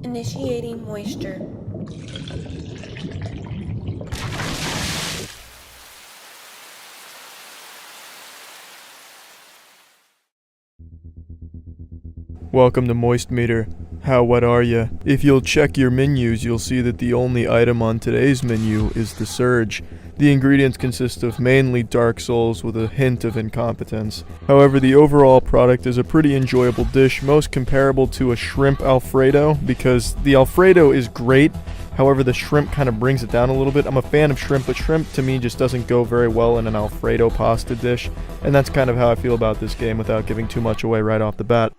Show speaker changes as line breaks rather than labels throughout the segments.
Initiating moisture.
Welcome to Moistmeter. How wet are ya? If you'll check your menus, you'll see that the only item on today's menu is the Surge. The ingredients consist of mainly Dark Souls with a hint of incompetence. However, the overall product is a pretty enjoyable dish, most comparable to a shrimp Alfredo, because the Alfredo is great, however the shrimp kind of brings it down a little bit. I'm a fan of shrimp, but shrimp to me just doesn't go very well in an Alfredo pasta dish, and that's kind of how I feel about this game without giving too much away right off the bat.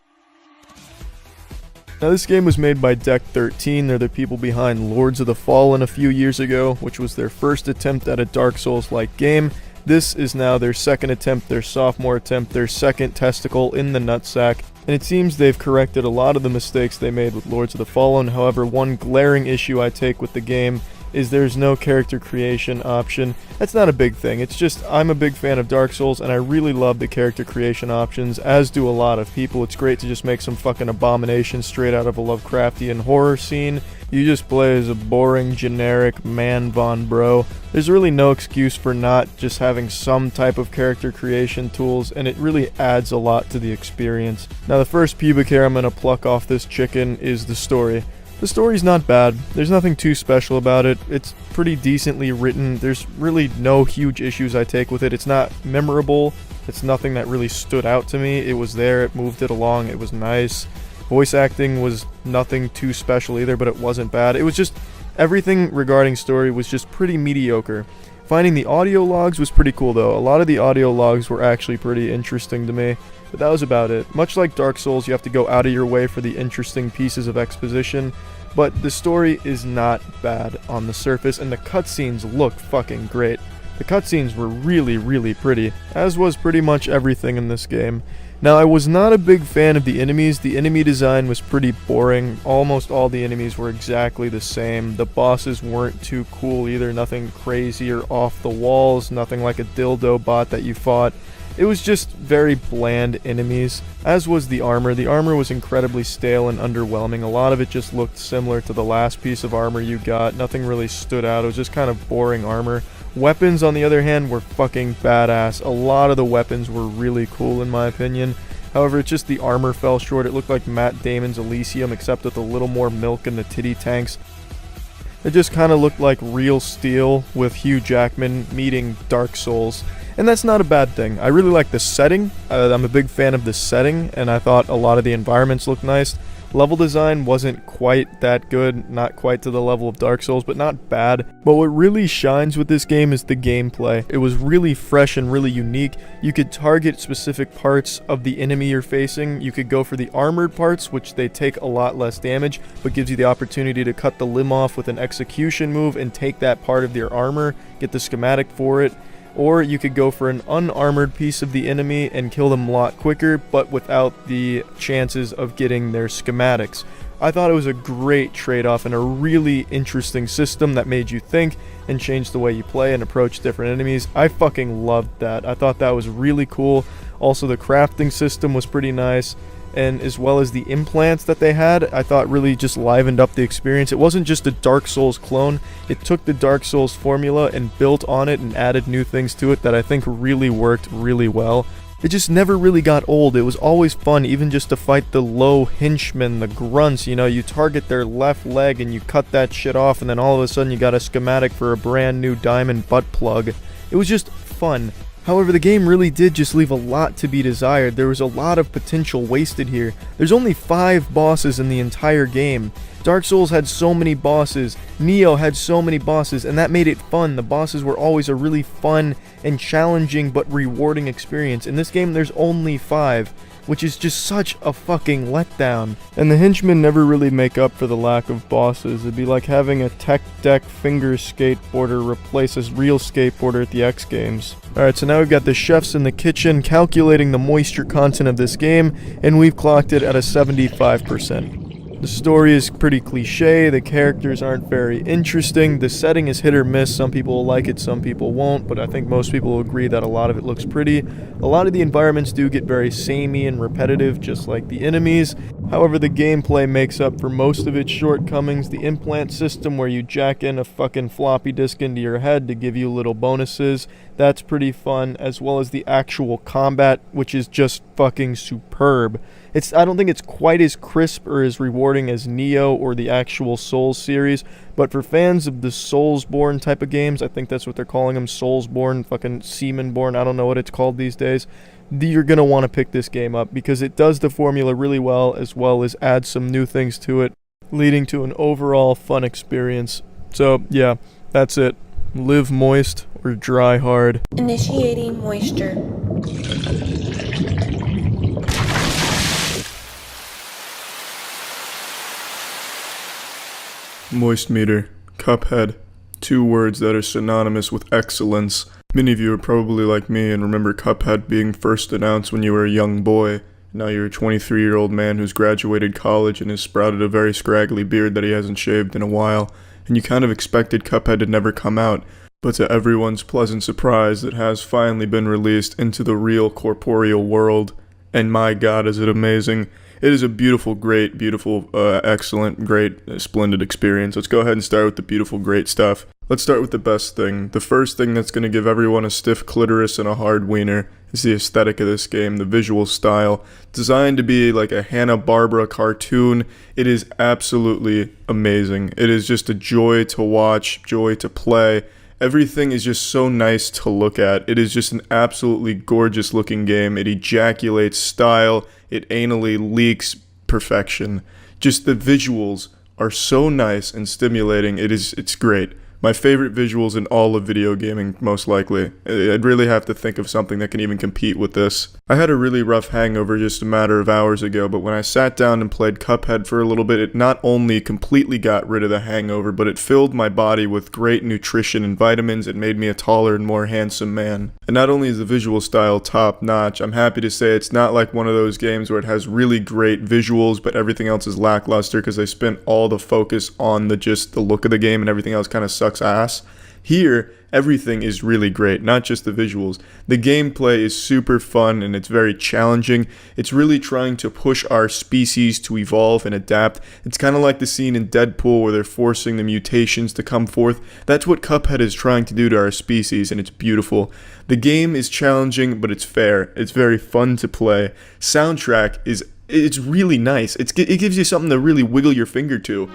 Now this game was made by Deck 13, they're the people behind Lords of the Fallen a few years ago, which was their first attempt at a Dark Souls-like game. This is now their second attempt, their sophomore attempt, their second testicle in the nutsack, and it seems they've corrected a lot of the mistakes they made with Lords of the Fallen. However, one glaring issue I take with the game is there's no character creation option. That's not a big thing, it's just I'm a big fan of Dark Souls and I really love the character creation options, as do a lot of people. It's great to just make some fucking abomination straight out of a Lovecraftian horror scene. You just play as a boring, generic man von bro. There's really no excuse for not just having some type of character creation tools, and it really adds a lot to the experience. Now the first pubic hair I'm gonna pluck off this chicken is the story. The story's not bad, there's nothing too special about it, it's pretty decently written, there's really no huge issues I take with it, it's not memorable, it's nothing that really stood out to me, it was there, it moved it along, it was nice. Voice acting was nothing too special either, but it wasn't bad, it was just, everything regarding story was just pretty mediocre. Finding the audio logs was pretty cool though, a lot of the audio logs were actually pretty interesting to me. But that was about it. Much like Dark Souls, you have to go out of your way for the interesting pieces of exposition, but the story is not bad on the surface, and the cutscenes look fucking great. The cutscenes were really, really pretty, as was pretty much everything in this game. Now, I was not a big fan of the enemies. The enemy design was pretty boring. Almost all the enemies were exactly the same. The bosses weren't too cool either, nothing crazy or off the walls, nothing like a dildo bot that you fought. It was just very bland enemies, as was the armor. The armor was incredibly stale and underwhelming. A lot of it just looked similar to the last piece of armor you got. Nothing really stood out. It was just kind of boring armor. Weapons, on the other hand, were fucking badass. A lot of the weapons were really cool in my opinion. However, it's just the armor fell short. It looked like Matt Damon's Elysium, except with a little more milk in the titty tanks. It just kind of looked like real steel with Hugh Jackman meeting Dark Souls. And that's not a bad thing. I really like the setting. I'm a big fan of the setting, and I thought a lot of the environments looked nice. Level design wasn't quite that good, not quite to the level of Dark Souls, but not bad. But what really shines with this game is the gameplay. It was really fresh and really unique. You could target specific parts of the enemy you're facing. You could go for the armored parts, which they take a lot less damage, but gives you the opportunity to cut the limb off with an execution move and take that part of their armor, get the schematic for it. Or you could go for an unarmored piece of the enemy and kill them a lot quicker, but without the chances of getting their schematics. I thought it was a great trade-off and a really interesting system that made you think and changed the way you play and approach different enemies. I fucking loved that. I thought that was really cool. Also, the crafting system was pretty nice, and as well as the implants that they had, I thought really just livened up the experience. It wasn't just a Dark Souls clone, it took the Dark Souls formula and built on it and added new things to it that I think really worked really well. It just never really got old. It was always fun, even just to fight the low henchmen, the grunts. You know, you target their left leg and you cut that shit off, and then all of a sudden you got a schematic for a brand new diamond butt plug. It was just fun. However, the game really did just leave a lot to be desired. There was a lot of potential wasted here. There's only 5 bosses in the entire game. Dark Souls had so many bosses, Neo had so many bosses, and that made it fun. The bosses were always a really fun and challenging but rewarding experience. In this game, there's only 5, which is just such a fucking letdown. And the henchmen never really make up for the lack of bosses. It'd be like having a tech deck finger skateboarder replace a real skateboarder at the X Games. Alright, so now we've got the chefs in the kitchen calculating the moisture content of this game, and we've clocked it at a 75%. The story is pretty cliche, the characters aren't very interesting, the setting is hit or miss, some people will like it, some people won't, but I think most people will agree that a lot of it looks pretty. A lot of the environments do get very samey and repetitive, just like the enemies. However, the gameplay makes up for most of its shortcomings. The implant system where you jack in a fucking floppy disk into your head to give you little bonuses, that's pretty fun, as well as the actual combat, which is just fucking superb. I don't think it's quite as crisp or as rewarding as Neo or the actual Souls series, but for fans of the Soulsborne type of games, I think that's what they're calling them, Soulsborne, fucking Seamanborn, I don't know what it's called these days, you're going to want to pick this game up because it does the formula really well as add some new things to it, leading to an overall fun experience. So yeah, that's it. Live moist or dry hard.
Initiating moisture.
Moist meter, Cuphead, 2 words that are synonymous with excellence. Many of you are probably like me and remember Cuphead being first announced when you were a young boy. Now you're a 23-year-old man who's graduated college and has sprouted a very scraggly beard that he hasn't shaved in a while, and you kind of expected Cuphead to never come out, but to everyone's pleasant surprise, it has finally been released into the real corporeal world, and my god is it amazing. It is a beautiful, great, beautiful, excellent, great, splendid experience. Let's go ahead and start with the beautiful, great stuff. Let's start with the best thing. The first thing that's going to give everyone a stiff clitoris and a hard wiener is the aesthetic of this game, the visual style. Designed to be like a Hanna-Barbera cartoon, it is absolutely amazing. It is just a joy to watch, joy to play. Everything is just so nice to look at. It is just an absolutely gorgeous looking game. It ejaculates style. It anally leaks perfection. Just the visuals are so nice and stimulating. It's great. My favorite visuals in all of video gaming, most likely. I'd really have to think of something that can even compete with this. I had a really rough hangover just a matter of hours ago, but when I sat down and played Cuphead for a little bit, it not only completely got rid of the hangover, but it filled my body with great nutrition and vitamins. It made me a taller and more handsome man. And not only is the visual style top notch, I'm happy to say it's not like one of those games where it has really great visuals, but everything else is lackluster because they spent all the focus on just the look of the game and everything else kind of sucks ass. Here, everything is really great, not just the visuals. The gameplay is super fun and it's very challenging. It's really trying to push our species to evolve and adapt. It's kind of like the scene in Deadpool where they're forcing the mutations to come forth. That's what Cuphead is trying to do to our species, and it's beautiful. The game is challenging, but it's fair. It's very fun to play. Soundtrack it's really nice. It gives you something to really wiggle your finger to.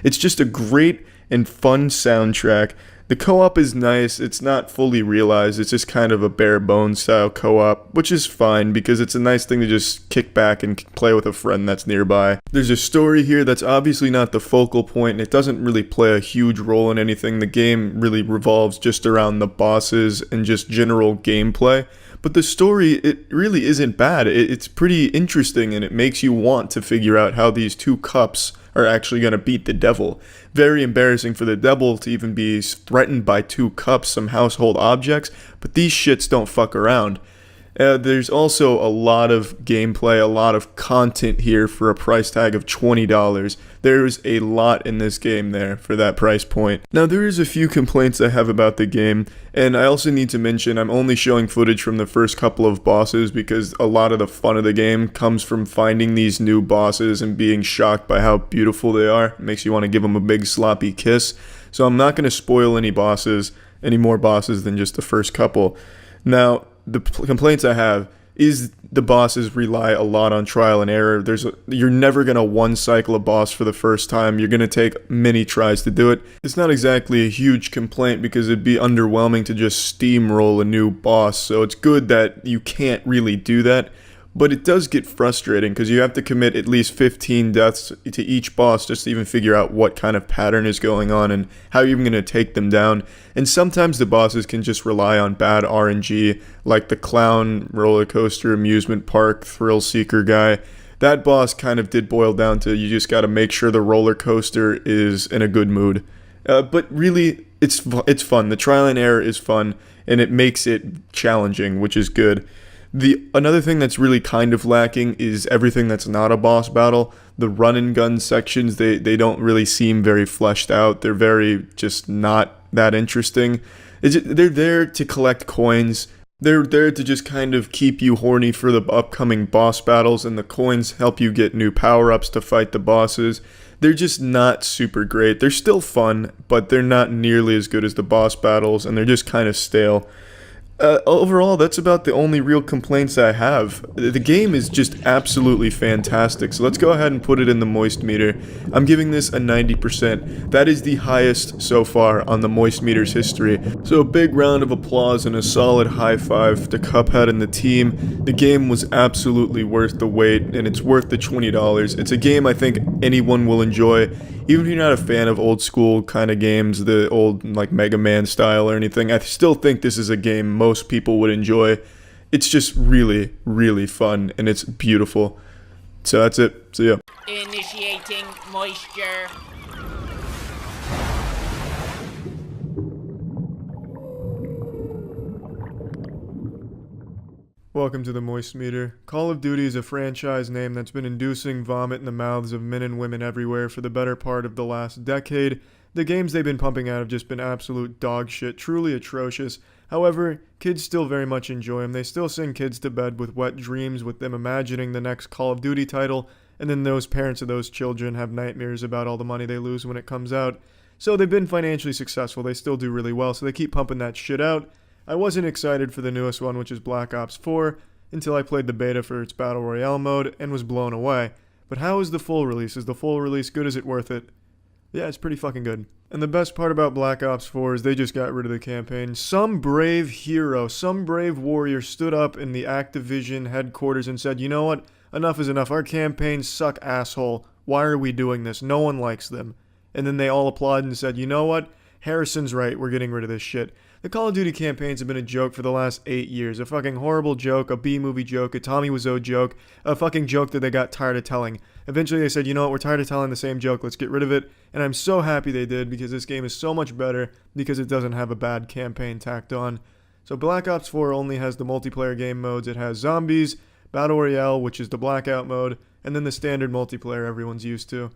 It's just a great and fun soundtrack. The co-op is nice. It's not fully realized. It's just kind of a bare bones style co-op, which is fine because it's a nice thing to just kick back and play with a friend that's nearby. There's a story here that's obviously not the focal point, and it doesn't really play a huge role in anything. The game really revolves just around the bosses and just general gameplay. But the story, it really isn't bad. It's pretty interesting, and it makes you want to figure out how these 2 cups are actually going to beat the devil. Very embarrassing for the devil to even be threatened by 2 cups, some household objects, but these shits don't fuck around. There's also a lot of gameplay, a lot of content here for a price tag of $20. There's a lot in this game there for that price point. Now, there is a few complaints I have about the game, and I also need to mention I'm only showing footage from the first couple of bosses because a lot of the fun of the game comes from finding these new bosses and being shocked by how beautiful they are. It makes you want to give them a big sloppy kiss. So I'm not going to spoil any more bosses than just the first couple. Now, the complaints I have is the bosses rely a lot on trial and error. You're never going to one cycle a boss for the first time. You're going to take many tries to do it. It's not exactly a huge complaint because it'd be underwhelming to just steamroll a new boss. So it's good that you can't really do that. But it does get frustrating because you have to commit at least 15 deaths to each boss just to even figure out what kind of pattern is going on and how you're even going to take them down. And sometimes the bosses can just rely on bad RNG, like the clown roller coaster amusement park thrill seeker guy. that boss kind of did boil down to you just got to make sure the roller coaster is in a good mood. But really, it's fun. The trial and error is fun, and it makes it challenging, which is good. Another thing that's really kind of lacking is everything that's not a boss battle. The run and gun sections, they don't really seem very fleshed out. They're very just not that interesting. They're there to collect coins. They're there to just kind of keep you horny for the upcoming boss battles, and the coins help you get new power-ups to fight the bosses. They're just not super great. They're still fun, but they're not nearly as good as the boss battles, and they're just kind of stale. Overall, that's about the only real complaints I have. The game is just absolutely fantastic, so let's go ahead and put it in the Moist meter. I'm giving this a 90%. That is the highest so far on the Moist meter's history. So a big round of applause and a solid high five to Cuphead and the team. The game was absolutely worth the wait, and it's worth the $20. It's a game I think anyone will enjoy. Even if you're not a fan of old school kind of games, the old like Mega Man style or anything, I still think this is a game most people would enjoy. It's just really, really fun, and it's beautiful. So that's it. See ya.
Initiating moisture.
Welcome to the Moist Meter. Call of Duty is a franchise name that's been inducing vomit in the mouths of men and women everywhere for the better part of the last decade. The games they've been pumping out have just been absolute dog shit, truly atrocious. However, kids still very much enjoy them. They still send kids to bed with wet dreams with them imagining the next Call of Duty title, and then those parents of those children have nightmares about all the money they lose when it comes out. So they've been financially successful. They still do really well, so they keep pumping that shit out. I wasn't excited for the newest one, which is Black Ops 4, until I played the beta for its Battle Royale mode and was blown away. But how is the full release? Is the full release good? Is it worth it? Yeah, it's pretty fucking good. And the best part about Black Ops 4 is they just got rid of the campaign. Some brave hero, some brave warrior stood up in the Activision headquarters and said, you know what? Enough is enough. Our campaigns suck, asshole. Why are we doing this? No one likes them. And then they all applauded and said, you know what? Harrison's right. We're getting rid of this shit. The Call of Duty campaigns have been a joke for the last 8 years. A fucking horrible joke, a B-movie joke, a Tommy Wiseau joke, a fucking joke that they got tired of telling. Eventually they said, you know what, we're tired of telling the same joke, let's get rid of it. And I'm so happy they did, because this game is so much better because it doesn't have a bad campaign tacked on. So Black Ops 4 only has the multiplayer game modes. It has Zombies, Battle Royale, which is the Blackout mode, and then the standard multiplayer everyone's used to.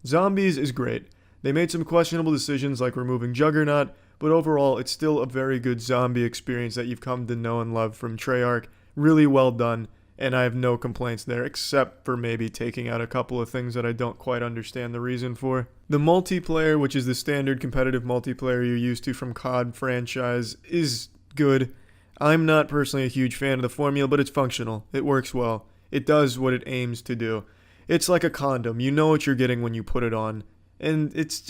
Zombies is great. They made some questionable decisions like removing Juggernaut, but overall, it's still a very good zombie experience that you've come to know and love from Treyarch. Really well done, and I have no complaints there, except for maybe taking out a couple of things that I don't quite understand the reason for. The multiplayer, which is the standard competitive multiplayer you're used to from COD franchise, is good. I'm not personally a huge fan of the formula, but it's functional. It works well. It does what it aims to do. It's like a condom. You know what you're getting when you put it on, and it's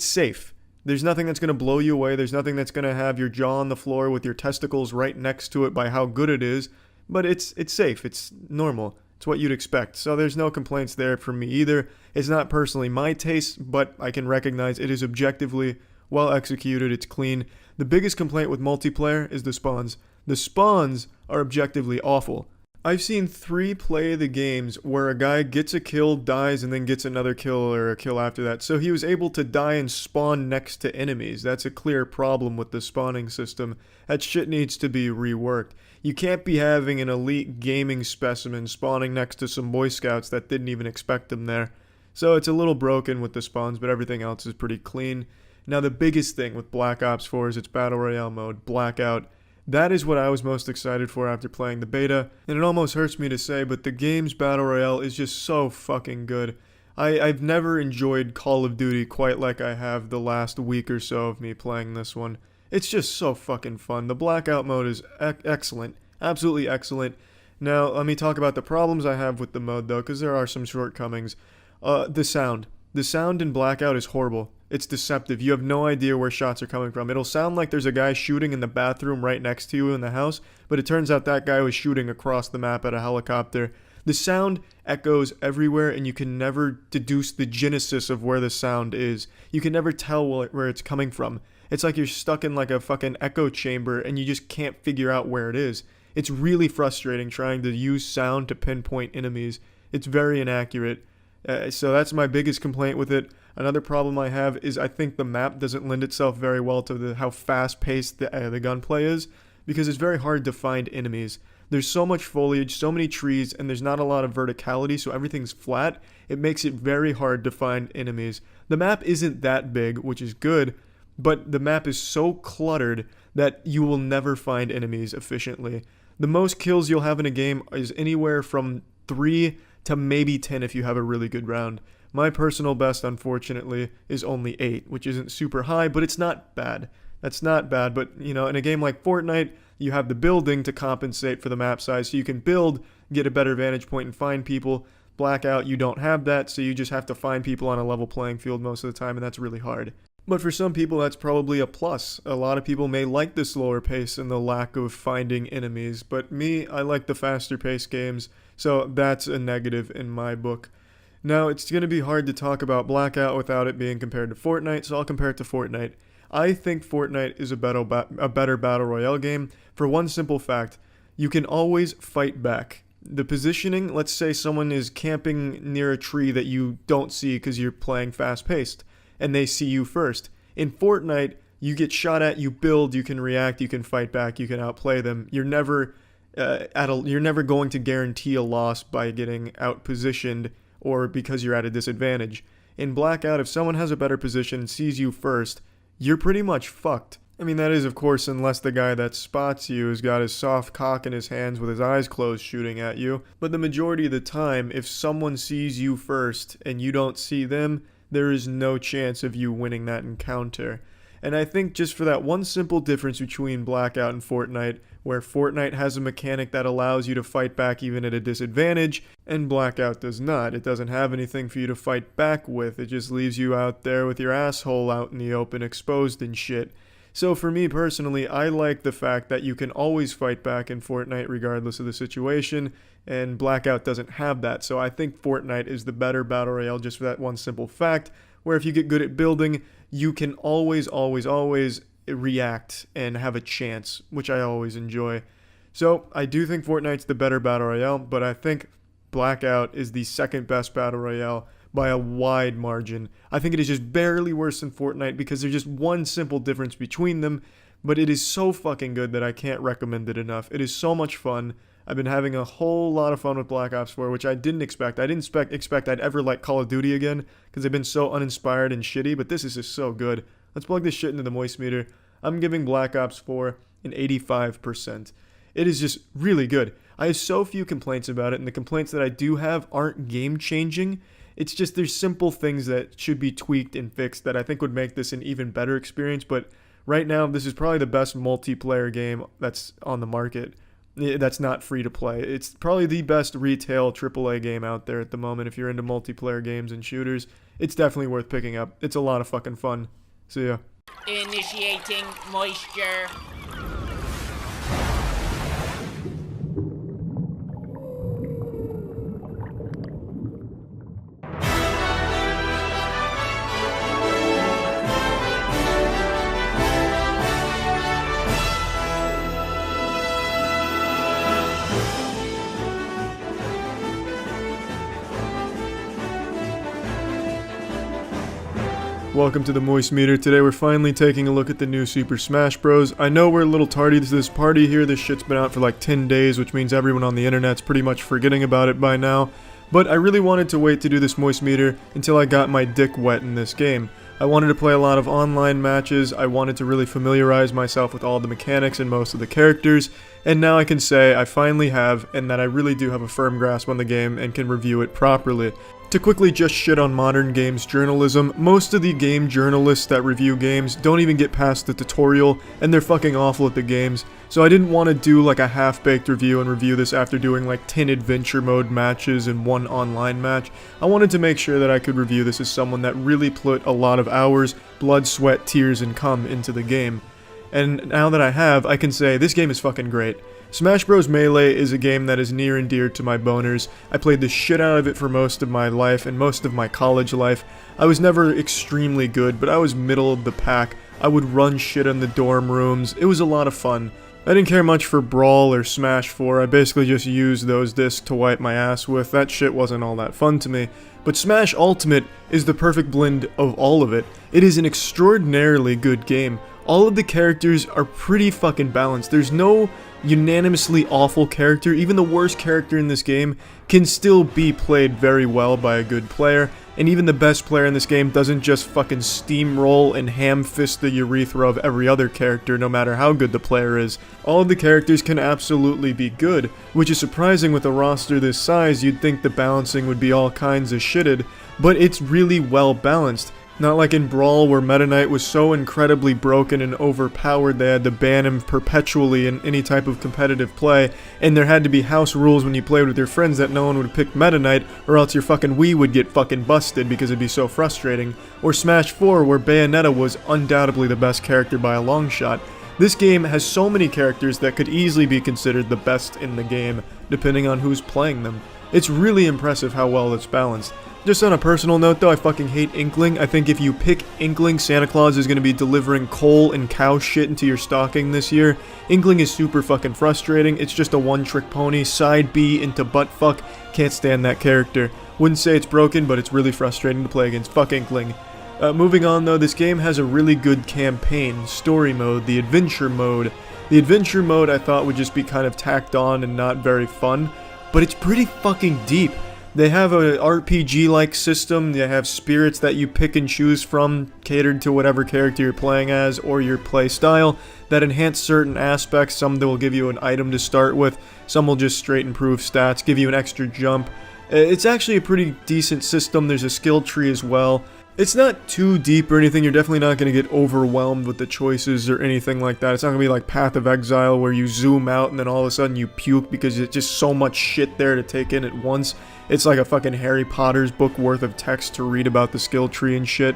safe. There's nothing that's going to blow you away. There's nothing that's going to have your jaw on the floor with your testicles right next to it by how good it is. But it's safe. It's normal. It's what you'd expect. So there's no complaints there from me either. It's not personally my taste, but I can recognize it is objectively well executed. It's clean. The biggest complaint with multiplayer is the spawns. The spawns are objectively awful. I've seen 3 play the games where a guy gets a kill, dies, and then gets another kill or a kill after that. So he was able to die and spawn next to enemies. That's a clear problem with the spawning system. That shit needs to be reworked. You can't be having an elite gaming specimen spawning next to some Boy Scouts that didn't even expect them there. So it's a little broken with the spawns, but everything else is pretty clean. Now the biggest thing with Black Ops 4 is its Battle Royale mode, Blackout. That is what I was most excited for after playing the beta, and it almost hurts me to say, but the game's Battle Royale is just so fucking good. I've never enjoyed Call of Duty quite like I have the last week or so of me playing this one. It's just so fucking fun. The Blackout mode is excellent, absolutely excellent. Now, let me talk about the problems I have with the mode, though, because there are some shortcomings. The sound. The sound in Blackout is horrible. It's deceptive. You have no idea where shots are coming from. It'll sound like there's a guy shooting in the bathroom right next to you in the house, but it turns out that guy was shooting across the map at a helicopter. The sound echoes everywhere, and you can never deduce the genesis of where the sound is. You can never tell where it's coming from. It's like you're stuck in like a fucking echo chamber, and you just can't figure out where it is. It's really frustrating trying to use sound to pinpoint enemies. It's very inaccurate. So that's my biggest complaint with it. Another problem I have is I think the map doesn't lend itself very well to how fast-paced the gunplay is, because it's very hard to find enemies. There's so much foliage, so many trees, and there's not a lot of verticality, so everything's flat. It makes it very hard to find enemies. The map isn't that big, which is good, but the map is so cluttered that you will never find enemies efficiently. The most kills you'll have in a game is anywhere from 3 to maybe 10 if you have a really good round. My personal best, unfortunately, is only 8, which isn't super high, but it's not bad. That's not bad, but, in a game like Fortnite, you have the building to compensate for the map size, so you can build, get a better vantage point, and find people. Blackout, you don't have that, so you just have to find people on a level playing field most of the time, and that's really hard. But for some people, that's probably a plus. A lot of people may like the slower pace and the lack of finding enemies, but me, I like the faster paced games, so that's a negative in my book. Now, it's going to be hard to talk about Blackout without it being compared to Fortnite, so I'll compare it to Fortnite. I think Fortnite is a better Battle Royale game for one simple fact. You can always fight back. The positioning, let's say someone is camping near a tree that you don't see because you're playing fast-paced, and they see you first. In Fortnite, you get shot at, you build, you can react, you can fight back, you can outplay them. You're never going to guarantee a loss by getting out-positioned or because you're at a disadvantage. In Blackout, if someone has a better position, sees you first, you're pretty much fucked. I mean, that is, of course, unless the guy that spots you has got his soft cock in his hands with his eyes closed shooting at you. But the majority of the time, if someone sees you first and you don't see them, there is no chance of you winning that encounter. And I think just for that one simple difference between Blackout and Fortnite, where Fortnite has a mechanic that allows you to fight back even at a disadvantage, and Blackout does not. It doesn't have anything for you to fight back with. It just leaves you out there with your asshole out in the open, exposed and shit. So for me personally, I like the fact that you can always fight back in Fortnite regardless of the situation, and Blackout doesn't have that. So I think Fortnite is the better Battle Royale just for that one simple fact, where if you get good at building, you can always react and have a chance, which I always enjoy. So I do think Fortnite's the better Battle Royale, but I think Blackout is the second best Battle Royale by a wide margin. I think it is just barely worse than Fortnite because there's just one simple difference between them, but it is so fucking good that I can't recommend it enough. It is so much fun. I've been having a whole lot of fun with Black Ops 4, which I didn't expect. I didn't expect I'd ever like Call of Duty again because they've been so uninspired and shitty, but this is just so good. Let's plug this shit into the Moistcr1tikal. I'm giving Black Ops 4 an 85%. It is just really good. I have so few complaints about it, and the complaints that I do have aren't game-changing. It's just there's simple things that should be tweaked and fixed that I think would make this an even better experience, but right now this is probably the best multiplayer game that's on the market. That's not free to play. It's probably the best retail AAA game out there at the moment. If you're into multiplayer games and shooters, it's definitely worth picking up. It's a lot of fucking fun. See ya.
Initiating moisture.
Welcome to the Moistcr1tikal. Today we're finally taking a look at the new Super Smash Bros. I know we're a little tardy to this party here. This shit's been out for like 10 days, which means everyone on the internet's pretty much forgetting about it by now. But I really wanted to wait to do this Moistcr1tikal until I got my dick wet in this game. I wanted to play a lot of online matches. I wanted to really familiarize myself with all the mechanics and most of the characters. And now I can say I finally have, and that I really do have a firm grasp on the game and can review it properly. To quickly just shit on modern games journalism, most of the game journalists that review games don't even get past the tutorial, and they're fucking awful at the games. So I didn't want to do like a half-baked review and review this after doing like 10 adventure mode matches and 1 online match. I wanted to make sure that I could review this as someone that really put a lot of hours, blood, sweat, tears, and cum into the game. And now that I have, I can say this game is fucking great. Smash Bros. Melee is a game that is near and dear to my boners. I played the shit out of it for most of my life and most of my college life. I was never extremely good, but I was middle of the pack. I would run shit in the dorm rooms. It was a lot of fun. I didn't care much for Brawl or Smash 4, I basically just used those discs to wipe my ass with. That shit wasn't all that fun to me. But Smash Ultimate is the perfect blend of all of it. It is an extraordinarily good game. All of the characters are pretty fucking balanced. There's no unanimously awful character. Even the worst character in this game can still be played very well by a good player. And even the best player in this game doesn't just fucking steamroll and ham-fist the urethra of every other character, no matter how good the player is. All of the characters can absolutely be good, which is surprising with a roster this size. You'd think the balancing would be all kinds of shitted, but it's really well balanced. Not like in Brawl, where Meta Knight was so incredibly broken and overpowered they had to ban him perpetually in any type of competitive play, and there had to be house rules when you played with your friends that no one would pick Meta Knight, or else your fucking Wii would get fucking busted because it'd be so frustrating. Or Smash 4, where Bayonetta was undoubtedly the best character by a long shot. This game has so many characters that could easily be considered the best in the game, depending on who's playing them. It's really impressive how well it's balanced. Just on a personal note though, I fucking hate Inkling. I think if you pick Inkling, Santa Claus is going to be delivering coal and cow shit into your stocking this year. Inkling is super fucking frustrating. It's just a one-trick pony, side B into buttfuck. Can't stand that character. Wouldn't say it's broken, but it's really frustrating to play against. Fuck Inkling. Moving on though, this game has a really good campaign, story mode, the adventure mode. The adventure mode I thought would just be kind of tacked on and not very fun, but it's pretty fucking deep. They have a RPG-like system. They have spirits that you pick and choose from, catered to whatever character you're playing as or your play style, that enhance certain aspects. Some that will give you an item to start with, some will just straight improve stats, give you an extra jump. It's actually a pretty decent system. There's a skill tree as well. It's not too deep or anything. You're definitely not going to get overwhelmed with the choices or anything like that. It's not going to be like Path of Exile where you zoom out and then all of a sudden you puke because it's just so much shit there to take in at once. It's like a fucking Harry Potter's book worth of text to read about the skill tree and shit.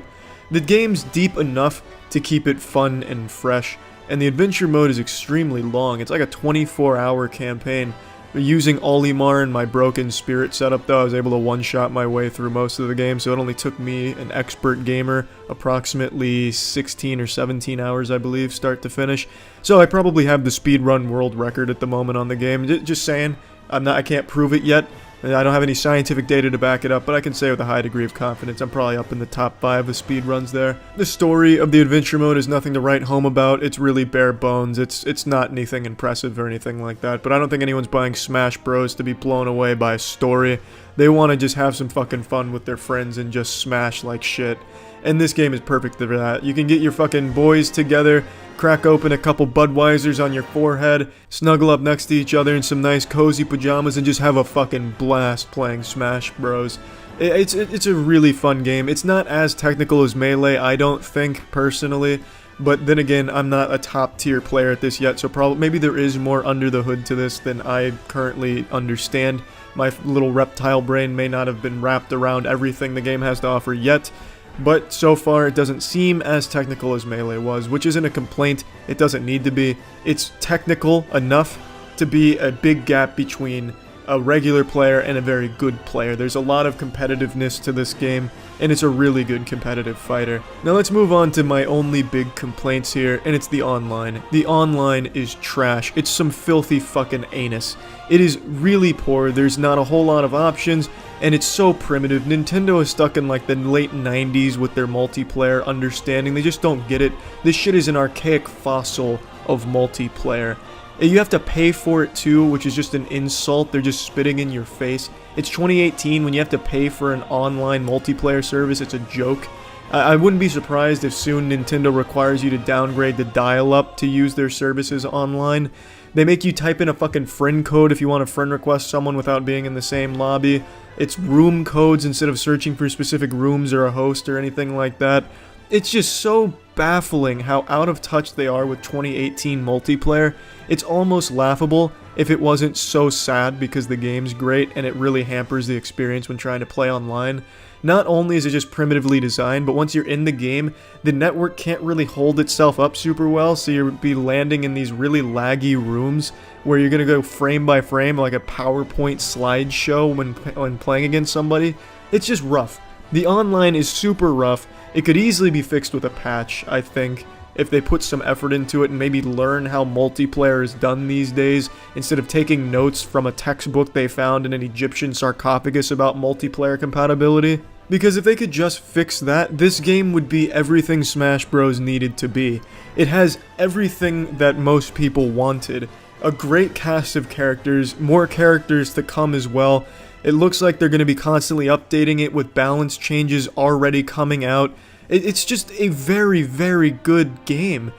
The game's deep enough to keep it fun and fresh, and the adventure mode is extremely long. It's like a 24-hour campaign. Using Olimar and my broken spirit setup though, I was able to one-shot my way through most of the game, so it only took me, an expert gamer, approximately 16 or 17 hours I believe, start to finish. So I probably have the speedrun world record at the moment on the game. Just saying, I can't prove it yet. I don't have any scientific data to back it up, but I can say with a high degree of confidence I'm probably up in the top 5 of speedruns there. The story of the adventure mode is nothing to write home about. It's really bare bones. It's not anything impressive or anything like that, but I don't think anyone's buying Smash Bros to be blown away by a story. They want to just have some fucking fun with their friends and just smash like shit. And this game is perfect for that. You can get your fucking boys together, crack open a couple Budweisers on your forehead, snuggle up next to each other in some nice cozy pajamas, and just have a fucking blast playing Smash Bros. It's a really fun game. It's not as technical as Melee, I don't think, personally. But then again, I'm not a top tier player at this yet, so maybe there is more under the hood to this than I currently understand. My little reptile brain may not have been wrapped around everything the game has to offer yet. But so far, it doesn't seem as technical as Melee was, which isn't a complaint. It doesn't need to be. It's technical enough to be a big gap between a regular player and a very good player. There's a lot of competitiveness to this game, and it's a really good competitive fighter. Now let's move on to my only big complaints here, and it's the online. The online is trash. It's some filthy fucking anus. It is really poor. There's not a whole lot of options, and it's so primitive. Nintendo is stuck in like the late 90s with their multiplayer understanding. They just don't get it. This shit is an archaic fossil of multiplayer. You have to pay for it too, which is just an insult. They're just spitting in your face. It's 2018 when you have to pay for an online multiplayer service. It's a joke. I wouldn't be surprised if soon Nintendo requires you to downgrade the dial-up to use their services online. They make you type in a fucking friend code if you want to friend request someone without being in the same lobby. It's room codes instead of searching for specific rooms or a host or anything like that. It's just so baffling how out of touch they are with 2018 multiplayer. It's almost laughable if it wasn't so sad because the game's great and it really hampers the experience when trying to play online. Not only is it just primitively designed, but once you're in the game, the network can't really hold itself up super well, so you'll be landing in these really laggy rooms where you're going to go frame by frame like a PowerPoint slideshow when playing against somebody. It's just rough. The online is super rough. It could easily be fixed with a patch, I think. if they put some effort into it and maybe learn how multiplayer is done these days, instead of taking notes from a textbook they found in an Egyptian sarcophagus about multiplayer compatibility. Because if they could just fix that, this game would be everything Smash Bros. Needed to be. It has everything that most people wanted. A great cast of characters, more characters to come as well. It looks like they're going to be constantly updating it with balance changes already coming out. It's just a very, very good game.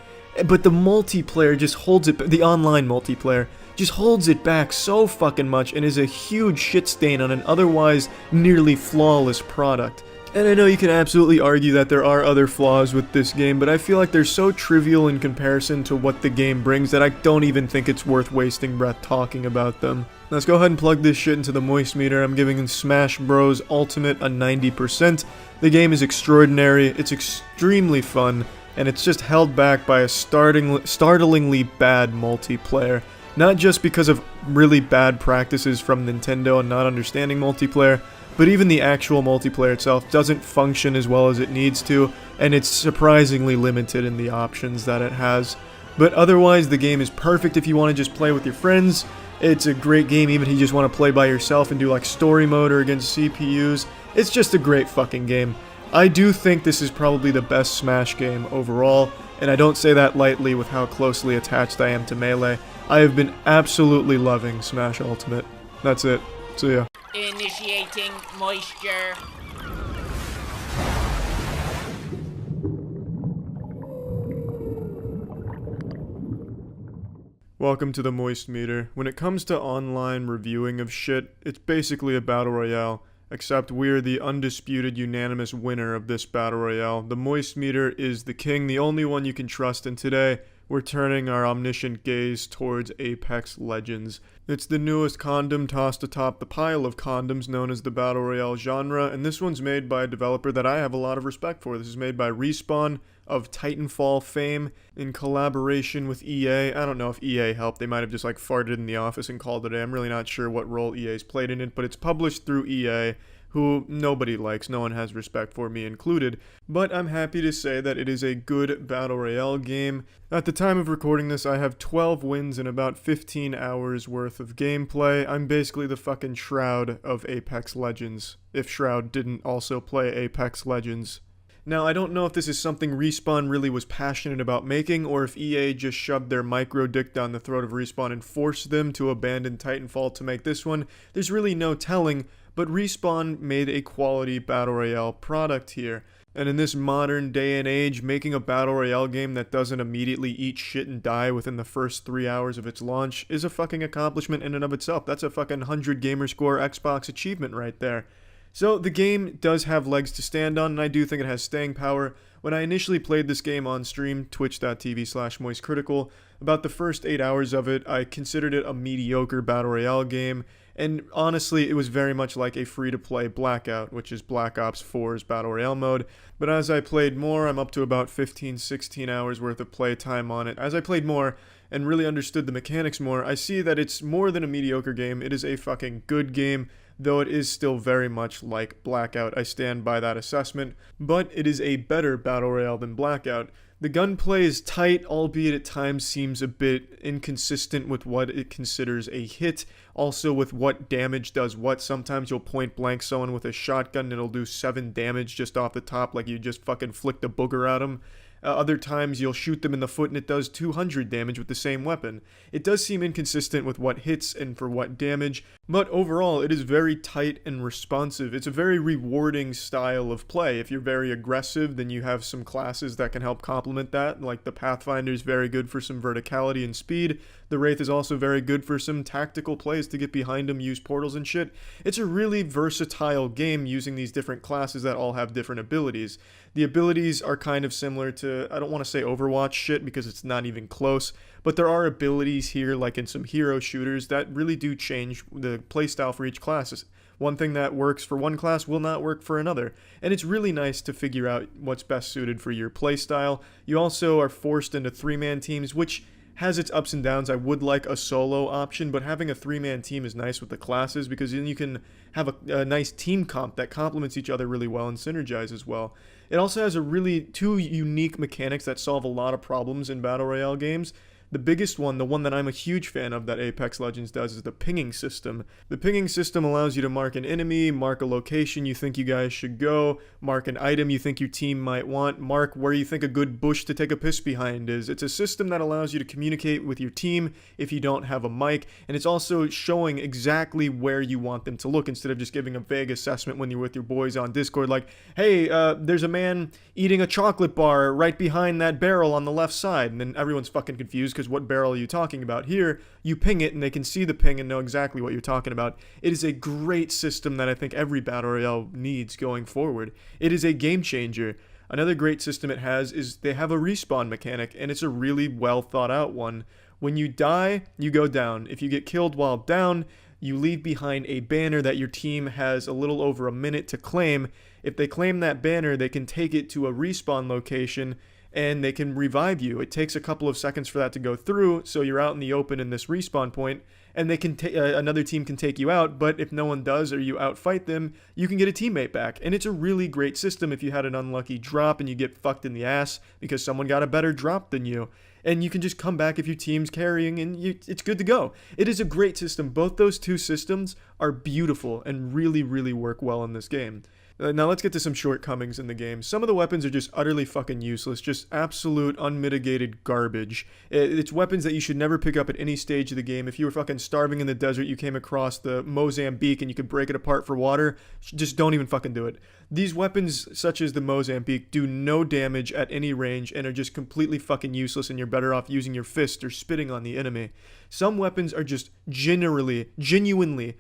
But the multiplayer just holds it, the online multiplayer, just holds it back so fucking much and is a huge shit stain on an otherwise nearly flawless product. And I know you can absolutely argue that there are other flaws with this game, but I feel like they're so trivial in comparison to what the game brings that I don't even think it's worth wasting breath talking about them. Let's go ahead and plug this shit into the moist meter. I'm giving Smash Bros. Ultimate a 90%. The game is extraordinary, it's extremely fun, and it's just held back by a startlingly bad multiplayer. Not just because of really bad practices from Nintendo and not understanding multiplayer, but even the actual multiplayer itself doesn't function as well as it needs to, and it's surprisingly limited in the options that it has. But otherwise, the game is perfect if you want to just play with your friends. It's a great game even if you just want to play by yourself and do like story mode or against CPUs. It's just a great fucking game. I do think this is probably the best Smash game overall, and I don't say that lightly with how closely attached I am to Melee. I have been absolutely loving Smash Ultimate. That's it. See ya.
Initiating moisture.
Welcome to the Moist Meter. When it comes to online reviewing of shit, it's basically a battle royale, except we're the undisputed unanimous winner of this battle royale. The Moist Meter is the king, the only one you can trust, and today we're turning our omniscient gaze towards Apex Legends. It's the newest condom tossed atop the pile of condoms known as the Battle Royale genre, and this one's made by a developer that I have a lot of respect for. This is made by Respawn of Titanfall fame in collaboration with EA. I don't know if EA helped. They might have just like farted in the office and called it a. I'm really not sure what role EA's played in it, but it's published through EA, who nobody likes, no one has respect for, me included, but I'm happy to say that it is a good Battle Royale game. At the time of recording this, I have 12 wins and about 15 hours worth of gameplay. I'm basically the fucking Shroud of Apex Legends, if Shroud didn't also play Apex Legends. Now, I don't know if this is something Respawn really was passionate about making, or if EA just shoved their micro dick down the throat of Respawn and forced them to abandon Titanfall to make this one. There's really no telling, but Respawn made a quality Battle Royale product here. And in this modern day and age, making a Battle Royale game that doesn't immediately eat shit and die within the first 3 hours of its launch is a fucking accomplishment in and of itself. That's a fucking 100 Gamerscore Xbox achievement right there. So the game does have legs to stand on, and I do think it has staying power. When I initially played this game on stream, twitch.tv/Moistcr1tikal, about the first 8 hours of it, I considered it a mediocre Battle Royale game, and honestly, it was very much like a free-to-play Blackout, which is Black Ops 4's Battle Royale mode. But as I played more, I'm up to about 15-16 hours worth of playtime on it. As I played more and really understood the mechanics more, I see that it's more than a mediocre game. It is a fucking good game, though it is still very much like Blackout. I stand by that assessment, but it is a better Battle Royale than Blackout. The gunplay is tight, albeit at times seems a bit inconsistent with what it considers a hit, also with what damage does what. Sometimes you'll point blank someone with a shotgun and it'll do 7 damage just off the top, like you just fucking flicked a booger at them. Other times you'll shoot them in the foot and it does 200 damage with the same weapon. It does seem inconsistent with what hits and for what damage, but overall it is very tight and responsive. It's a very rewarding style of play. If you're very aggressive, then you have some classes that can help complement that, like the Pathfinder is very good for some verticality and speed. The Wraith is also very good for some tactical plays to get behind them, use portals and shit. It's a really versatile game using these different classes that all have different abilities. The abilities are kind of similar to, I don't want to say Overwatch shit because it's not even close, but there are abilities here, like in some hero shooters, that really do change the playstyle for each class. One thing that works for one class will not work for another, and it's really nice to figure out what's best suited for your playstyle. You also are forced into 3-man teams, which has its ups and downs. I would like a solo option, but having a 3-man team is nice with the classes because then you can have a nice team comp that complements each other really well and synergizes well. It also has two unique mechanics that solve a lot of problems in Battle Royale games. The biggest one, the one that I'm a huge fan of that Apex Legends does, is the pinging system. The pinging system allows you to mark an enemy, mark a location you think you guys should go, mark an item you think your team might want, mark where you think a good bush to take a piss behind is. It's a system that allows you to communicate with your team if you don't have a mic, and it's also showing exactly where you want them to look instead of just giving a vague assessment when you're with your boys on Discord like, hey, there's a man eating a chocolate bar right behind that barrel on the left side, and then everyone's fucking confused because what barrel are you talking about? Here, you ping it and they can see the ping and know exactly what you're talking about. It is a great system that I think every Battle Royale needs going forward. It is a game changer. Another great system it has is they have a respawn mechanic, and it's a really well thought out one. When you die, you go down. If you get killed while down, you leave behind a banner that your team has a little over a minute to claim. If they claim that banner, they can take it to a respawn location and they can revive you. It takes a couple of seconds for that to go through, so you're out in the open in this respawn point, and they can another team can take you out, but if no one does or you outfight them, you can get a teammate back. And it's a really great system if you had an unlucky drop and you get fucked in the ass because someone got a better drop than you. And you can just come back if your team's carrying and it's good to go. It is a great system. Both those two systems are beautiful and really, really work well in this game. Now let's get to some shortcomings in the game. Some of the weapons are just utterly fucking useless, just absolute unmitigated garbage. It's weapons that you should never pick up at any stage of the game. If you were fucking starving in the desert, you came across the Mozambique and you could break it apart for water, just don't even fucking do it. These weapons, such as the Mozambique, do no damage at any range and are just completely fucking useless, and you're better off using your fist or spitting on the enemy. Some weapons are just genuinely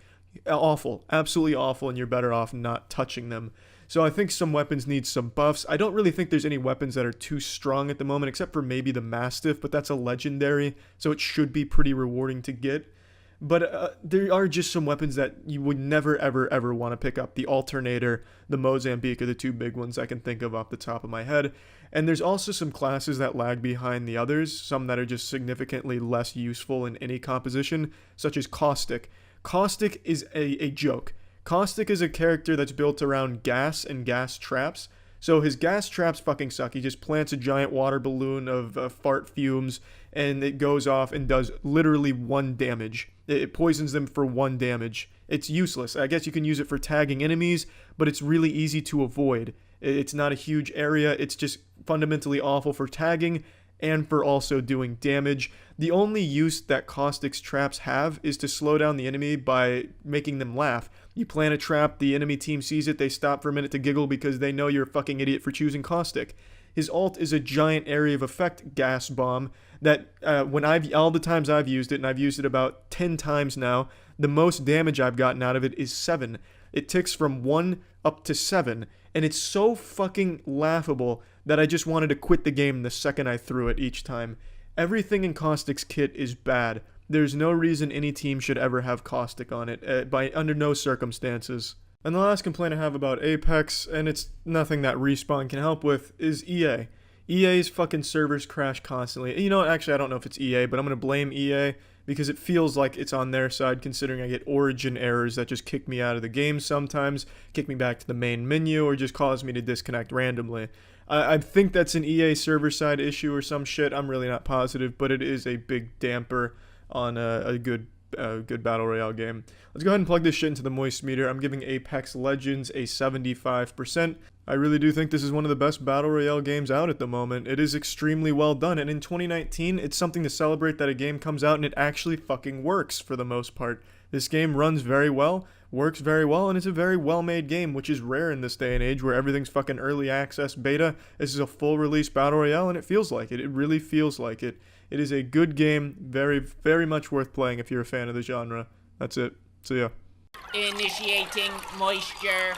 awful, absolutely awful, and you're better off not touching them. So I think some weapons need some buffs. I don't really think there's any weapons that are too strong at the moment, except for maybe the Mastiff, but that's a legendary, so it should be pretty rewarding to get. But there are just some weapons that you would never, ever, ever want to pick up. The Alternator, the Mozambique are the two big ones I can think of off the top of my head. And there's also some classes that lag behind the others, some that are just significantly less useful in any composition, such as Caustic. Caustic is a joke. Caustic is a character that's built around gas and gas traps. So his gas traps fucking suck. He just plants a giant water balloon of fart fumes, and it goes off and does literally 1 damage. It poisons them for 1 damage. It's useless. I guess you can use it for tagging enemies, but it's really easy to avoid. It's not a huge area. It's just fundamentally awful for tagging and for also doing damage. The only use that Caustic's traps have is to slow down the enemy by making them laugh. You plant a trap, the enemy team sees it, they stop for a minute to giggle because they know you're a fucking idiot for choosing Caustic. His ult is a giant area of effect gas bomb that all the times I've used it, and I've used it about 10 times now, the most damage I've gotten out of it is 7. It ticks from 1 up to 7, and it's so fucking laughable that I just wanted to quit the game the second I threw it each time. Everything in Caustic's kit is bad. There's no reason any team should ever have Caustic on it, under no circumstances. And the last complaint I have about Apex, and it's nothing that Respawn can help with, is EA. EA's fucking servers crash constantly. You know what, actually I don't know if it's EA, but I'm gonna blame EA because it feels like it's on their side considering I get origin errors that just kick me out of the game sometimes, kick me back to the main menu, or just cause me to disconnect randomly. I think that's an EA server side issue or some shit, I'm really not positive, but it is a big damper on a good Battle Royale game. Let's go ahead and plug this shit into the Moist meter. I'm giving Apex Legends a 75%. I really do think this is one of the best Battle Royale games out at the moment. It is extremely well done, and in 2019, it's something to celebrate that a game comes out and it actually fucking works for the most part. This game runs very well, works very well, and it's a very well-made game, which is rare in this day and age where everything's fucking early access beta. This is a full-release Battle Royale, and it feels like it. It really feels like it. It is a good game, very, very much worth playing if you're a fan of the genre. That's it. See ya.
Initiating moisture.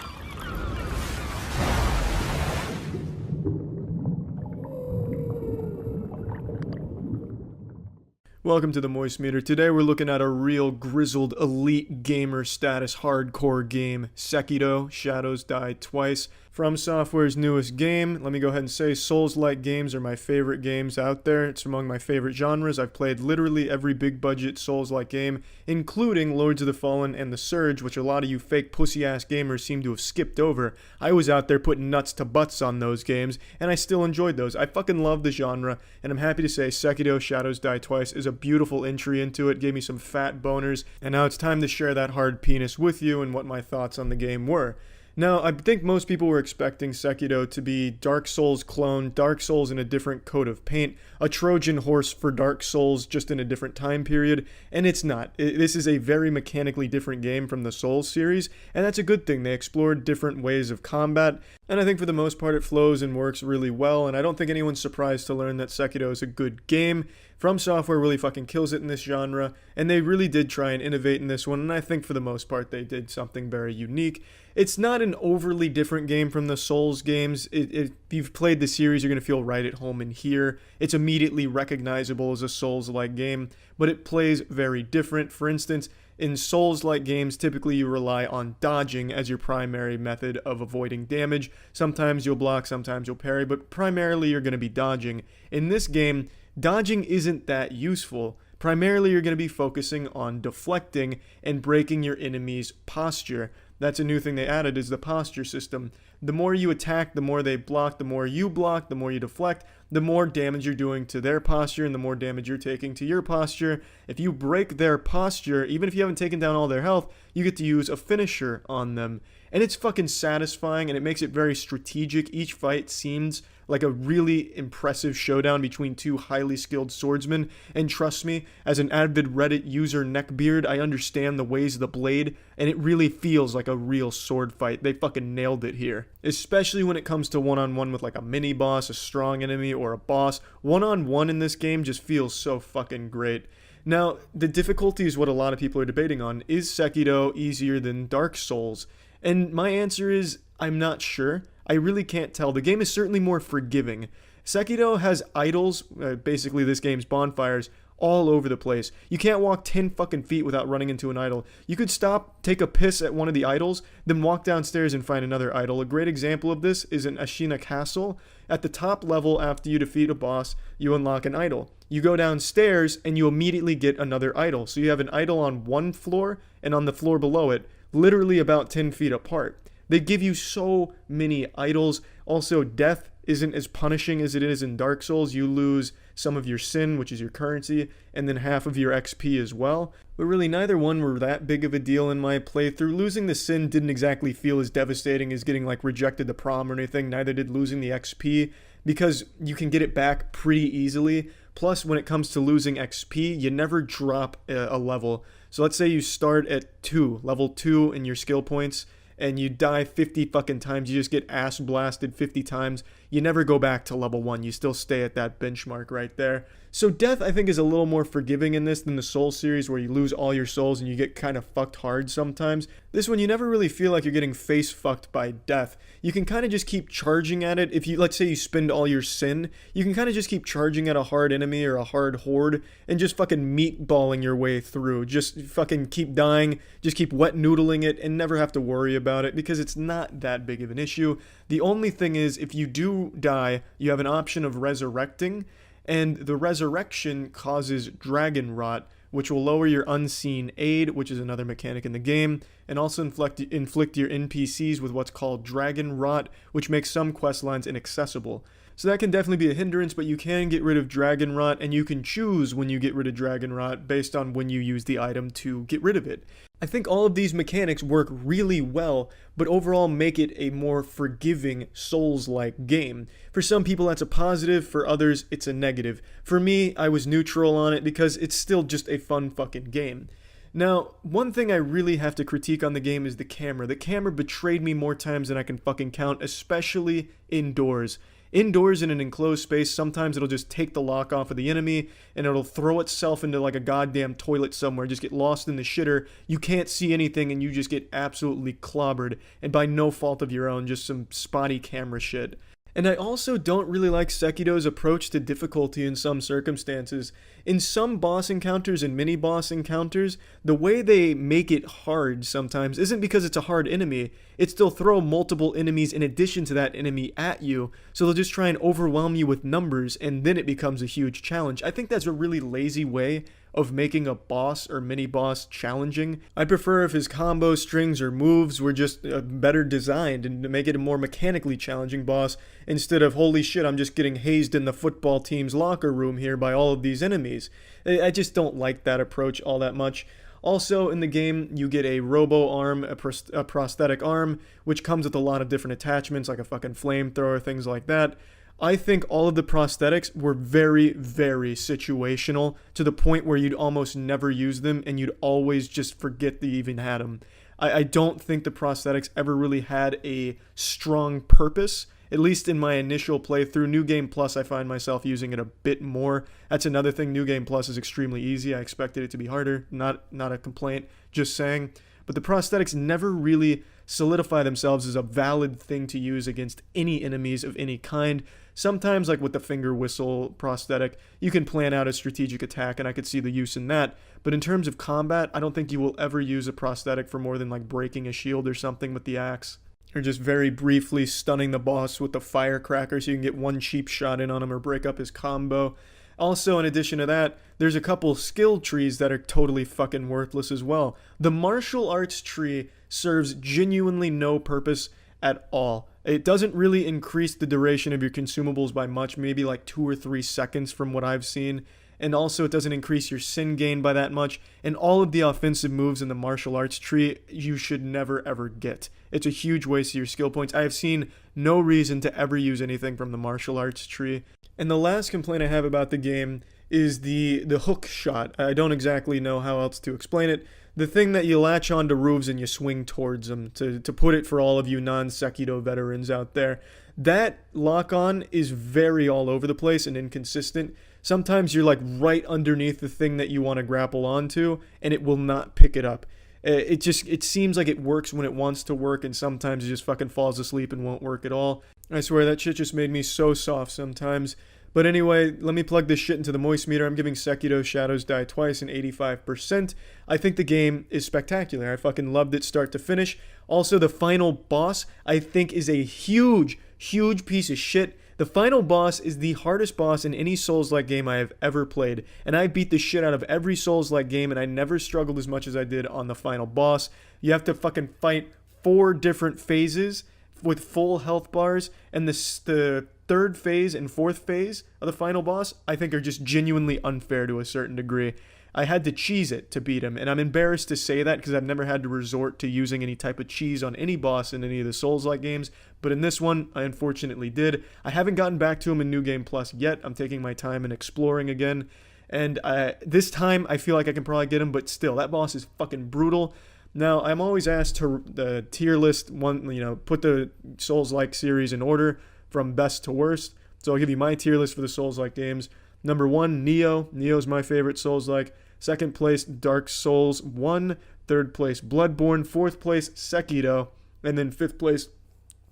Welcome to the Moist Meter. Today we're looking at a real grizzled elite gamer status hardcore game, Sekiro: Shadows Die Twice. From Software's newest game, let me go ahead and say Souls-like games are my favorite games out there. It's among my favorite genres. I've played literally every big budget Souls-like game, including Lords of the Fallen and The Surge, which a lot of you fake pussy-ass gamers seem to have skipped over. I was out there putting nuts to butts on those games, and I still enjoyed those. I fucking love the genre, and I'm happy to say Sekiro Shadows Die Twice is a beautiful entry into it, gave me some fat boners, and now it's time to share that hard penis with you and what my thoughts on the game were. Now, I think most people were expecting Sekiro to be Dark Souls clone, Dark Souls in a different coat of paint, a Trojan horse for Dark Souls just in a different time period, and it's not. This is a very mechanically different game from the Souls series, and that's a good thing. They explored different ways of combat, and I think for the most part it flows and works really well, and I don't think anyone's surprised to learn that Sekiro is a good game. From Software really fucking kills it in this genre, and they really did try and innovate in this one, and I think for the most part they did something very unique. It's not an overly different game from the Souls games. If you've played the series, you're going to feel right at home in here. It's immediately recognizable as a Souls-like game, but it plays very different. For instance, in Souls-like games, typically you rely on dodging as your primary method of avoiding damage. Sometimes you'll block, sometimes you'll parry, but primarily you're going to be dodging. In this game, dodging isn't that useful. Primarily you're going to be focusing on deflecting and breaking your enemy's posture. That's a new thing they added, is the posture system. The more you attack, the more they block, the more you block, the more you deflect, the more damage you're doing to their posture and the more damage you're taking to your posture. If you break their posture, even if you haven't taken down all their health, you get to use a finisher on them. And it's fucking satisfying, and it makes it very strategic. Each fight seems like a really impressive showdown between two highly skilled swordsmen. And trust me, as an avid Reddit user neckbeard, I understand the ways of the blade, and it really feels like a real sword fight. They fucking nailed it here. Especially when it comes to one-on-one with like a mini-boss, a strong enemy, or a boss. One-on-one in this game just feels so fucking great. Now, the difficulty is what a lot of people are debating on. Is Sekiro easier than Dark Souls? And my answer is, I'm not sure. I really can't tell. The game is certainly more forgiving. Sekiro has idols, basically this game's bonfires, all over the place. You can't walk 10 fucking feet without running into an idol. You could stop, take a piss at one of the idols, then walk downstairs and find another idol. A great example of this is in Ashina Castle. At the top level, after you defeat a boss, you unlock an idol. You go downstairs and you immediately get another idol. So you have an idol on one floor and on the floor below it, literally about 10 feet apart. They give you so many idols. Also, death isn't as punishing as it is in Dark Souls. You lose some of your sin, which is your currency, and then half of your XP as well. But really, neither one were that big of a deal in my playthrough. Losing the sin didn't exactly feel as devastating as getting like rejected the prom or anything. Neither did losing the XP, because you can get it back pretty easily. Plus, when it comes to losing XP, you never drop a level. So let's say you start at level 2 in your skill points, and you die 50 fucking times, you just get ass blasted 50 times, you never go back to level 1, you still stay at that benchmark right there. So death, I think, is a little more forgiving in this than the Soul series, where you lose all your souls and you get kind of fucked hard sometimes. This one, you never really feel like you're getting face fucked by death. You can kind of just keep charging at it. If you, let's say you spend all your sin, you can kind of just keep charging at a hard enemy or a hard horde and just fucking meatballing your way through. Just fucking keep dying, just keep wet noodling it and never have to worry about it, because it's not that big of an issue. The only thing is, if you do die, you have an option of resurrecting, and the resurrection causes dragon rot, which will lower your unseen aid, which is another mechanic in the game, and also inflict your NPCs with what's called dragon rot, which makes some quest lines inaccessible. So that can definitely be a hindrance, but you can get rid of dragon rot, and you can choose when you get rid of dragon rot based on when you use the item to get rid of it. I think all of these mechanics work really well, but overall make it a more forgiving Souls-like game. For some people that's a positive, for others it's a negative. For me, I was neutral on it because it's still just a fun fucking game. Now, one thing I really have to critique on the game is the camera. The camera betrayed me more times than I can fucking count, especially indoors. Indoors in an enclosed space, sometimes it'll just take the lock off of the enemy and it'll throw itself into like a goddamn toilet somewhere, just get lost in the shitter. You can't see anything and you just get absolutely clobbered, and by no fault of your own, just some spotty camera shit. And I also don't really like Sekido's approach to difficulty in some circumstances. In some boss encounters and mini-boss encounters, the way they make it hard sometimes isn't because it's a hard enemy, it's they'll throw multiple enemies in addition to that enemy at you, so they'll just try and overwhelm you with numbers, and then it becomes a huge challenge. I think that's a really lazy way of making a boss or mini-boss challenging. I prefer if his combo strings or moves were just better designed and to make it a more mechanically challenging boss instead of, holy shit, I'm just getting hazed in the football team's locker room here by all of these enemies. I just don't like that approach all that much. Also, in the game, you get a robo-arm, a prosthetic arm, which comes with a lot of different attachments, like a fucking flamethrower, things like that. I think all of the prosthetics were very, very situational, to the point where you'd almost never use them, and you'd always just forget that you even had them. I don't think the prosthetics ever really had a strong purpose, at least in my initial playthrough. New Game Plus, I find myself using it a bit more. That's another thing, New Game Plus is extremely easy. I expected it to be harder, not a complaint, just saying. But the prosthetics never really solidify themselves as a valid thing to use against any enemies of any kind. Sometimes, like with the finger whistle prosthetic, you can plan out a strategic attack, and I could see the use in that. But in terms of combat, I don't think you will ever use a prosthetic for more than like breaking a shield or something with the axe, or just very briefly stunning the boss with the firecracker so you can get one cheap shot in on him or break up his combo. Also, in addition to that, there's a couple skill trees that are totally fucking worthless as well. The martial arts tree serves genuinely no purpose at all. It doesn't really increase the duration of your consumables by much, maybe like 2 or 3 seconds from what I've seen. And also it doesn't increase your sin gain by that much. And all of the offensive moves in the martial arts tree you should never ever get. It's a huge waste of your skill points. I have seen no reason to ever use anything from the martial arts tree. And the last complaint I have about the game is the hook shot. I don't exactly know how else to explain it. The thing that you latch onto roofs and you swing towards them, to put it for all of you non-Sekido veterans out there. That lock-on is very all over the place and inconsistent. Sometimes you're like right underneath the thing that you want to grapple onto, and it will not pick it up. It seems like it works when it wants to work, and sometimes it just fucking falls asleep and won't work at all. I swear that shit just made me so soft sometimes. But anyway, let me plug this shit into the moist meter. I'm giving Sekiro Shadows Die Twice an 85%. I think the game is spectacular. I fucking loved it start to finish. Also, the final boss, I think, is a huge, huge piece of shit. The final boss is the hardest boss in any Souls-like game I have ever played. And I beat the shit out of every Souls-like game, and I never struggled as much as I did on the final boss. You have to fucking fight 4 different phases with full health bars, and the third phase and fourth phase of the final boss, I think, are just genuinely unfair to a certain degree. I had to cheese it to beat him, and I'm embarrassed to say that because I've never had to resort to using any type of cheese on any boss in any of the Souls-like games, but in this one, I unfortunately did. I haven't gotten back to him in New Game Plus yet. I'm taking my time and exploring again, and this time I feel like I can probably get him, but still, that boss is fucking brutal. Now, I'm always asked to tier list put the Souls-like series in order from best to worst. So I'll give you my tier list for the Souls-like games. Number 1, Nioh. Nioh's my favorite Souls-like. Second place, Dark Souls 1. Third place, Bloodborne. Fourth place, Sekiro. And then fifth place,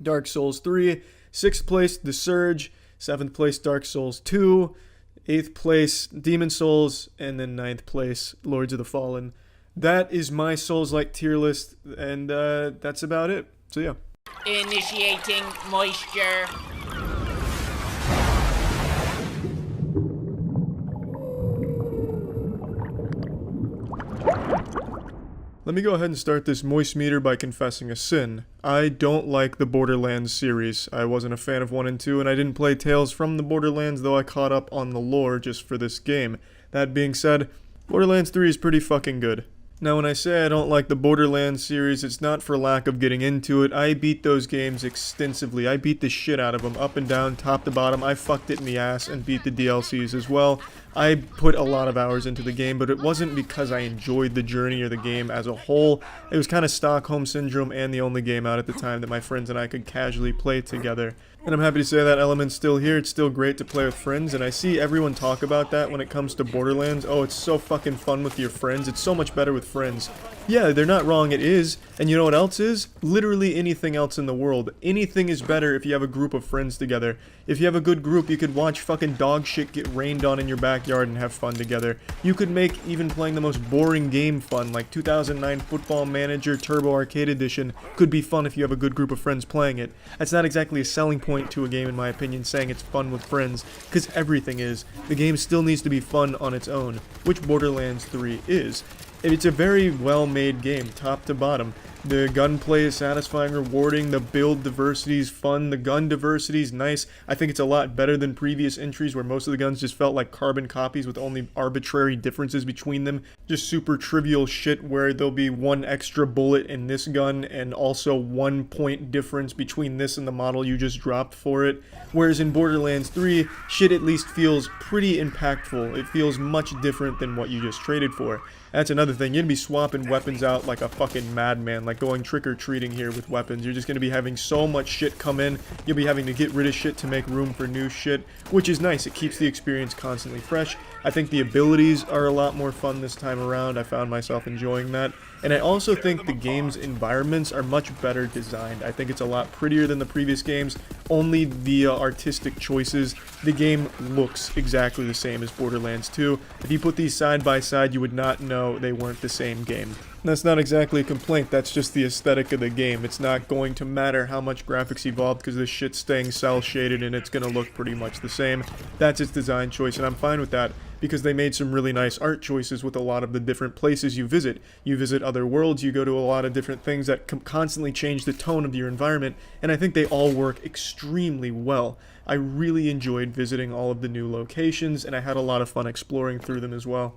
Dark Souls 3. Sixth place, The Surge. Seventh place, Dark Souls 2. Eighth place, Demon Souls. And then ninth place, Lords of the Fallen. That is my Souls-like tier list, and that's about it. So yeah.
Initiating moisture.
Let me go ahead and start this moist meter by confessing a sin. I don't like the Borderlands series. I wasn't a fan of 1 and 2, and I didn't play Tales from the Borderlands, though I caught up on the lore just for this game. That being said, Borderlands 3 is pretty fucking good. Now, when I say I don't like the Borderlands series, it's not for lack of getting into it. I beat those games extensively. I beat the shit out of them, up and down, top to bottom. I fucked it in the ass and beat the DLCs as well. I put a lot of hours into the game, but it wasn't because I enjoyed the journey or the game as a whole. It was kind of Stockholm Syndrome and the only game out at the time that my friends and I could casually play together. And I'm happy to say that element's still here. It's still great to play with friends, and I see everyone talk about that when it comes to Borderlands. Oh, it's so fucking fun with your friends. It's so much better with friends. Yeah, they're not wrong, it is. And you know what else is? Literally anything else in the world. Anything is better if you have a group of friends together. If you have a good group, you could watch fucking dog shit get rained on in your backyard and have fun together. You could make even playing the most boring game fun, like 2009 Football Manager Turbo Arcade Edition could be fun if you have a good group of friends playing it. That's not exactly a selling point to a game in my opinion, saying it's fun with friends, because everything is. The game still needs to be fun on its own, which Borderlands 3 is. It's a very well-made game, top to bottom. The gunplay is satisfying, rewarding, the build diversity is fun, the gun diversity is nice. I think it's a lot better than previous entries where most of the guns just felt like carbon copies with only arbitrary differences between them. Just super trivial shit where there'll be one extra bullet in this gun and also 1 point difference between this and the model you just dropped for it. Whereas in Borderlands 3, shit at least feels pretty impactful. It feels much different than what you just traded for. That's another thing. You're gonna be swapping weapons out like a fucking madman, like going trick-or-treating here with weapons. You're just gonna be having so much shit come in, you'll be having to get rid of shit to make room for new shit, which is nice. It keeps the experience constantly fresh. I think the abilities are a lot more fun this time around. I found myself enjoying that. And I also think the game's environments are much better designed. I think it's a lot prettier than the previous games, only via artistic choices. The game looks exactly the same as Borderlands 2. If you put these side by side, you would not know they weren't the same game. That's not exactly a complaint, that's just the aesthetic of the game. It's not going to matter how much graphics evolved because this shit's staying cel shaded and it's gonna look pretty much the same. That's its design choice and I'm fine with that because they made some really nice art choices with a lot of the different places you visit. You visit other worlds, you go to a lot of different things that constantly change the tone of your environment, and I think they all work extremely well. I really enjoyed visiting all of the new locations and I had a lot of fun exploring through them as well.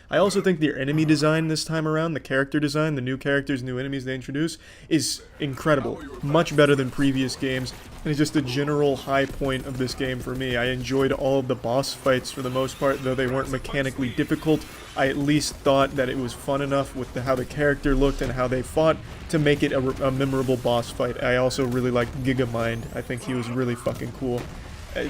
I also think their enemy design this time around, the character design, the new characters, new enemies they introduce, is incredible. Much better than previous games, and it's just a general high point of this game for me. I enjoyed all of the boss fights for the most part, though they weren't mechanically difficult. I at least thought that it was fun enough with how the character looked and how they fought to make it a memorable boss fight. I also really liked Gigamind. I think he was really fucking cool.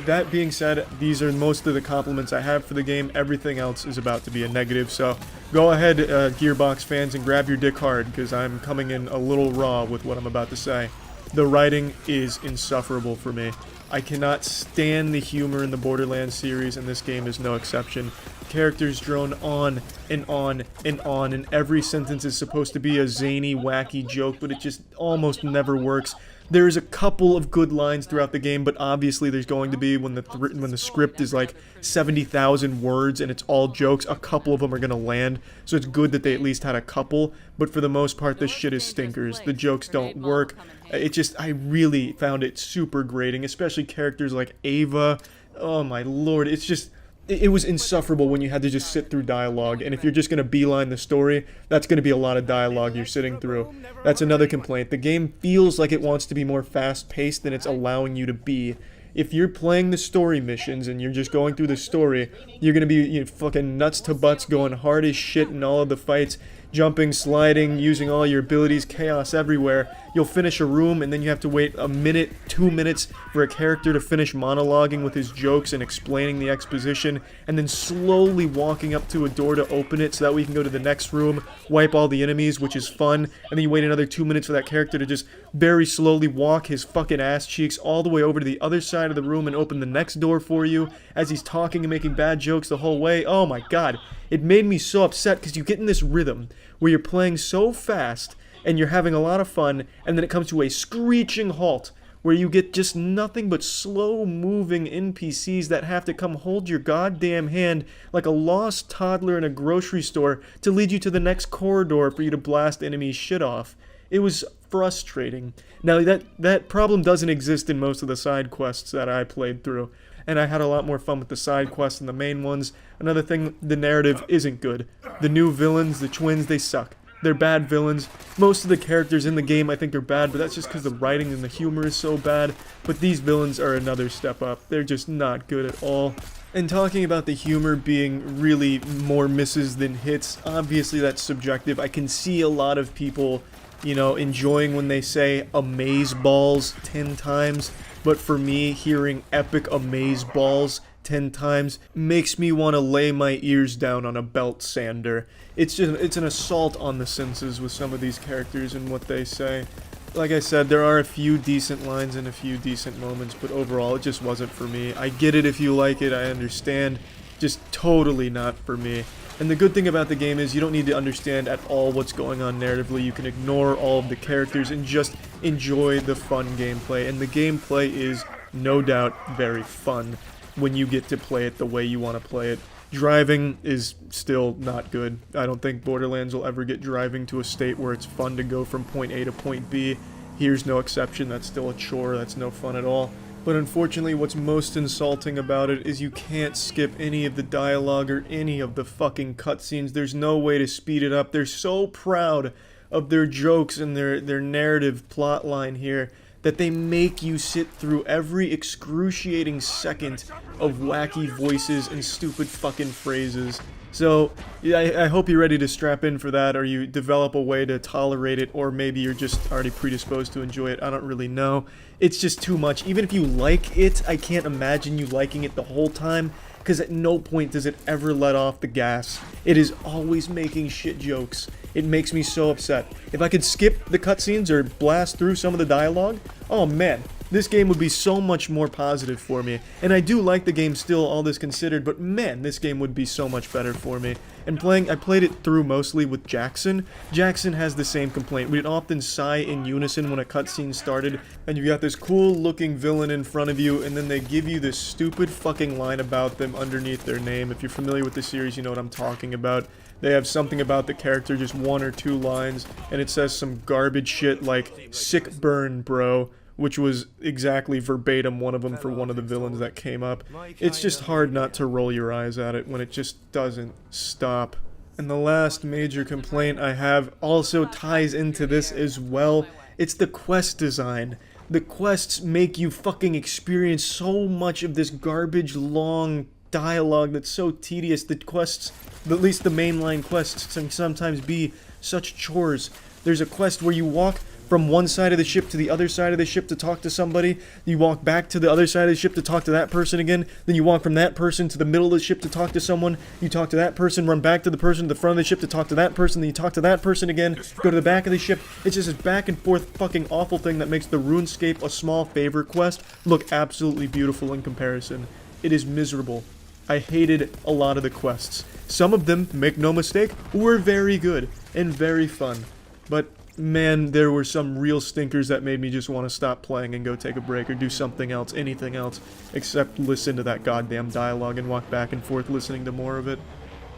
That being said, these are most of the compliments I have for the game. Everything else is about to be a negative, so go ahead, Gearbox fans, and grab your dick hard, because I'm coming in a little raw with what I'm about to say. The writing is insufferable for me. I cannot stand the humor in the Borderlands series, and this game is no exception. Characters drone on and on and on, and every sentence is supposed to be a zany, wacky joke, but it just almost never works. There's a couple of good lines throughout the game, but obviously there's going to be, when the script is like 70,000 words and it's all jokes, a couple of them are going to land, so it's good that they at least had a couple, but for the most part, this shit is stinkers. The jokes don't work. I really found it super grating, especially characters like Ava. Oh my lord, it's just... It was insufferable when you had to just sit through dialogue, and if you're just going to beeline the story, that's going to be a lot of dialogue you're sitting through. That's another complaint. The game feels like it wants to be more fast-paced than it's allowing you to be. If you're playing the story missions and you're just going through the story, you're going to be fucking nuts to butts, going hard as shit in all of the fights, jumping, sliding, using all your abilities, chaos everywhere. You'll finish a room and then you have to wait a minute, 2 minutes for a character to finish monologuing with his jokes and explaining the exposition, and then slowly walking up to a door to open it so that we can go to the next room, wipe all the enemies, which is fun, and then you wait another 2 minutes for that character to just very slowly walk his fucking ass cheeks all the way over to the other side of the room and open the next door for you as he's talking and making bad jokes the whole way. Oh my god. It made me so upset because you get in this rhythm where you're playing so fast and you're having a lot of fun, and then it comes to a screeching halt where you get just nothing but slow-moving NPCs that have to come hold your goddamn hand like a lost toddler in a grocery store to lead you to the next corridor for you to blast enemies' shit off. It was frustrating. Now, that problem doesn't exist in most of the side quests that I played through, and I had a lot more fun with the side quests than the main ones. Another thing, the narrative isn't good. The new villains, the twins, they suck. They're bad villains. Most of the characters in the game I think are bad, but that's just because the writing and the humor is so bad. But these villains are another step up. They're just not good at all. And talking about the humor being really more misses than hits, obviously that's subjective. I can see a lot of people, enjoying when they say amazeballs 10 times. but for me, hearing epic amaze balls 10 times makes me want to lay my ears down on a belt sander. It's an assault on the senses with some of these characters and what they say. Like I said, there are a few decent lines and a few decent moments, but overall it just wasn't for me. I get it if you like it, I understand, just totally not for me. And the good thing about the game is you don't need to understand at all what's going on narratively. You can ignore all of the characters and just enjoy the fun gameplay. And the gameplay is, no doubt, very fun when you get to play it the way you want to play it. Driving is still not good. I don't think Borderlands will ever get driving to a state where it's fun to go from point A to point B. Here's no exception. That's still a chore. That's no fun at all. But unfortunately, what's most insulting about it is you can't skip any of the dialogue or any of the fucking cutscenes. There's no way to speed it up. They're so proud of their jokes and their narrative plot line here that they make you sit through every excruciating second of wacky voices and stupid fucking phrases. So, yeah, I hope you're ready to strap in for that, or you develop a way to tolerate it, or maybe you're just already predisposed to enjoy it. I don't really know. It's just too much. Even if you like it, I can't imagine you liking it the whole time, because at no point does it ever let off the gas. It is always making shit jokes. It makes me so upset. If I could skip the cutscenes or blast through some of the dialogue, oh man, this game would be so much more positive for me. And I do like the game still, all this considered, but man, this game would be so much better for me. And I played it through mostly with Jackson. Jackson has the same complaint. We'd often sigh in unison when a cutscene started, and you got this cool looking villain in front of you, and then they give you this stupid fucking line about them underneath their name. If you're familiar with the series, you know what I'm talking about. They have something about the character, just one or two lines, and it says some garbage shit like, "Sick burn, bro," which was exactly verbatim one of them for one of the villains that came up. It's just hard not to roll your eyes at it when it just doesn't stop. And the last major complaint I have also ties into this as well. It's the quest design. The quests make you fucking experience so much of this garbage long dialogue that's so tedious. The quests, at least the mainline quests, can sometimes be such chores. There's a quest where you walk from one side of the ship to the other side of the ship to talk to somebody. You walk back to the other side of the ship to talk to that person again. Then you walk from that person to the middle of the ship to talk to someone. You talk to that person, run back to the person at the front of the ship to talk to that person. Then you talk to that person again. Go to the back of the ship. It's just this back and forth fucking awful thing that makes the RuneScape a small favor quest look absolutely beautiful in comparison. It is miserable. I hated a lot of the quests. Some of them, make no mistake, were very good and very fun. But man, there were some real stinkers that made me just want to stop playing and go take a break or do something else, anything else, except listen to that goddamn dialogue and walk back and forth listening to more of it.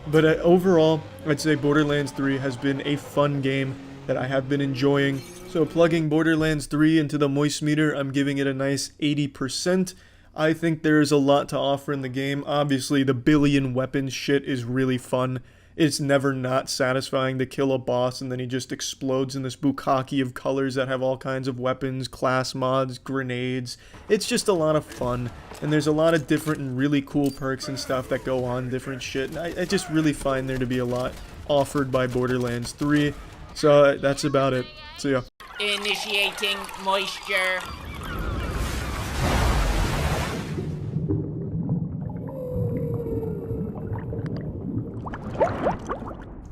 But overall, I'd say Borderlands 3 has been a fun game that I have been enjoying. So plugging Borderlands 3 into the Moistcr, I'm giving it a nice 80%. I think there is a lot to offer in the game. Obviously, the billion weapons shit is really fun. It's never not satisfying to kill a boss and then he just explodes in this bukkake of colors that have all kinds of weapons, class mods, grenades. It's just a lot of fun. And there's a lot of different and really cool perks and stuff that go on, different shit. And I just really find there to be a lot offered by Borderlands 3. So that's about it. See ya.
Initiating moisture.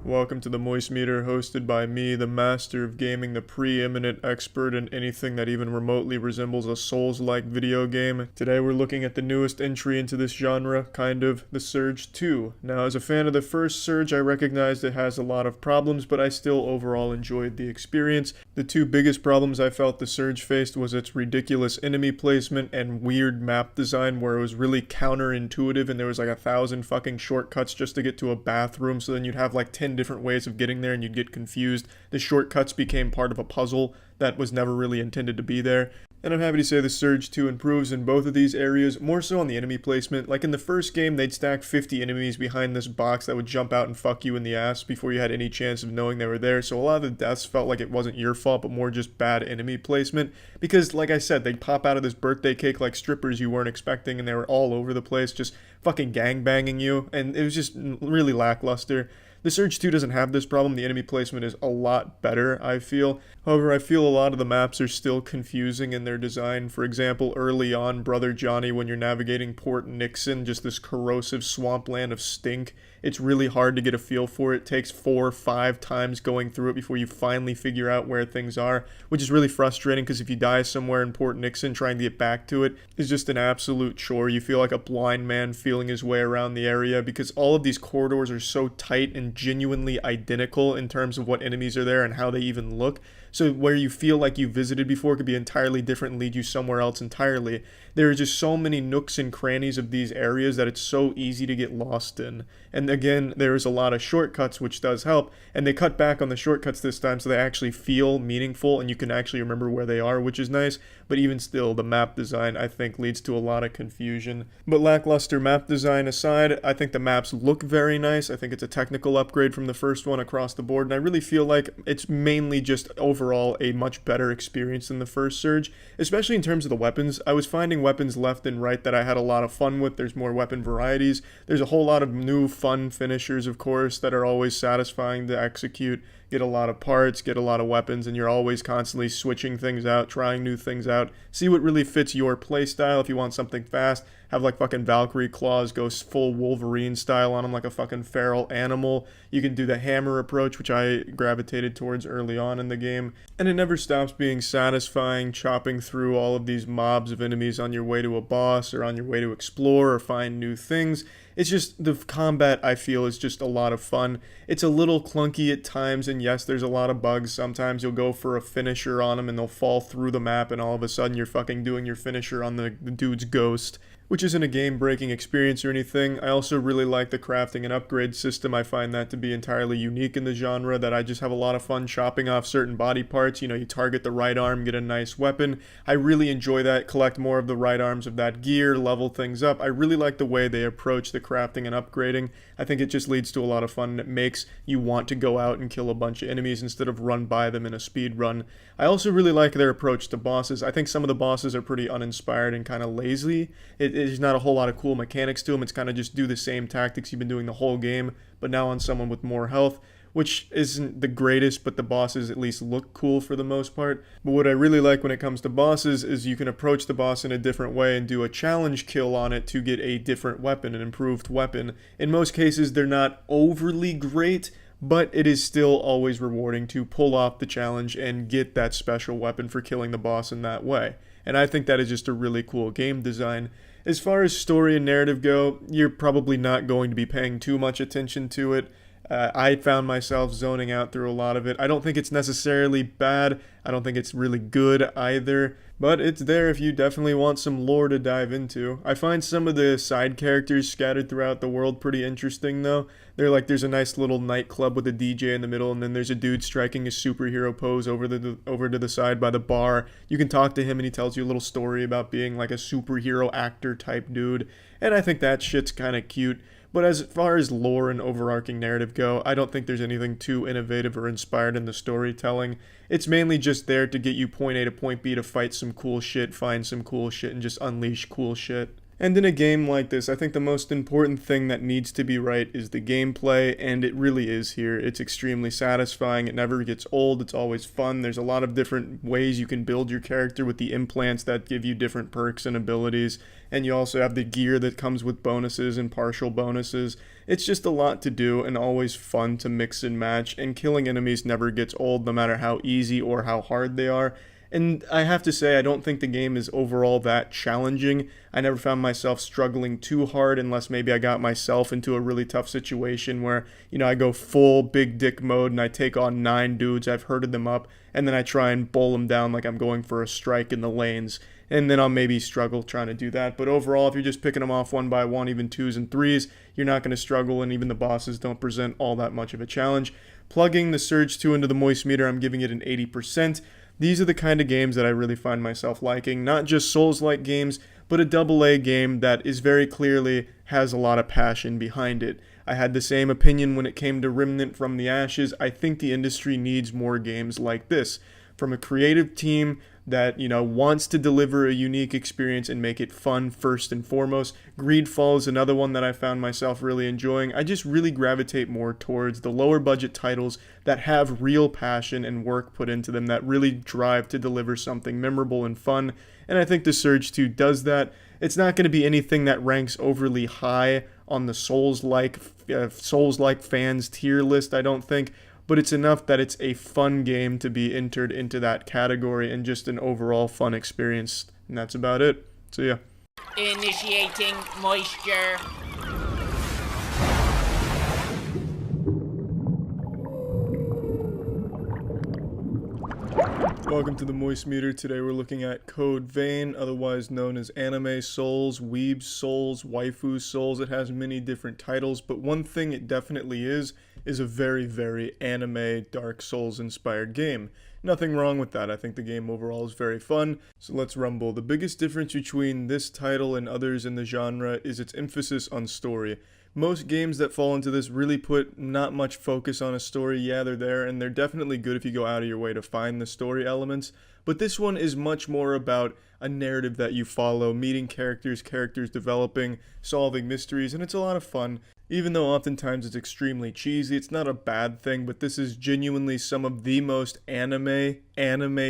Welcome to the Moistcr, hosted by me, the master of gaming, the preeminent expert in anything that even remotely resembles a Souls-like video game. Today we're looking at the newest entry into this genre, kind of, the Surge 2. Now, as a fan of the first Surge, I recognized it has a lot of problems, but I still overall enjoyed the experience. The two biggest problems I felt the Surge faced was its ridiculous enemy placement and weird map design, where it was really counterintuitive and there was like 1,000 fucking shortcuts just to get to a bathroom, so then you'd have like 10 different ways of getting there and you'd get confused. The shortcuts became part of a puzzle that was never really intended to be there. And I'm happy to say the Surge 2 improves in both of these areas, more so on the enemy placement. Like in the first game, they'd stack 50 enemies behind this box that would jump out and fuck you in the ass before you had any chance of knowing they were there. So a lot of the deaths felt like it wasn't your fault, but more just bad enemy placement. Because, like I said, they'd pop out of this birthday cake like strippers you weren't expecting, and they were all over the place, just fucking gangbanging you. And it was just really lackluster. The Surge 2 doesn't have this problem. The enemy placement is a lot better, I feel. However, I feel a lot of the maps are still confusing in their design. For example, early on, Brother Johnny, when you're navigating Port Nixon, just this corrosive swampland of stink, it's really hard to get a feel for it. It takes 4 or 5 times going through it before you finally figure out where things are, which is really frustrating because if you die somewhere in Port Nixon, trying to get back to it is just an absolute chore. You feel like a blind man feeling his way around the area because all of these corridors are so tight and genuinely identical in terms of what enemies are there and how they even look. So where you feel like you visited before could be entirely different and lead you somewhere else entirely. There are just so many nooks and crannies of these areas that it's so easy to get lost in. And again, there's a lot of shortcuts, which does help. And they cut back on the shortcuts this time so they actually feel meaningful and you can actually remember where they are, which is nice. But even still, the map design, I think, leads to a lot of confusion. But lackluster map design aside, I think the maps look very nice. I think it's a technical upgrade from the first one across the board. And I really feel like it's mainly just overall a much better experience than the first Surge, especially in terms of the weapons. I was finding weapons left and right that I had a lot of fun with. There's more weapon varieties. There's a whole lot of new fun finishers, of course, that are always satisfying to execute. Get a lot of parts, get a lot of weapons, and you're always constantly switching things out, trying new things out. See what really fits your playstyle. If you want something fast, have like fucking Valkyrie claws, go full Wolverine style on them like a fucking feral animal. You can do the hammer approach, which I gravitated towards early on in the game. And it never stops being satisfying, chopping through all of these mobs of enemies on your way to a boss or on your way to explore or find new things. It's just, the combat, I feel, is just a lot of fun. It's a little clunky at times, and yes, there's a lot of bugs. Sometimes you'll go for a finisher on them, and they'll fall through the map, and all of a sudden you're fucking doing your finisher on the dude's ghost, which isn't a game-breaking experience or anything. I also really like the crafting and upgrade system. I find that to be entirely unique in the genre, that I just have a lot of fun chopping off certain body parts. You know, you target the right arm, get a nice weapon. I really enjoy that, collect more of the right arms of that gear, level things up. I really like the way they approach the crafting and upgrading. I think it just leads to a lot of fun, and it makes you want to go out and kill a bunch of enemies instead of run by them in a speed run. I also really like their approach to bosses. I think some of the bosses are pretty uninspired and kind of lazy. There's not a whole lot of cool mechanics to them. It's kind of just do the same tactics you've been doing the whole game, but now on someone with more health, which isn't the greatest, but the bosses at least look cool for the most part. But what I really like when it comes to bosses is you can approach the boss in a different way and do a challenge kill on it to get a different weapon, an improved weapon. In most cases, they're not overly great, but it is still always rewarding to pull off the challenge and get that special weapon for killing the boss in that way. And I think that is just a really cool game design. As far as story and narrative go, you're probably not going to be paying too much attention to it. I found myself zoning out through a lot of it. I don't think it's necessarily bad. I don't think it's really good either. But it's there if you definitely want some lore to dive into. I find some of the side characters scattered throughout the world pretty interesting though. There's a nice little nightclub with a DJ in the middle, and then there's a dude striking a superhero pose over to the side by the bar. You can talk to him and he tells you a little story about being like a superhero actor type dude. And I think that shit's kind of cute. But as far as lore and overarching narrative go, I don't think there's anything too innovative or inspired in the storytelling. It's mainly just there to get you point A to point B to fight some cool shit, find some cool shit, and just unleash cool shit. And in a game like this, I think the most important thing that needs to be right is the gameplay, and it really is here. It's extremely satisfying, it never gets old, it's always fun. There's a lot of different ways you can build your character with the implants that give you different perks and abilities, and you also have the gear that comes with bonuses and partial bonuses. It's just a lot to do and always fun to mix and match, and killing enemies never gets old no matter how easy or how hard they are. And I have to say, I don't think the game is overall that challenging. I never found myself struggling too hard unless maybe I got myself into a really tough situation where, I go full big dick mode and I take on 9 dudes, I've herded them up, and then I try and bowl them down like I'm going for a strike in the lanes. And then I'll maybe struggle trying to do that. But overall, if you're just picking them off one by one, even 2s and 3s, you're not going to struggle, and even the bosses don't present all that much of a challenge. Plugging the Surge 2 into the Moist meter, I'm giving it an 80%. These are the kind of games that I really find myself liking, not just Souls-like games, but a AA game that is very clearly has a lot of passion behind it. I had the same opinion when it came to Remnant from the Ashes. I think the industry needs more games like this. From a creative team that, wants to deliver a unique experience and make it fun first and foremost. Greedfall is another one that I found myself really enjoying. I just really gravitate more towards the lower budget titles that have real passion and work put into them, that really drive to deliver something memorable and fun. And I think The Surge 2 does that. It's not going to be anything that ranks overly high on the Souls-like fans tier list, I don't think, but it's enough that it's a fun game to be entered into that category and just an overall fun experience. And that's about it. So yeah.
Initiating moisture.
Welcome to the Moist Meter. Today we're looking at Code Vein, otherwise known as Anime Souls, Weeb Souls, Waifu Souls. It has many different titles, but one thing it definitely is a very, very anime Dark Souls inspired game. Nothing wrong with that. I think the game overall is very fun, so let's rumble. The biggest difference between this title and others in the genre is its emphasis on story. Most games that fall into this really put not much focus on a story. Yeah, they're there, and they're definitely good if you go out of your way to find the story elements, but this one is much more about a narrative that you follow, meeting characters developing, solving mysteries, and it's a lot of fun. Even though oftentimes it's extremely cheesy, it's not a bad thing, but this is genuinely some of the most anime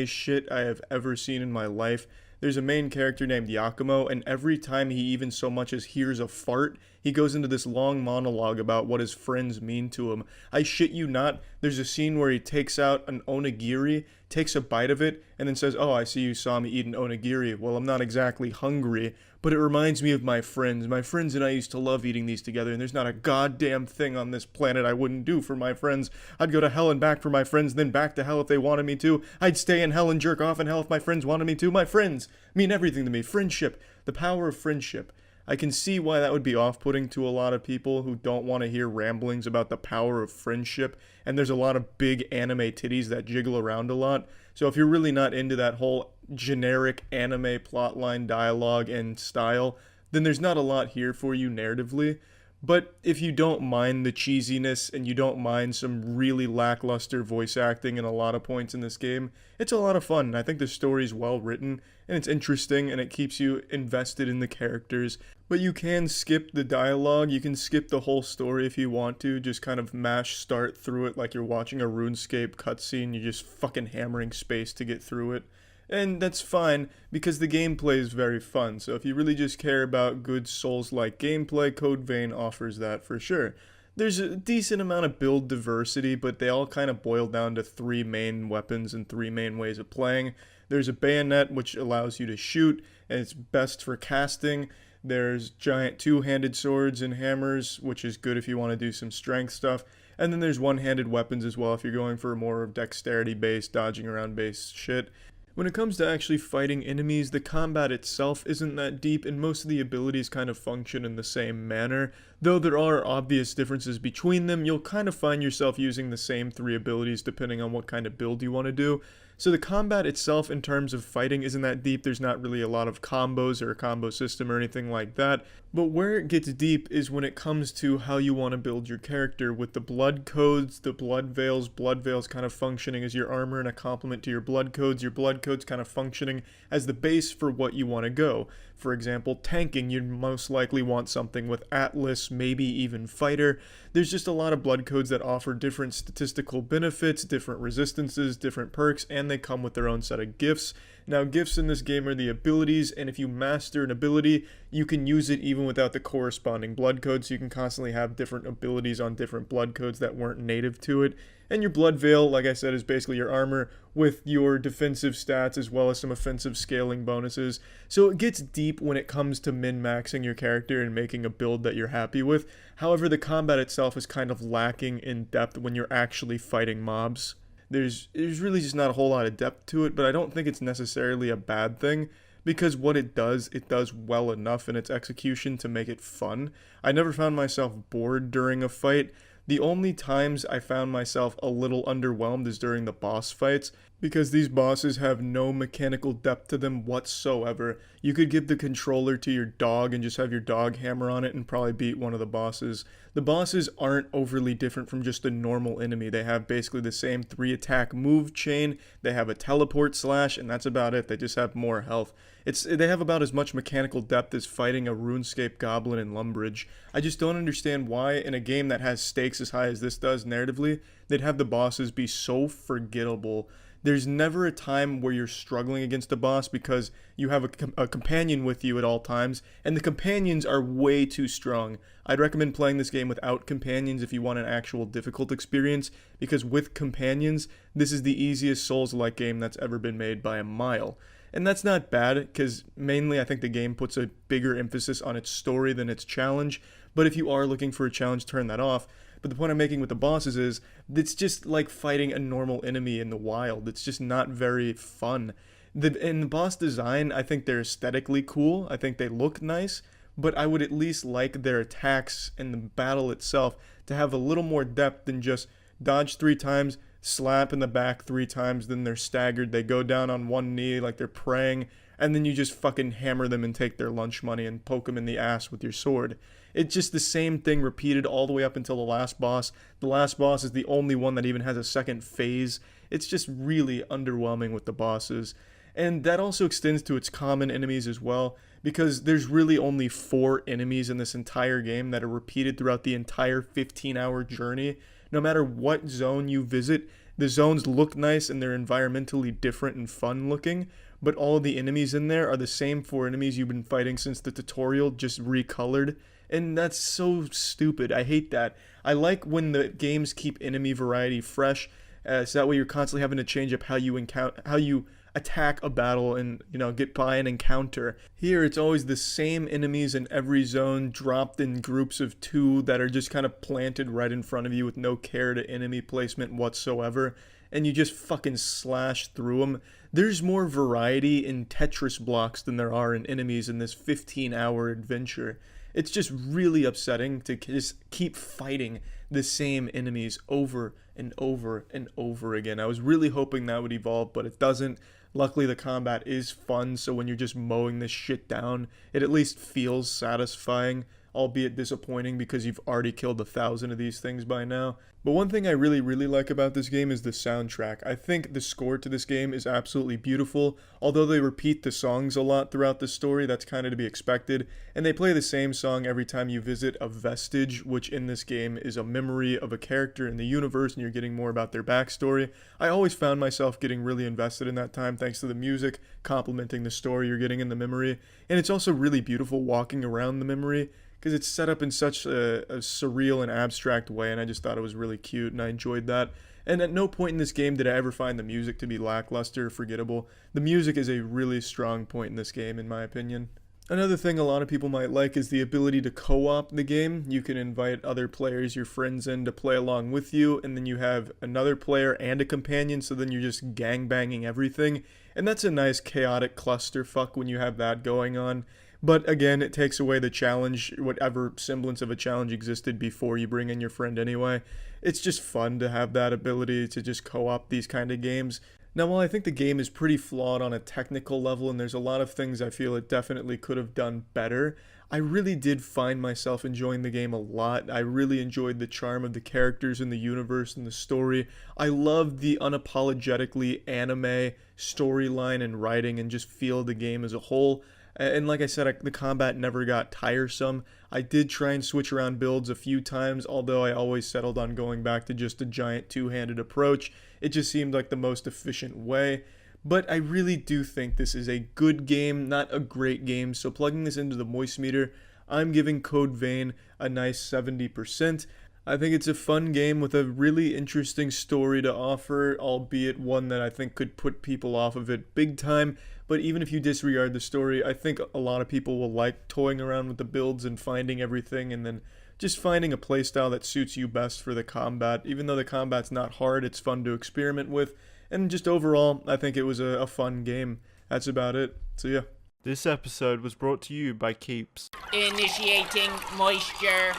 shit I have ever seen in my life. There's a main character named Yakumo, and every time he even so much as hears a fart, he goes into this long monologue about what his friends mean to him. I shit you not, there's a scene where he takes out an onigiri, takes a bite of it, and then says, "Oh, I see you saw me eat an onigiri. Well, I'm not exactly hungry, but it reminds me of my friends. My friends and I used to love eating these together, and there's not a goddamn thing on this planet I wouldn't do for my friends. I'd go to hell and back for my friends, then back to hell if they wanted me to. I'd stay in hell and jerk off in hell if my friends wanted me to. My friends mean everything to me. Friendship. The power of friendship." I can see why that would be off-putting to a lot of people who don't want to hear ramblings about the power of friendship, and there's a lot of big anime titties that jiggle around a lot. So if you're really not into that whole generic anime plotline dialogue and style, then there's not a lot here for you narratively. But if you don't mind the cheesiness and you don't mind some really lackluster voice acting in a lot of points in this game, it's a lot of fun. I think the story's well written and it's interesting and it keeps you invested in the characters. But you can skip the dialogue, you can skip the whole story if you want to, just kind of mash start through it like you're watching a RuneScape cutscene, you're just fucking hammering space to get through it. And that's fine, because the gameplay is very fun, so if you really just care about good Souls-like gameplay, Code Vein offers that for sure. There's a decent amount of build diversity, but they all kind of boil down to 3 main weapons and 3 main ways of playing. There's a bayonet, which allows you to shoot, and it's best for casting. There's giant 2-handed swords and hammers, which is good if you want to do some strength stuff. And then there's one-handed weapons as well if you're going for more of dexterity-based, dodging around-based shit. When it comes to actually fighting enemies, the combat itself isn't that deep, and most of the abilities kind of function in the same manner. Though there are obvious differences between them, you'll kind of find yourself using the same 3 abilities depending on what kind of build you want to do. So the combat itself in terms of fighting isn't that deep, there's not really a lot of combos or a combo system or anything like that. But where it gets deep is when it comes to how you want to build your character, with the blood codes, the blood veils kind of functioning as your armor and a complement to your blood codes kind of functioning as the base for what you want to go. For example, tanking, you'd most likely want something with Atlas, maybe even Fighter. There's just a lot of blood codes that offer different statistical benefits, different resistances, different perks, and they come with their own set of gifts. Now, gifts in this game are the abilities, and if you master an ability, you can use it even without the corresponding blood code, so you can constantly have different abilities on different blood codes that weren't native to it. And your blood veil, like I said, is basically your armor with your defensive stats as well as some offensive scaling bonuses. So it gets deep when it comes to min-maxing your character and making a build that you're happy with. However, the combat itself is kind of lacking in depth when you're actually fighting mobs. There's really just not a whole lot of depth to it, but I don't think it's necessarily a bad thing, because what it does well enough in its execution to make it fun. I never found myself bored during a fight. The only times I found myself a little underwhelmed is during the boss fights. because these bosses have no mechanical depth to them whatsoever. You could give the controller to your dog and just have your dog hammer on it and probably beat one of the bosses. The bosses aren't overly different from just a normal enemy. They have basically the same 3-attack move chain, they have a teleport slash, and that's about it. They just have more health. They have about as much mechanical depth as fighting a RuneScape goblin in Lumbridge. I just don't understand why, in a game that has stakes as high as this does narratively, they'd have the bosses be so forgettable. There's never a time where you're struggling against a boss because you have a companion with you at all times, and the companions are way too strong. I'd recommend playing this game without companions if you want an actual difficult experience, because with companions, this is the easiest Souls-like game that's ever been made by a mile. And that's not bad, because mainly I think the game puts a bigger emphasis on its story than its challenge, but if you are looking for a challenge, turn that off. But the point I'm making with the bosses is, it's just like fighting a normal enemy in the wild. It's just not very fun. In the boss design, I think they're aesthetically cool, I think they look nice, but I would at least like their attacks and the battle itself to have a little more depth than just dodge 3 times, slap in the back 3 times, then they're staggered, they go down on one knee like they're praying, and then you just fucking hammer them and take their lunch money and poke them in the ass with your sword. It's just the same thing repeated all the way up until the last boss. The last boss is the only one that even has a second phase. It's just really underwhelming with the bosses. And that also extends to its common enemies as well, because there's really only 4 enemies in this entire game that are repeated throughout the entire 15-hour journey. No matter what zone you visit, the zones look nice and they're environmentally different and fun looking, but all of the enemies in there are the same 4 enemies you've been fighting since the tutorial, just recolored. And that's so stupid. I hate that. I like when the games keep enemy variety fresh, so that way you're constantly having to change up how you attack a battle and, get by an encounter. Here, it's always the same enemies in every zone, dropped in groups of 2 that are just kind of planted right in front of you with no care to enemy placement whatsoever, and you just fucking slash through them. There's more variety in Tetris blocks than there are in enemies in this 15-hour adventure. It's just really upsetting to just keep fighting the same enemies over and over and over again. I was really hoping that would evolve, but it doesn't. Luckily, the combat is fun, so when you're just mowing this shit down, it at least feels satisfying, albeit disappointing because you've already killed 1,000 of these things by now. But one thing I really like about this game is the soundtrack. I think the score to this game is absolutely beautiful. Although they repeat the songs a lot throughout the story, that's kind of to be expected, and they play the same song every time you visit a vestige, which in this game is a memory of a character in the universe, and you're getting more about their backstory. I always found myself getting really invested in that time thanks to the music complementing the story you're getting in the memory, and it's also really beautiful walking around the memory, because it's set up in such a surreal and abstract way, and I just thought it was really cute, and I enjoyed that. And at no point in this game did I ever find the music to be lackluster or forgettable. The music is a really strong point in this game, in my opinion. Another thing a lot of people might like is the ability to co-op the game. You can invite other players, your friends, in to play along with you, and then you have another player and a companion, so then you're just gangbanging everything. And that's a nice chaotic clusterfuck when you have that going on. But again, it takes away the challenge, whatever semblance of a challenge existed before you bring in your friend anyway. It's just fun to have that ability to just co-op these kind of games. Now, while I think the game is pretty flawed on a technical level and there's a lot of things I feel it definitely could have done better, I really did find myself enjoying the game a lot. I really enjoyed the charm of the characters in the universe and the story. I loved the unapologetically anime storyline and writing and just feel of the game as a whole. And like I said, the combat never got tiresome. I did try and switch around builds a few times, although I always settled on going back to just a giant two-handed approach. It just seemed like the most efficient way. But I really do think this is a good game, not a great game, so plugging this into the Moist meter, I'm giving Code Vein a nice 70%. I think it's a fun game with a really interesting story to offer, albeit one that I think could put people off of it big time. But even if you disregard the story, I think a lot of people will like toying around with the builds and finding everything and then just finding a playstyle that suits you best for the combat. Even though the combat's not hard, it's fun to experiment with. And just overall, I think it was a fun game. That's about it. So yeah.
This episode was brought to you by Keeps.
Initiating moisture.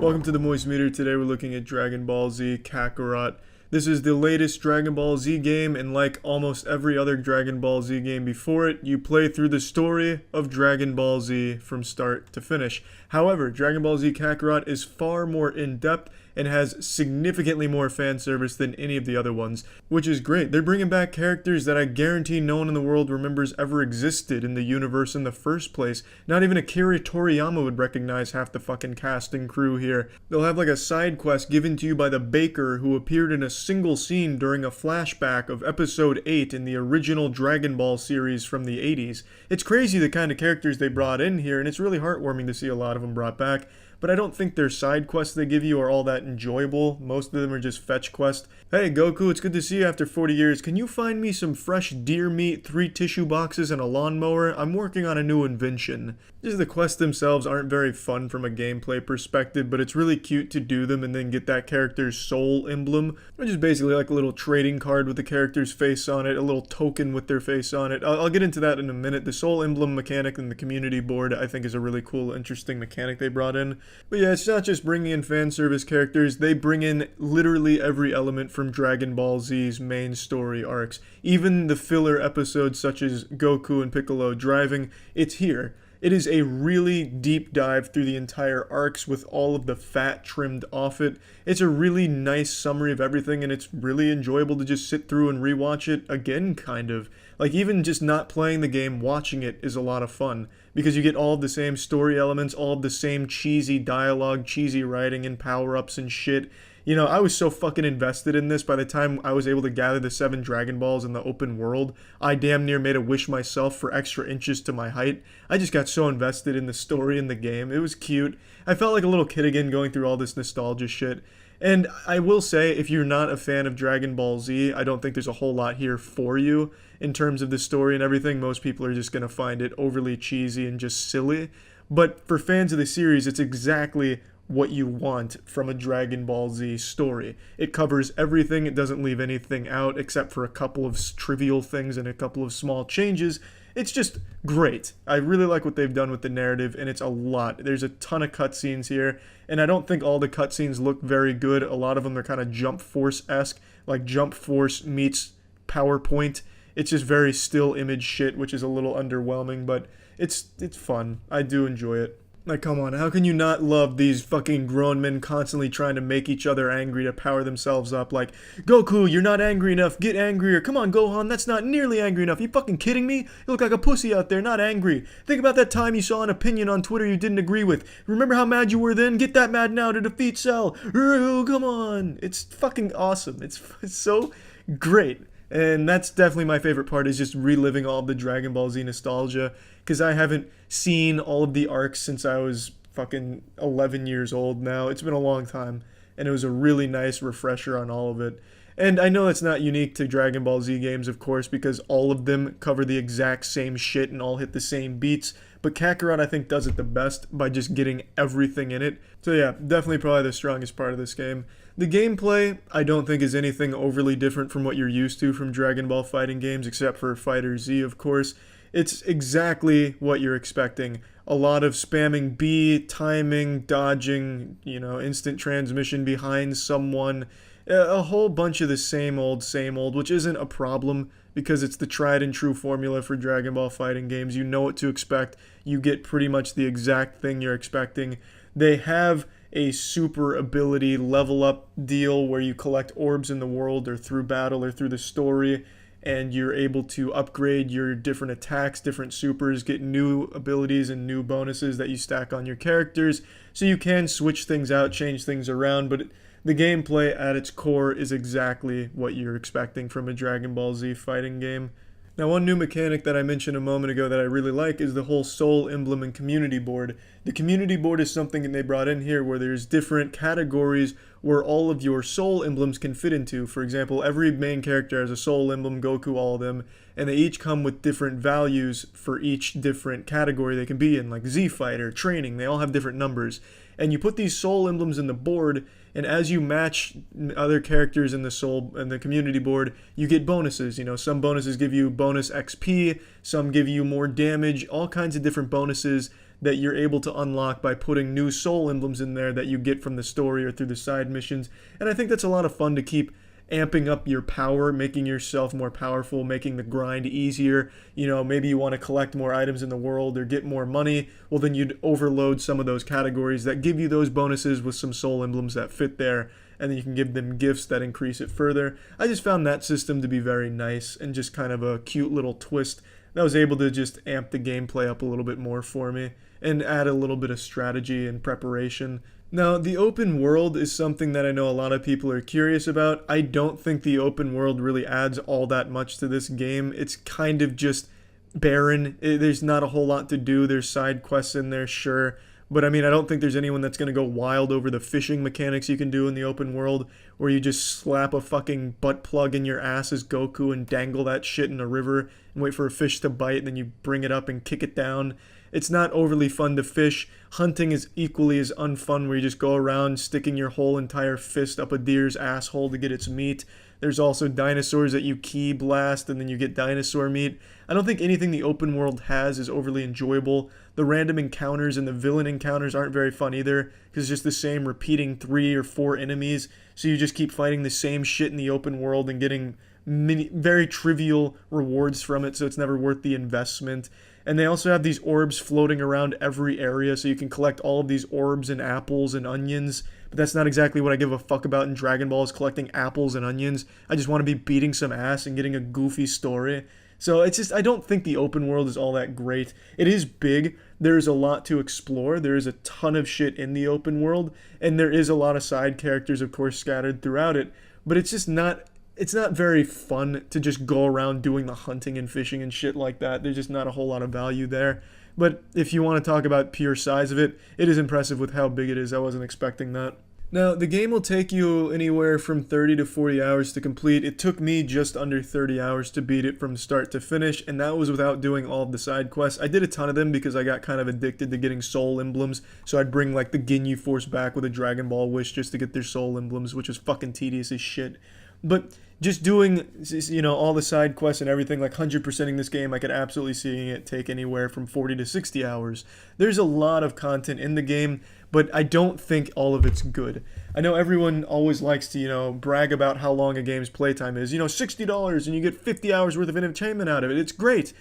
Welcome to the Moist Meter. Today we're looking at Dragon Ball Z Kakarot. This is the latest Dragon Ball Z game, and like almost every other Dragon Ball Z game before it, you play through the story of Dragon Ball Z from start to finish. However, Dragon Ball Z Kakarot is far more in-depth and has significantly more fan service than any of the other ones, which is great. They're bringing back characters that I guarantee no one in the world remembers ever existed in the universe in the first place. Not even Akira Toriyama would recognize half the fucking cast and crew here. They'll have like a side quest given to you by the baker who appeared in a single scene during a flashback of episode 8 in the original Dragon Ball series from the 80s. It's crazy the kind of characters they brought in here, and it's really heartwarming to see a lot of them brought back. But I don't think their side quests they give you are all that enjoyable. Most of them are just fetch quests. Hey Goku, it's good to see you after 40 years. Can you find me some fresh deer meat, 3 tissue boxes, and a lawnmower? I'm working on a new invention. Just the quests themselves aren't very fun from a gameplay perspective, but it's really cute to do them and then get that character's soul emblem, which is basically like a little trading card with the character's face on it, a little token with their face on it. I'll get into that in a minute. The soul emblem mechanic in the community board I think is a really cool, interesting mechanic they brought in. But yeah, it's not just bringing in fan service characters, they bring in literally every element from Dragon Ball Z's main story arcs. Even the filler episodes such as Goku and Piccolo driving, it's here. It is a really deep dive through the entire arcs with all of the fat trimmed off it. It's a really nice summary of everything, and it's really enjoyable to just sit through and rewatch it again, kind of. Like, even just not playing the game, watching it is a lot of fun, because you get all of the same story elements, all of the same cheesy dialogue, cheesy writing, and power-ups and shit. You know, I was so fucking invested in this. By the time I was able to gather the 7 Dragon Balls in the open world, I damn near made a wish myself for extra inches to my height. I just got so invested in the story and the game. It was cute. I felt like a little kid again going through all this nostalgia shit. And I will say, if you're not a fan of Dragon Ball Z, I don't think there's a whole lot here for you in terms of the story and everything. Most people are just going to find it overly cheesy and just silly. But for fans of the series, it's exactly what you want from a Dragon Ball Z story. It covers everything, it doesn't leave anything out except for a couple of trivial things and a couple of small changes. It's just great. I really like what they've done with the narrative, and it's a lot. There's a ton of cutscenes here, and I don't think all the cutscenes look very good. A lot of them are kind of Jump Force-esque, like Jump Force meets PowerPoint. It's just very still image shit, which is a little underwhelming, but it's fun. I do enjoy it. Like, come on, how can you not love these fucking grown men constantly trying to make each other angry to power themselves up? Like, Goku, you're not angry enough, get angrier. Come on, Gohan, that's not nearly angry enough. You fucking kidding me? You look like a pussy out there, not angry. Think about that time you saw an opinion on Twitter you didn't agree with. Remember how mad you were then? Get that mad now to defeat Cell. Come on. It's fucking awesome. It's so great. And that's definitely my favorite part, is just reliving all of the Dragon Ball Z nostalgia, because I haven't seen all of the arcs since I was fucking 11 years old now. It's been a long time, and it was a really nice refresher on all of it. And I know that's not unique to Dragon Ball Z games, of course, because all of them cover the exact same shit and all hit the same beats, but Kakarot, I think, does it the best by just getting everything in it. So yeah, definitely probably the strongest part of this game. The gameplay, I don't think, is anything overly different from what you're used to from Dragon Ball fighting games, except for Fighter Z, of course. It's exactly what you're expecting. A lot of spamming B, timing, dodging, instant transmission behind someone. A whole bunch of the same old, which isn't a problem because it's the tried and true formula for Dragon Ball fighting games. You know what to expect. You get pretty much the exact thing you're expecting. They have a super ability level up deal where you collect orbs in the world or through battle or through the story, and you're able to upgrade your different attacks, different supers, get new abilities and new bonuses that you stack on your characters. So you can switch things out, change things around, but the gameplay at its core is exactly what you're expecting from a Dragon Ball Z fighting game. Now, one new mechanic that I mentioned a moment ago that I really like is the whole soul emblem and community board. The community board is something that they brought in here where there's different categories where all of your soul emblems can fit into. For example, every main character has a soul emblem, Goku, all of them, and they each come with different values for each different category they can be in, like Z Fighter, training, they all have different numbers. And you put these soul emblems in the board, and as you match other characters in the community board, you get bonuses. Some bonuses give you bonus XP, some give you more damage, all kinds of different bonuses that you're able to unlock by putting new soul emblems in there that you get from the story or through the side missions. And I think that's a lot of fun to keep amping up your power, making yourself more powerful, making the grind easier. You know, maybe you want to collect more items in the world or get more money. Well, then you'd overload some of those categories that give you those bonuses with some soul emblems that fit there, and then you can give them gifts that increase it further. I just found that system to be very nice and just kind of a cute little twist that was able to just amp the gameplay up a little bit more for me and add a little bit of strategy and preparation. Now, the open world is something that I know a lot of people are curious about. I don't think the open world really adds all that much to this game. It's kind of just barren. There's not a whole lot to do. There's side quests in there, sure. But I mean, I don't think there's anyone that's going to go wild over the fishing mechanics you can do in the open world, where you just slap a fucking butt plug in your ass as Goku and dangle that shit in a river and wait for a fish to bite, and then you bring it up and kick it down. It's not overly fun to fish. Hunting is equally as unfun, where you just go around sticking your whole entire fist up a deer's asshole to get its meat. There's also dinosaurs that you key blast and then you get dinosaur meat. I don't think anything the open world has is overly enjoyable. The random encounters and the villain encounters aren't very fun either, because it's just the same repeating 3 or 4 enemies. So you just keep fighting the same shit in the open world and getting very trivial rewards from it, so it's never worth the investment. And they also have these orbs floating around every area, so you can collect all of these orbs and apples and onions. But that's not exactly what I give a fuck about in Dragon Ball, is collecting apples and onions. I just want to be beating some ass and getting a goofy story. So it's just, I don't think the open world is all that great. It is big. There's a lot to explore. There is a ton of shit in the open world. And there is a lot of side characters, of course, scattered throughout it. But it's just not... It's not very fun to just go around doing the hunting and fishing and shit like that. There's just not a whole lot of value there. But if you want to talk about pure size of it, it is impressive with how big it is. I wasn't expecting that. Now, the game will take you anywhere from 30 to 40 hours to complete. It took me just under 30 hours to beat it from start to finish, and that was without doing all of the side quests. I did a ton of them because I got kind of addicted to getting soul emblems, so I'd bring like the Ginyu Force back with a Dragon Ball wish just to get their soul emblems, which was fucking tedious as shit. But just doing, you know, all the side quests and everything, like 100%ing this game, I could absolutely see it take anywhere from 40 to 60 hours. There's a lot of content in the game, but I don't think all of it's good. I know everyone always likes to, you know, brag about how long a game's playtime is. You know, $60 and you get 50 hours worth of entertainment out of it. It's great.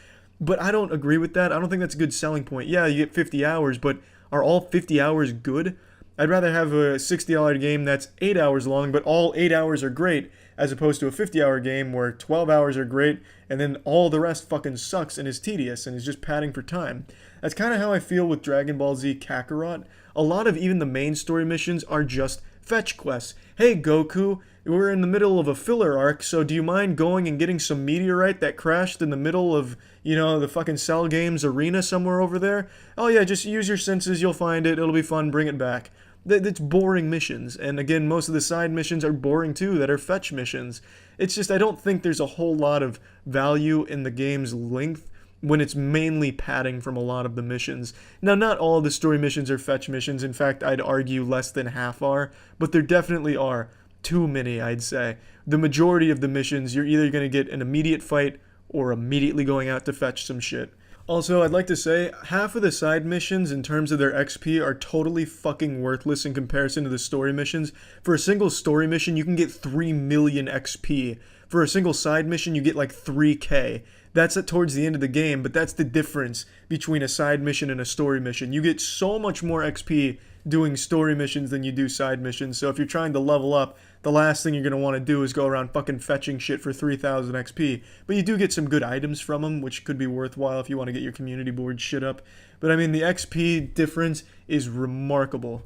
But I don't agree with that. I don't think that's a good selling point. Yeah, you get 50 hours, but are all 50 hours good? I'd rather have a $60 game that's 8 hours long, but all 8 hours are great, as opposed to a 50-hour game where 12 hours are great, and then all the rest fucking sucks and is tedious and is just padding for time. That's kind of how I feel with Dragon Ball Z Kakarot. A lot of even the main story missions are just fetch quests. Hey Goku, we're in the middle of a filler arc, so do you mind going and getting some meteorite that crashed in the middle of, you know, the fucking Cell Games arena somewhere over there? Oh yeah, just use your senses, you'll find it, it'll be fun, bring it back. That's boring missions, and again, most of the side missions are boring too, that are fetch missions. It's just, I don't think there's a whole lot of value in the game's length when it's mainly padding from a lot of the missions. Now, not all of the story missions are fetch missions. In fact, I'd argue less than half are, but there definitely are too many, I'd say. The majority of the missions, you're either going to get an immediate fight or immediately going out to fetch some shit. Also, I'd like to say, half of the side missions in terms of their XP are totally fucking worthless in comparison to the story missions. For a single story mission, you can get 3 million XP. For a single side mission, you get like 3k. That's towards the end of the game, but that's the difference between a side mission and a story mission. You get so much more XP doing story missions than you do side missions, so if you're trying to level up, the last thing you're going to want to do is go around fucking fetching shit for 3,000 XP. But you do get some good items from them, which could be worthwhile if you want to get your community board shit up. But I mean, the XP difference is remarkable.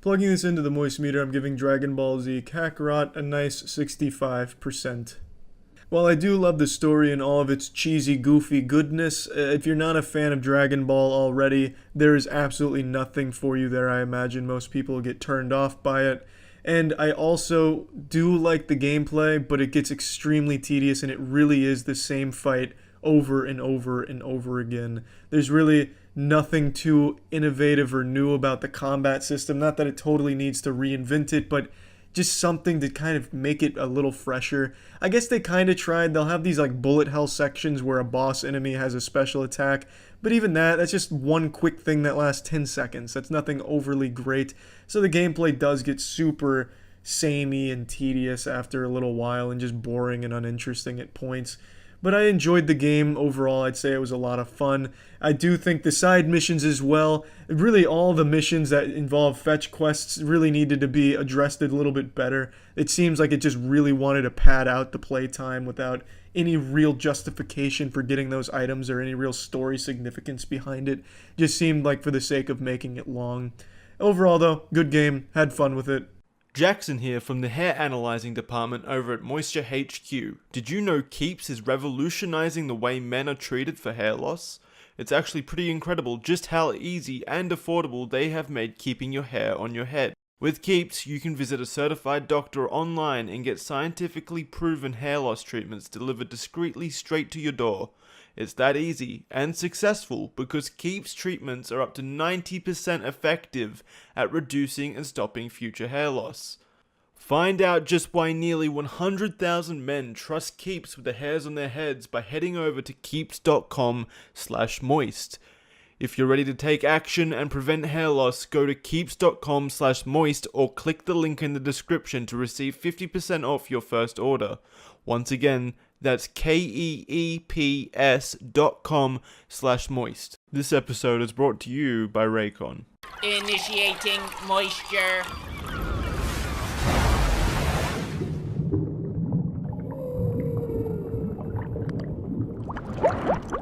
Plugging this into the moist meter, I'm giving Dragon Ball Z Kakarot a nice 65%. While I do love the story and all of its cheesy, goofy goodness, if you're not a fan of Dragon Ball already, there is absolutely nothing for you there. I imagine most people get turned off by it. And I also do like the gameplay, but it gets extremely tedious, and it really is the same fight over and over and over again. There's really nothing too innovative or new about the combat system. Not that it totally needs to reinvent it, but just something to kind of make it a little fresher. I guess they kind of tried. They'll have these like bullet hell sections where a boss enemy has a special attack, but even that's just one quick thing that lasts 10 seconds. That's nothing overly great. So the gameplay does get super samey and tedious after a little while and just boring and uninteresting at points. But I enjoyed the game overall. I'd say it was a lot of fun. I do think the side missions as well, really all the missions that involve fetch quests really needed to be addressed a little bit better. It seems like it just really wanted to pad out the playtime without any real justification for getting those items or any real story significance behind it. Just seemed like for the sake of making it long. Overall though, good game, had fun with it.
Jackson here from the hair analyzing department over at Moisture HQ. Did you know Keeps is revolutionizing the way men are treated for hair loss? It's actually pretty incredible just how easy and affordable they have made keeping your hair on your head. With Keeps, you can visit a certified doctor online and get scientifically proven hair loss treatments delivered discreetly straight to your door. It's that easy and successful because Keeps treatments are up to 90% effective at reducing and stopping future hair loss. Find out just why nearly 100,000 men trust Keeps with the hairs on their heads by heading over to keeps.com/moist. If you're ready to take action and prevent hair loss, go to keeps.com/moist or click the link in the description to receive 50% off your first order. Once again, that's keeps.com/moist. This episode is brought to you by Raycon.
Initiating moisture.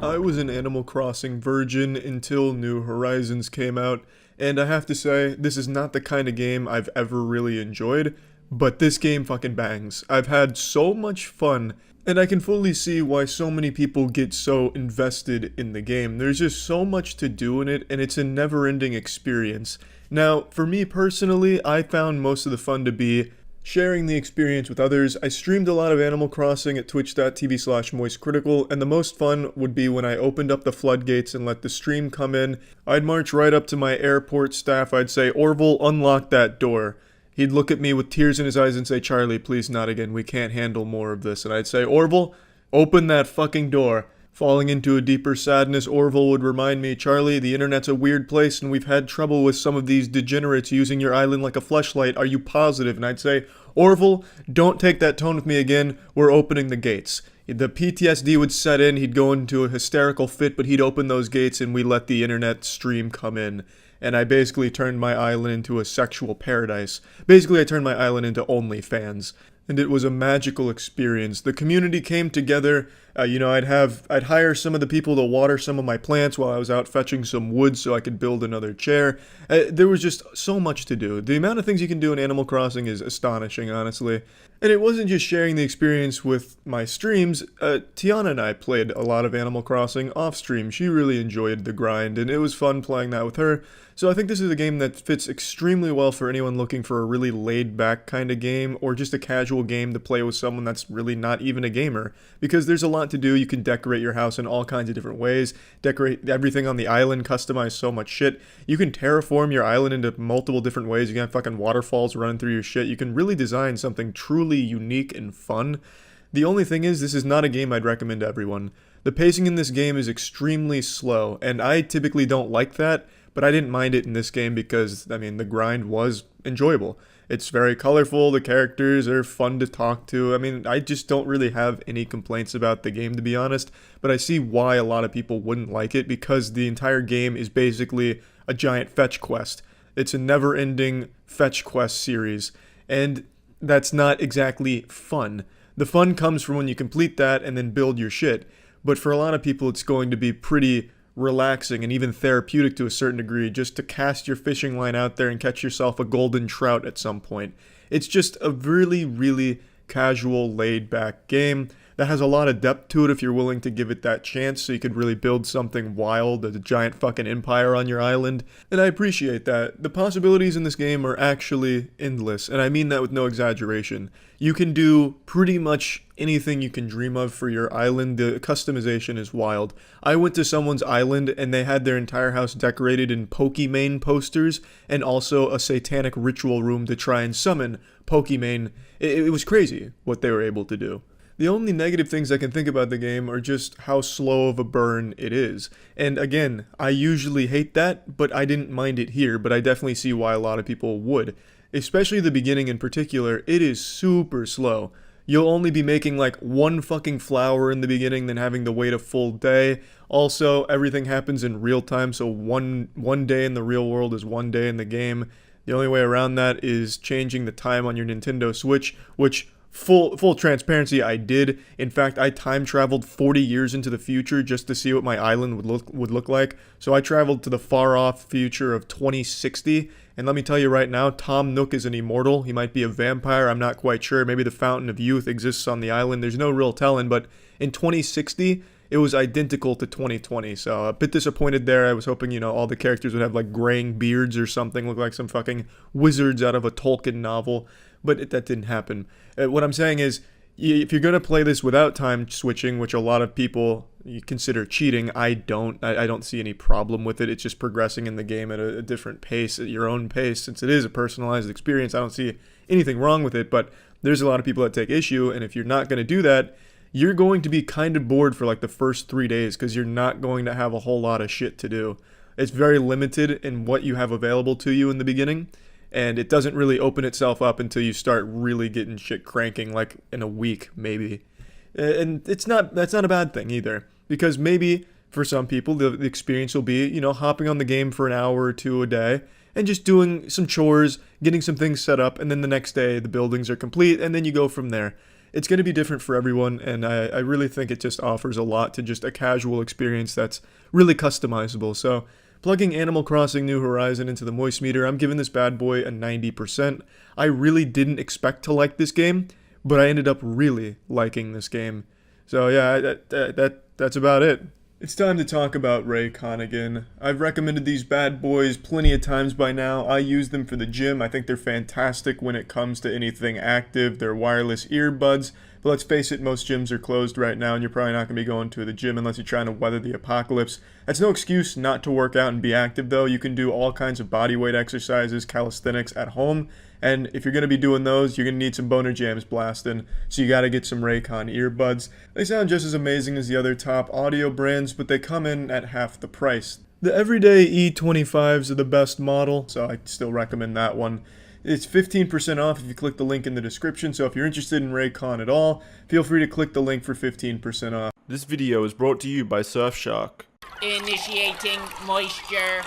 I was an Animal Crossing virgin until New Horizons came out, and I have to say, this is not the kind of game I've ever really enjoyed, but this game fucking bangs. I've had so much fun, and I can fully see why so many people get so invested in the game. There's just so much to do in it, and it's a never-ending experience. Now, for me personally, I found most of the fun to be sharing the experience with others. I streamed a lot of Animal Crossing at twitch.tv/Moistcr1tikal, and the most fun would be when I opened up the floodgates and let the stream come in. I'd march right up to my airport staff, I'd say, "Orville, unlock that door." He'd look at me with tears in his eyes and say, "Charlie, please not again, we can't handle more of this." And I'd say, "Orville, open that fucking door." Falling into a deeper sadness, Orville would remind me, "Charlie, the internet's a weird place and we've had trouble with some of these degenerates using your island like a fleshlight. Are you positive?" And I'd say, "Orville, don't take that tone with me again. We're opening the gates." The PTSD would set in, he'd go into a hysterical fit, but he'd open those gates and we let the internet stream come in. And I basically turned my island into a sexual paradise. Basically, I turned my island into OnlyFans. And it was a magical experience. The community came together. I'd hire some of the people to water some of my plants while I was out fetching some wood so I could build another chair. There was just so much to do. The amount of things you can do in Animal Crossing is astonishing, honestly. And it wasn't just sharing the experience with my streams. Tiana and I played a lot of Animal Crossing off stream. She really enjoyed the grind, and it was fun playing that with her. So I think this is a game that fits extremely well for anyone looking for a really laid-back kind of game, or just a casual game to play with someone that's really not even a gamer. Because there's a lot to do. You can decorate your house in all kinds of different ways, decorate everything on the island, customize so much shit. You can terraform your island into multiple different ways. You can have fucking waterfalls running through your shit. You can really design something truly unique and fun. The only thing is, this is not a game I'd recommend to everyone. The pacing in this game is extremely slow, and I typically don't like that. But I didn't mind it in this game because, the grind was enjoyable. It's very colorful, the characters are fun to talk to. I just don't really have any complaints about the game, to be honest. But I see why a lot of people wouldn't like it, because the entire game is basically a giant fetch quest. It's a never-ending fetch quest series, and that's not exactly fun. The fun comes from when you complete that and then build your shit. But for a lot of people, it's going to be pretty relaxing and even therapeutic to a certain degree just to cast your fishing line out there and catch yourself a golden trout at some point. It's just a really, really casual, laid-back game that has a lot of depth to it if you're willing to give it that chance, so you could really build something wild, a giant fucking empire on your island, and I appreciate that. The possibilities in this game are actually endless, and I mean that with no exaggeration. You can do pretty much anything you can dream of for your island. The customization is wild. I went to someone's island and they had their entire house decorated in Pokimane posters and also a satanic ritual room to try and summon Pokimane. It was crazy what they were able to do. The only negative things I can think about the game are just how slow of a burn it is. And again, I usually hate that, but I didn't mind it here, but I definitely see why a lot of people would. Especially the beginning in particular, it is super slow. You'll only be making like one fucking flower in the beginning, then having to wait a full day. Also, everything happens in real time, so one day in the real world is one day in the game. The only way around that is changing the time on your Nintendo Switch, which full transparency, I did. In fact, I time traveled 40 years into the future just to see what my island would look like. So I traveled to the far off future of 2060, and let me tell you right now, Tom Nook is an immortal. He might be a vampire, I'm not quite sure. Maybe the Fountain of Youth exists on the island. There's no real telling, but in 2060, it was identical to 2020, so a bit disappointed there. I was hoping, all the characters would have like graying beards or something, look like some fucking wizards out of a Tolkien novel, but that didn't happen. What I'm saying is, if you're going to play this without time switching, which a lot of people you consider cheating, I don't. I don't see any problem with it. It's just progressing in the game at a different pace, at your own pace. Since it is a personalized experience, I don't see anything wrong with it, but there's a lot of people that take issue, and if you're not going to do that, you're going to be kind of bored for like the first 3 days because you're not going to have a whole lot of shit to do. It's very limited in what you have available to you in the beginning, and it doesn't really open itself up until you start really getting shit cranking, like in a week maybe. And that's not a bad thing either, because maybe for some people the experience will be, hopping on the game for an hour or two a day and just doing some chores, getting some things set up, and then the next day the buildings are complete, and then you go from there. It's going to be different for everyone, and I really think it just offers a lot to just a casual experience that's really customizable. So, plugging Animal Crossing New Horizon into the Moistcr, I'm giving this bad boy a 90%. I really didn't expect to like this game, but I ended up really liking this game. So yeah, that's about it. It's time to talk about Raycon again. I've recommended these bad boys plenty of times by now. I use them for the gym. I think they're fantastic when it comes to anything active. They're wireless earbuds. But let's face it, most gyms are closed right now, and you're probably not going to be going to the gym unless you're trying to weather the apocalypse. That's no excuse not to work out and be active, though. You can do all kinds of bodyweight exercises, calisthenics at home. And if you're going to be doing those, you're going to need some boner jams blasting. So you got to get some Raycon earbuds. They sound just as amazing as the other top audio brands, but they come in at half the price. The everyday E25s are the best model, so I still recommend that one. It's 15% off if you click the link in the description, so if you're interested in Raycon at all, feel free to click the link for 15% off.
This video is brought to you by Surfshark.
Initiating moisture.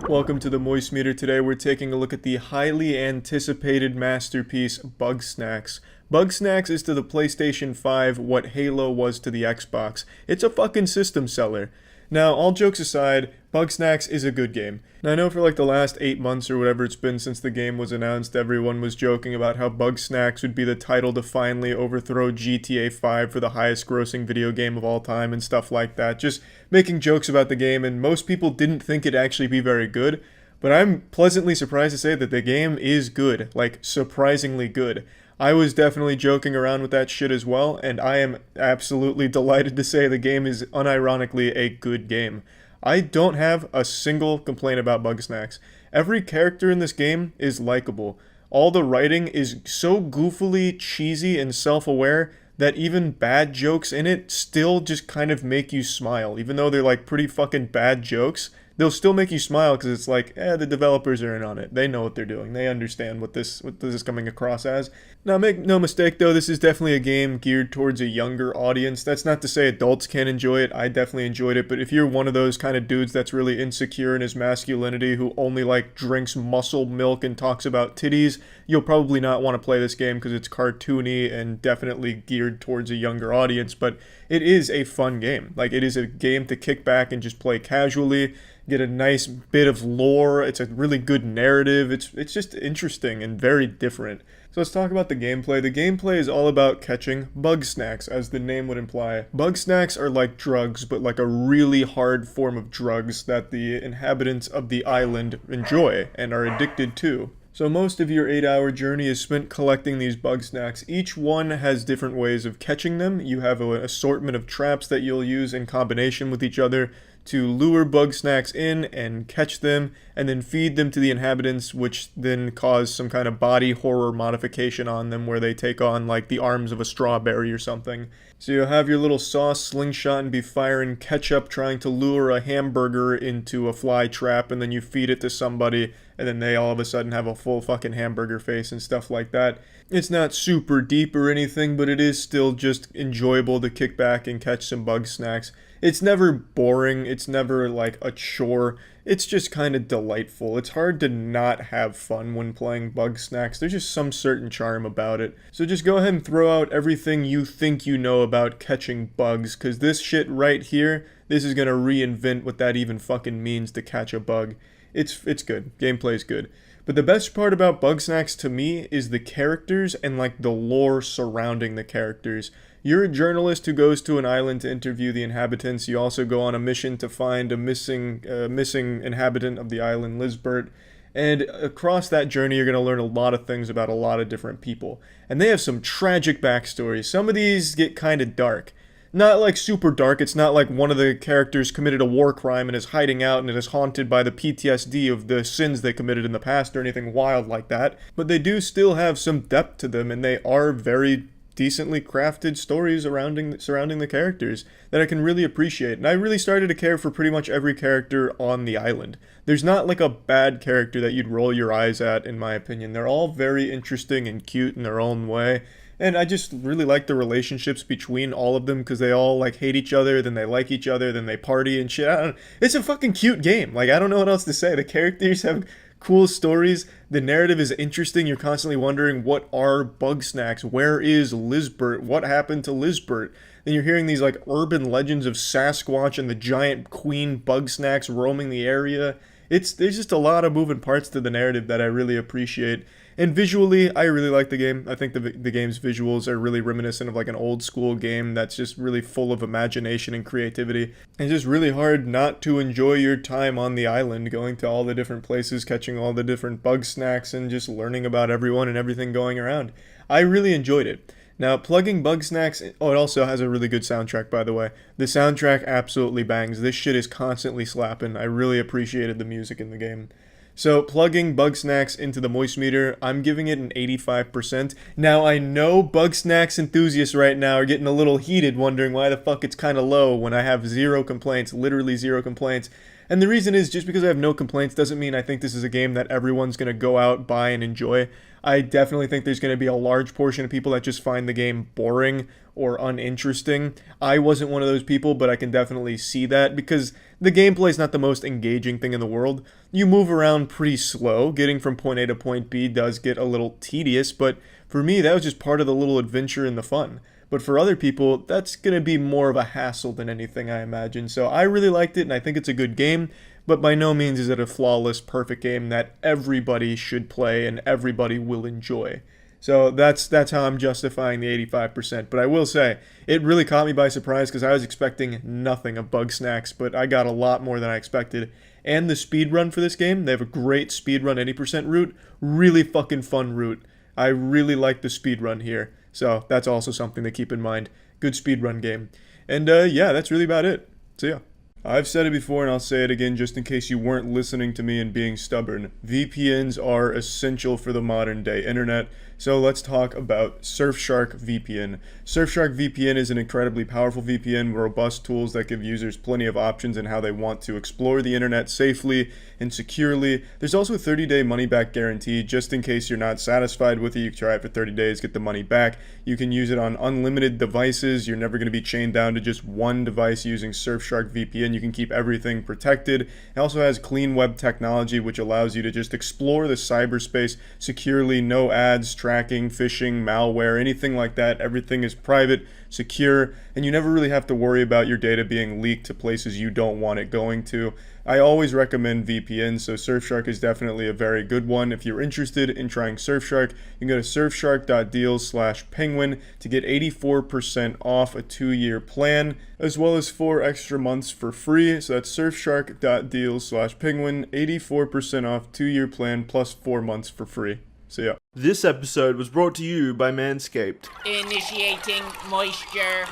Welcome to the Moistcr. Today we're taking a look at the highly anticipated masterpiece, Bugsnax. Bugsnax is to the PlayStation 5 what Halo was to the Xbox. It's a fucking system seller. Now, all jokes aside, Bugsnax is a good game. Now, I know for like the last 8 months or whatever it's been since the game was announced, everyone was joking about how Bugsnax would be the title to finally overthrow GTA 5 for the highest grossing video game of all time and stuff like that. Just making jokes about the game, and most people didn't think it'd actually be very good. But I'm pleasantly surprised to say that the game is good, like surprisingly good. I was definitely joking around with that shit as well, and I am absolutely delighted to say the game is unironically a good game. I don't have a single complaint about Bugsnax. Every character in this game is likable. All the writing is so goofily cheesy and self-aware that even bad jokes in it still just kind of make you smile. Even though they're like pretty fucking bad jokes, they'll still make you smile because it's like, the developers are in on it. They know what they're doing. They understand what this is coming across as. Now, make no mistake though, this is definitely a game geared towards a younger audience. That's not to say adults can't enjoy it. I definitely enjoyed it, but if you're one of those kind of dudes that's really insecure in his masculinity, who only like drinks muscle milk and talks about titties, you'll probably not want to play this game because it's cartoony and definitely geared towards a younger audience, but it is a fun game. Like, it is a game to kick back and just play casually. get a nice bit of lore. It's a really good narrative. It's just interesting and very different. So let's talk about the gameplay. The gameplay is all about catching bug snacks, as the name would imply. Bug snacks are like drugs, but like a really hard form of drugs that the inhabitants of the island enjoy and are addicted to. So most of your 8-hour journey is spent collecting these bug snacks. Each one has different ways of catching them. You have an assortment of traps that you'll use in combination with each other to lure bug snacks in and catch them, and then feed them to the inhabitants, which then cause some kind of body horror modification on them where they take on like the arms of a strawberry or something. So you'll have your little sauce slingshot and be firing ketchup trying to lure a hamburger into a fly trap, and then you feed it to somebody and then they all of a sudden have a full fucking hamburger face and stuff like that. It's not super deep or anything, but it is still just enjoyable to kick back and catch some bug snacks. It's never boring, it's never like a chore, it's just kind of delightful. It's hard to not have fun when playing bug snacks. There's just some certain charm about it. So just go ahead and throw out everything you think you know about catching bugs, because this shit right here, this is going to reinvent what that even fucking means to catch a bug. It's good. Gameplay's good. But the best part about bug snacks to me is the characters and like the lore surrounding the characters. You're a journalist who goes to an island to interview the inhabitants. You also go on a mission to find a missing inhabitant of the island, Lisbert. And across that journey, you're going to learn a lot of things about a lot of different people. And they have some tragic backstories. Some of these get kind of dark. Not like super dark, it's not like one of the characters committed a war crime and is hiding out and is haunted by the PTSD of the sins they committed in the past or anything wild like that. But they do still have some depth to them, and they are very decently crafted stories surrounding the characters that I can really appreciate. And I really started to care for pretty much every character on the island. There's not like a bad character that you'd roll your eyes at, in my opinion. They're all very interesting and cute in their own way. And I just really like the relationships between all of them, because they all like hate each other, then they like each other, then they party and shit. It's a fucking cute game. Like, I don't know what else to say. The characters have cool stories. The narrative is interesting. You're constantly wondering, what are bug snacks? Where is Lisbert? What happened to Lisbert? Then you're hearing these like urban legends of Sasquatch and the giant queen bug snacks roaming the area. There's just a lot of moving parts to the narrative that I really appreciate. And visually, I really like the game. I think the game's visuals are really reminiscent of like an old school game that's just really full of imagination and creativity. And it's just really hard not to enjoy your time on the island, going to all the different places, catching all the different bug snacks, and just learning about everyone and everything going around. I really enjoyed it. Now, plugging bug snacks, it also has a really good soundtrack, by the way. The soundtrack absolutely bangs. This shit is constantly slapping. I really appreciated the music in the game. So, plugging bug snacks into the moist meter, I'm giving it an 85%. Now, I know bug snacks enthusiasts right now are getting a little heated, wondering why the fuck it's kind of low when I have zero complaints, literally zero complaints. And the reason is, just because I have no complaints doesn't mean I think this is a game that everyone's going to go out, buy, and enjoy. I definitely think there's going to be a large portion of people that just find the game boring or uninteresting. I wasn't one of those people, but I can definitely see that, because the gameplay is not the most engaging thing in the world. You move around pretty slow. Getting from point A to point B does get a little tedious, but for me, that was just part of the little adventure and the fun. But for other people, that's going to be more of a hassle than anything, I imagine. So I really liked it, and I think it's a good game, but by no means is it a flawless, perfect game that everybody should play and everybody will enjoy. So that's how I'm justifying the 85%. But I will say, it really caught me by surprise, because I was expecting nothing of bug snacks, but I got a lot more than I expected. And the speedrun for this game, they have a great speedrun 80% route, really fucking fun route. I really like the speedrun here. So that's also something to keep in mind. Good speedrun game. And yeah, that's really about it. So yeah. I've said it before and I'll say it again just in case you weren't listening to me and being stubborn. VPNs are essential for the modern day internet. So let's talk about Surfshark VPN. Surfshark VPN is an incredibly powerful VPN with robust tools that give users plenty of options in how they want to explore the internet safely and securely. There's also a 30-day money-back guarantee. Just in case you're not satisfied with it, you can try it for 30 days, get the money back. You can use it on unlimited devices. You're never going to be chained down to just one device using Surfshark VPN. You can keep everything protected. It also has clean web technology, which allows you to just explore the cyberspace securely, no ads, tracking, phishing, malware, anything like that. Everything is private, secure, and you never really have to worry about your data being leaked to places you don't want it going to. I always recommend VPNs, so Surfshark is definitely a very good one. If you're interested in trying Surfshark, you can go to surfshark.deals/penguin to get 84% off a 2-year plan, as well as 4 extra months for free. So that's surfshark.deals/penguin, 84% off 2-year plan plus 4 months for free. So yeah.
This episode was brought to you by Manscaped.
Initiating moisture.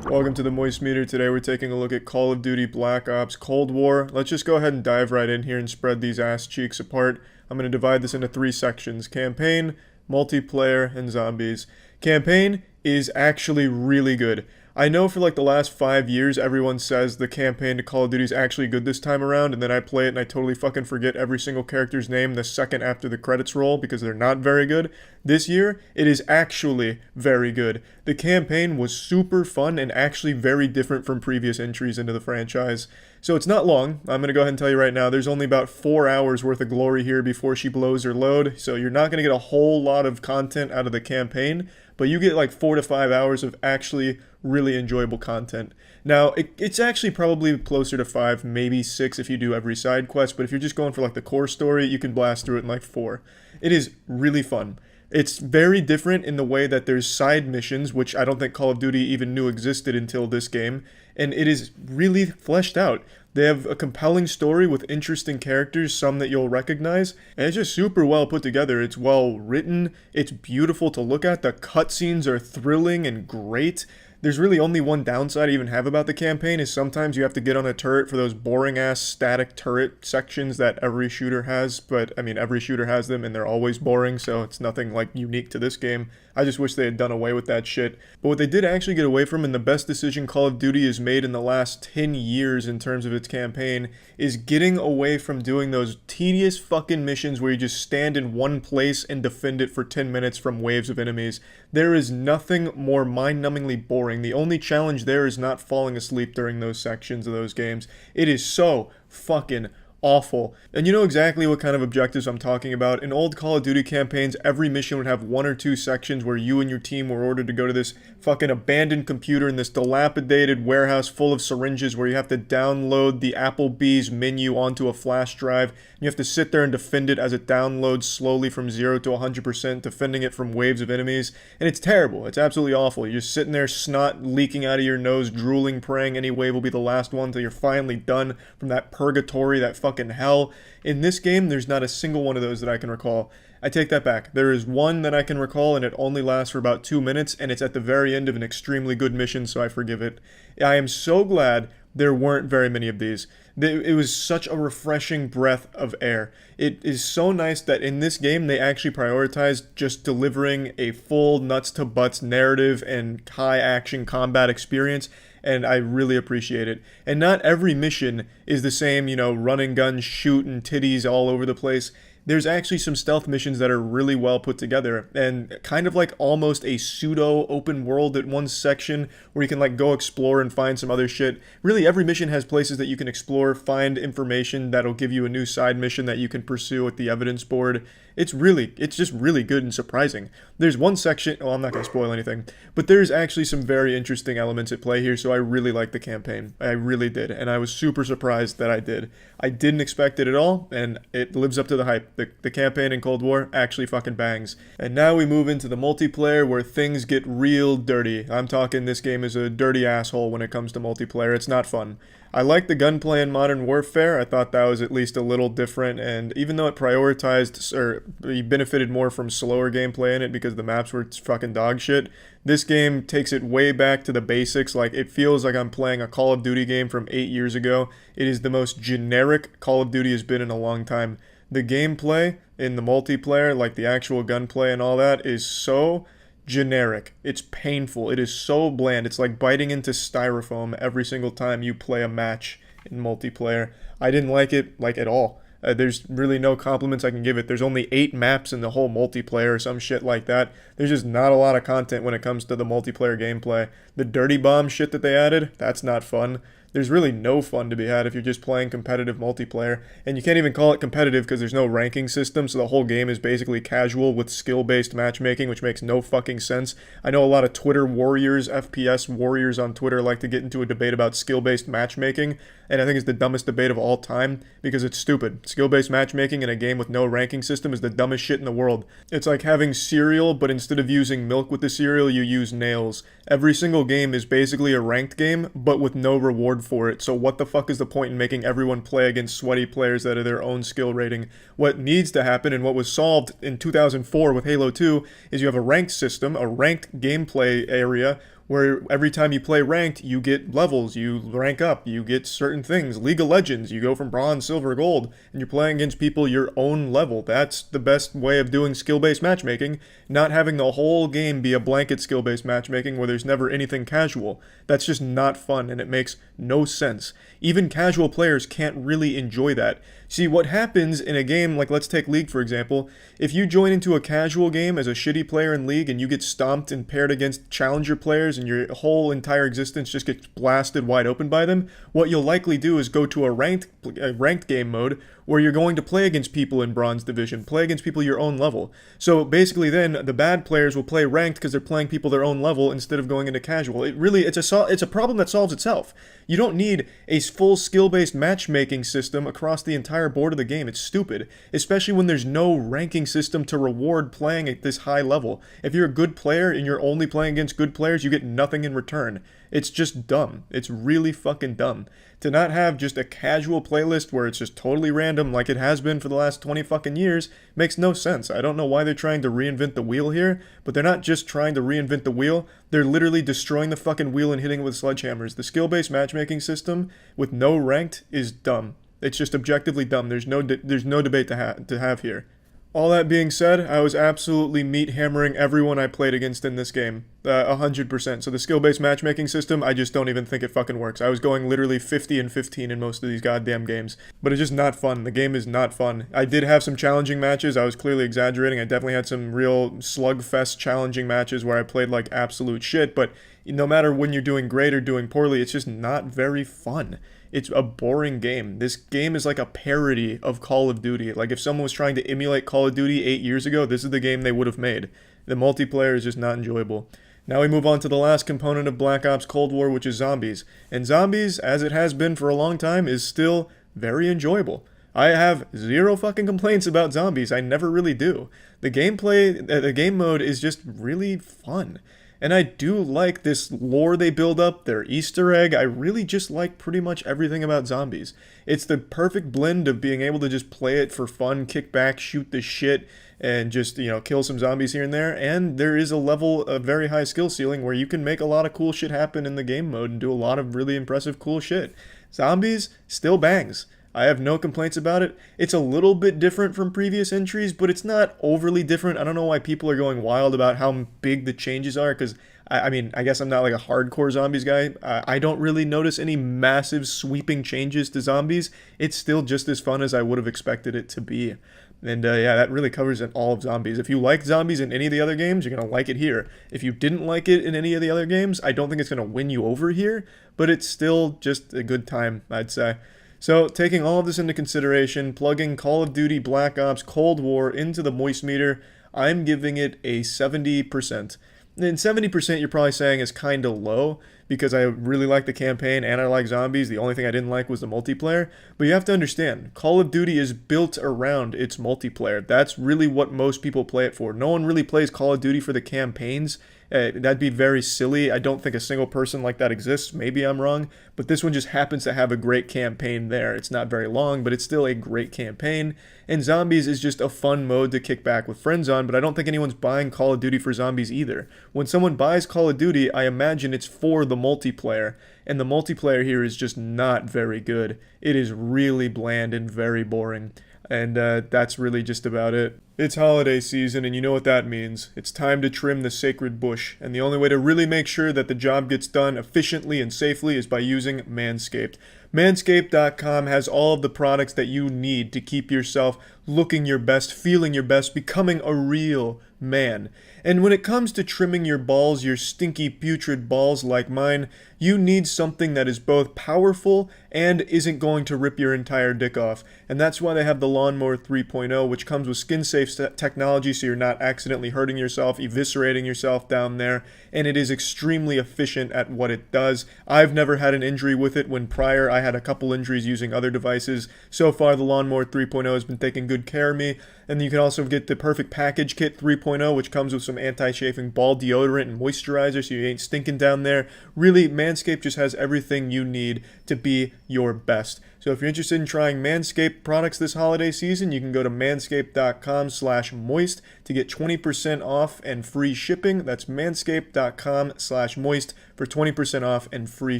Welcome to the Moist Meter. Today we're taking a look at Call of Duty Black Ops Cold War. Let's just go ahead and dive right in here and spread these ass cheeks apart. I'm going to divide this into 3 sections: campaign, multiplayer, and zombies. Campaign is actually really good. I know for like the last 5 years everyone says the campaign to Call of Duty is actually good this time around, and then I play it and I totally fucking forget every single character's name the second after the credits roll because they're not very good. This year, it is actually very good. The campaign was super fun and actually very different from previous entries into the franchise. So it's not long. I'm going to go ahead and tell you right now, there's only about 4 hours worth of glory here before she blows her load, so you're not going to get a whole lot of content out of the campaign, but you get like 4 to 5 hours of actually really enjoyable content. Now, it's actually probably closer to 5, maybe 6 if you do every side quest, but if you're just going for like the core story, you can blast through it in like 4. It is really fun. It's very different in the way that there's side missions, which I don't think Call of Duty even knew existed until this game, and it is really fleshed out. They have a compelling story with interesting characters, some that you'll recognize, and it's just super well put together. It's well written, it's beautiful to look at, the cutscenes are thrilling and great. There's really only one downside I even have about the campaign is sometimes you have to get on a turret for those boring ass static turret sections that every shooter has, but I mean every shooter has them and they're always boring, so it's nothing like unique to this game. I just wish they had done away with that shit. But what they did actually get away from, and the best decision Call of Duty has made in the last 10 years in terms of its campaign, is getting away from doing those tedious fucking missions where you just stand in one place and defend it for 10 minutes from waves of enemies. There is nothing more mind-numbingly boring. The only challenge there is not falling asleep during those sections of those games. It is so fucking awful. And you know exactly what kind of objectives I'm talking about. In old Call of Duty campaigns, every mission would have 1 or 2 sections where you and your team were ordered to go to this fucking abandoned computer in this dilapidated warehouse full of syringes where you have to download the Applebee's menu onto a flash drive. You have to sit there and defend it as it downloads slowly from 0 to 100%, defending it from waves of enemies. And it's terrible. It's absolutely awful. You're just sitting there, snot leaking out of your nose, drooling, praying any wave will be the last one until you're finally done from that purgatory, that fucking hell. In this game, there's not a single one of those that I can recall. I take that back. There is one that I can recall, and it only lasts for about 2 minutes, and it's at the very end of an extremely good mission, so I forgive it. I am so glad there weren't very many of these. It was such a refreshing breath of air. It is so nice that in this game they actually prioritized just delivering a full nuts to butts narrative and high action combat experience, and I really appreciate it. And not every mission is the same, you know, run and gun, shoot and titties all over the place. There's actually some stealth missions that are really well put together and kind of like almost a pseudo open world at one section where you can like go explore and find some other shit. Really, every mission has places that you can explore, find information that'll give you a new side mission that you can pursue at the evidence board. It's just really good and surprising. There's one section, well, I'm not going to spoil anything, but there's actually some very interesting elements at play here, so I really like the campaign. I really did, and I was super surprised that I did. I didn't expect it at all, and it lives up to the hype. The campaign in Cold War actually fucking bangs. And now we move into the multiplayer where things get real dirty. I'm talking this game is a dirty asshole when it comes to multiplayer. It's not fun. I like the gunplay in Modern Warfare. I thought that was at least a little different, and even though it prioritized, or you benefited more from slower gameplay in it because the maps were fucking dog shit, this game takes it way back to the basics. Like, it feels like I'm playing a Call of Duty game from 8 years ago. It is the most generic Call of Duty has been in a long time. The gameplay in the multiplayer, like the actual gunplay and all that, is so generic. It's painful. It is so bland. It's like biting into styrofoam every single time you play a match in multiplayer. I didn't like it, like, at all. There's really no compliments I can give it. There's only 8 maps in the whole multiplayer or some shit like that. There's just not a lot of content when it comes to the multiplayer gameplay. The dirty bomb shit that they added, that's not fun. There's really no fun to be had if you're just playing competitive multiplayer, and you can't even call it competitive because there's no ranking system, so the whole game is basically casual with skill-based matchmaking, which makes no fucking sense. I know a lot of Twitter warriors, FPS warriors on Twitter like to get into a debate about skill-based matchmaking, and I think it's the dumbest debate of all time because it's stupid. Skill-based matchmaking in a game with no ranking system is the dumbest shit in the world. It's like having cereal, but instead of using milk with the cereal, you use nails. Every single game is basically a ranked game, but with no reward for it. So what the fuck is the point in making everyone play against sweaty players that are their own skill rating? What needs to happen, and what was solved in 2004 with Halo 2, is you have a ranked system, a ranked gameplay area, where every time you play ranked, you get levels, you rank up, you get certain things. League of Legends, you go from bronze, silver, gold, and you're playing against people your own level. That's the best way of doing skill-based matchmaking, not having the whole game be a blanket skill-based matchmaking where there's never anything casual. That's just not fun, and it makes no sense. Even casual players can't really enjoy that. See, what happens in a game, like let's take League for example, if you join into a casual game as a shitty player in League and you get stomped and paired against challenger players and your whole entire existence just gets blasted wide open by them, what you'll likely do is go to a ranked game mode where you're going to play against people in bronze division, play against people your own level. So basically then the bad players will play ranked because they're playing people their own level instead of going into casual. It's a problem that solves itself. You don't need a full skill-based matchmaking system across the entire board of the game. It's stupid, especially when there's no ranking system to reward playing at this high level. If you're a good player and you're only playing against good players, you get nothing in return. It's just dumb. It's really fucking dumb. To not have just a casual playlist where it's just totally random like it has been for the last 20 fucking years makes no sense. I don't know why they're trying to reinvent the wheel here, but they're not just trying to reinvent the wheel, they're literally destroying the fucking wheel and hitting it with sledgehammers. The skill-based matchmaking system with no ranked is dumb. It's just objectively dumb. There's no debate to have here. All that being said, I was absolutely meat hammering everyone I played against in this game. 100%. So the skill-based matchmaking system, I just don't even think it fucking works. I was going literally 50 and 15 in most of these goddamn games. But it's just not fun. The game is not fun. I did have some challenging matches. I was clearly exaggerating. I definitely had some real slugfest challenging matches where I played like absolute shit. But no matter when you're doing great or doing poorly, it's just not very fun. It's a boring game. This game is like a parody of Call of Duty. Like if someone was trying to emulate Call of Duty 8 years ago, this is the game they would have made. The multiplayer is just not enjoyable. Now we move on to the last component of Black Ops Cold War, which is zombies. And zombies, as it has been for a long time, is still very enjoyable. I have zero fucking complaints about zombies. I never really do. The gameplay, the game mode is just really fun. And I do like this lore they build up, their Easter egg. I really just like pretty much everything about zombies. It's the perfect blend of being able to just play it for fun, kick back, shoot the shit, and just, kill some zombies here and there. And there is a very high skill ceiling where you can make a lot of cool shit happen in the game mode and do a lot of really impressive cool shit. Zombies still bangs. I have no complaints about it. It's a little bit different from previous entries, but it's not overly different. I don't know why people are going wild about how big the changes are, because, I guess I'm not like a hardcore zombies guy. I don't really notice any massive sweeping changes to zombies. It's still just as fun as I would have expected it to be. And yeah, that really covers it all of zombies. If you like zombies in any of the other games, you're going to like it here. If you didn't like it in any of the other games, I don't think it's going to win you over here, but it's still just a good time, I'd say. So, taking all of this into consideration, plugging Call of Duty Black Ops Cold War into the Moist meter, I'm giving it a 70%. And 70% you're probably saying is kind of low, because I really like the campaign and I like zombies. The only thing I didn't like was the multiplayer. But you have to understand, Call of Duty is built around its multiplayer. That's really what most people play it for. No one really plays Call of Duty for the campaigns. That'd be very silly. I don't think a single person like that exists. Maybe I'm wrong, but this one just happens to have a great campaign there. It's not very long, but it's still a great campaign. And zombies is just a fun mode to kick back with friends on, but I don't think anyone's buying Call of Duty for zombies either. When someone buys Call of Duty, I imagine it's for the multiplayer, and the multiplayer here is just not very good. It is really bland and very boring. And that's really just about it. It's holiday season, and you know what that means. It's time to trim the sacred bush, and the only way to really make sure that the job gets done efficiently and safely is by using Manscaped. Manscaped.com has all of the products that you need to keep yourself looking your best, feeling your best, becoming a real man. And when it comes to trimming your balls, your stinky, putrid balls like mine, you need something that is both powerful and isn't going to rip your entire dick off. And that's why they have the Lawnmower 3.0, which comes with skin-safe technology so you're not accidentally hurting yourself, eviscerating yourself down there. And it is extremely efficient at what it does. I've never had an injury with it when prior I had a couple injuries using other devices. So far, the Lawnmower 3.0 has been taking good care of me. And you can also get the Perfect Package Kit 3.0, which comes with some anti-chafing ball deodorant and moisturizer so you ain't stinking down there. Really, Manscaped just has everything you need to be your best. So if you're interested in trying Manscaped products this holiday season, you can go to manscaped.com/moist to get 20% off and free shipping. That's manscaped.com/moist for 20% off and free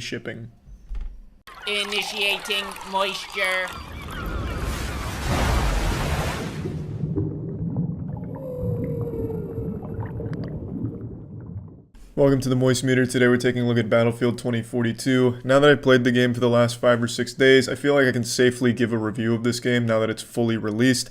shipping.
Initiating moisture.
Welcome to the Moist Meter. Today we're taking a look at Battlefield 2042. Now that I've played the game for the last 5 or 6 days, I feel like I can safely give a review of this game now that it's fully released.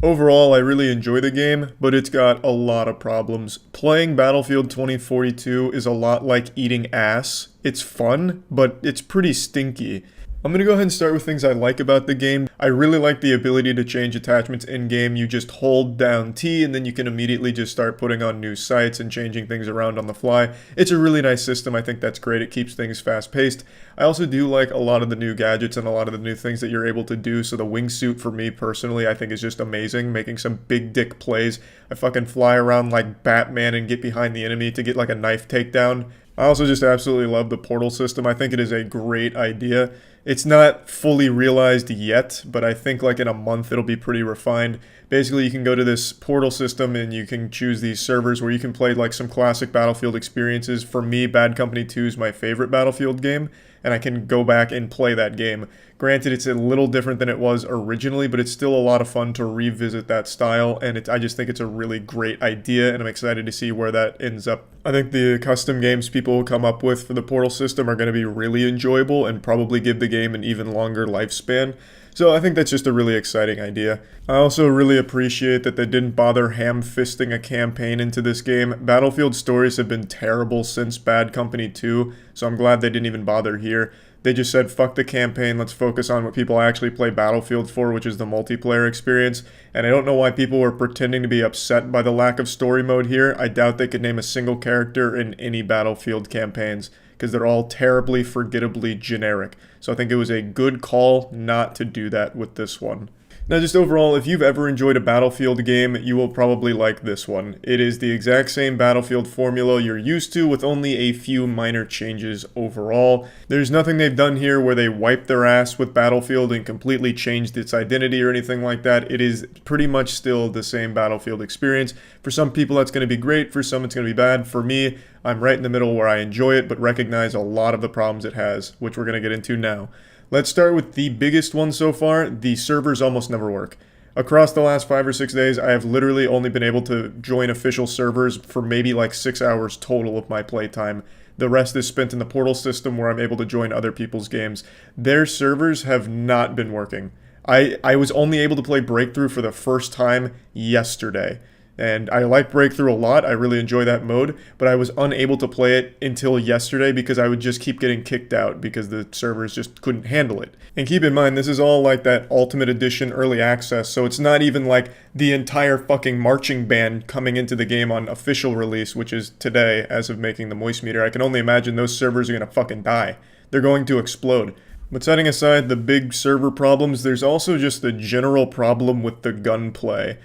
Overall, I really enjoy the game, but it's got a lot of problems. Playing Battlefield 2042 is a lot like eating ass. It's fun, but it's pretty stinky. I'm going to go ahead and start with things I like about the game. I really like the ability to change attachments in-game. You just hold down T and then you can immediately just start putting on new sights and changing things around on the fly. It's a really nice system. I think that's great. It keeps things fast-paced. I also do like a lot of the new gadgets and a lot of the new things that you're able to do. So the wingsuit for me personally, I think is just amazing, making some big dick plays. I fucking fly around like Batman and get behind the enemy to get like a knife takedown. I also just absolutely love the portal system. I think it is a great idea. It's not fully realized yet, but I think like in a month it'll be pretty refined. Basically, you can go to this portal system and you can choose these servers where you can play like some classic Battlefield experiences. For me, Bad Company 2 is my favorite Battlefield game, and I can go back and play that game. Granted, it's a little different than it was originally, but it's still a lot of fun to revisit that style, and I just think it's a really great idea, and I'm excited to see where that ends up. I think the custom games people will come up with for the portal system are going to be really enjoyable and probably give the game an even longer lifespan. So I think that's just a really exciting idea. I also really appreciate that they didn't bother ham-fisting a campaign into this game. Battlefield stories have been terrible since Bad Company 2, so I'm glad they didn't even bother here. They just said, fuck the campaign, let's focus on what people actually play Battlefield for, which is the multiplayer experience. And I don't know why people were pretending to be upset by the lack of story mode here. I doubt they could name a single character in any Battlefield campaigns, because they're all terribly, forgettably generic. So I think it was a good call not to do that with this one. Now, just overall, if you've ever enjoyed a Battlefield game, you will probably like this one. It is the exact same Battlefield formula you're used to, with only a few minor changes overall. There's nothing they've done here where they wiped their ass with Battlefield and completely changed its identity or anything like that. It is pretty much still the same Battlefield experience. For some people, that's going to be great. For some, it's going to be bad. For me, I'm right in the middle where I enjoy it, but recognize a lot of the problems it has, which we're going to get into now. Let's start with the biggest one so far. The servers almost never work. Across the last 5 or 6 days, I have literally only been able to join official servers for maybe like 6 hours total of my playtime. The rest is spent in the portal system where I'm able to join other people's games. Their servers have not been working. I was only able to play Breakthrough for the first time yesterday. And I like Breakthrough a lot, I really enjoy that mode, but I was unable to play it until yesterday because I would just keep getting kicked out because the servers just couldn't handle it. And keep in mind, this is all like that Ultimate Edition early access, so it's not even like the entire fucking marching band coming into the game on official release, which is today as of making the Moist Meter. I can only imagine those servers are gonna fucking die. They're going to explode. But setting aside the big server problems, there's also just the general problem with the gunplay.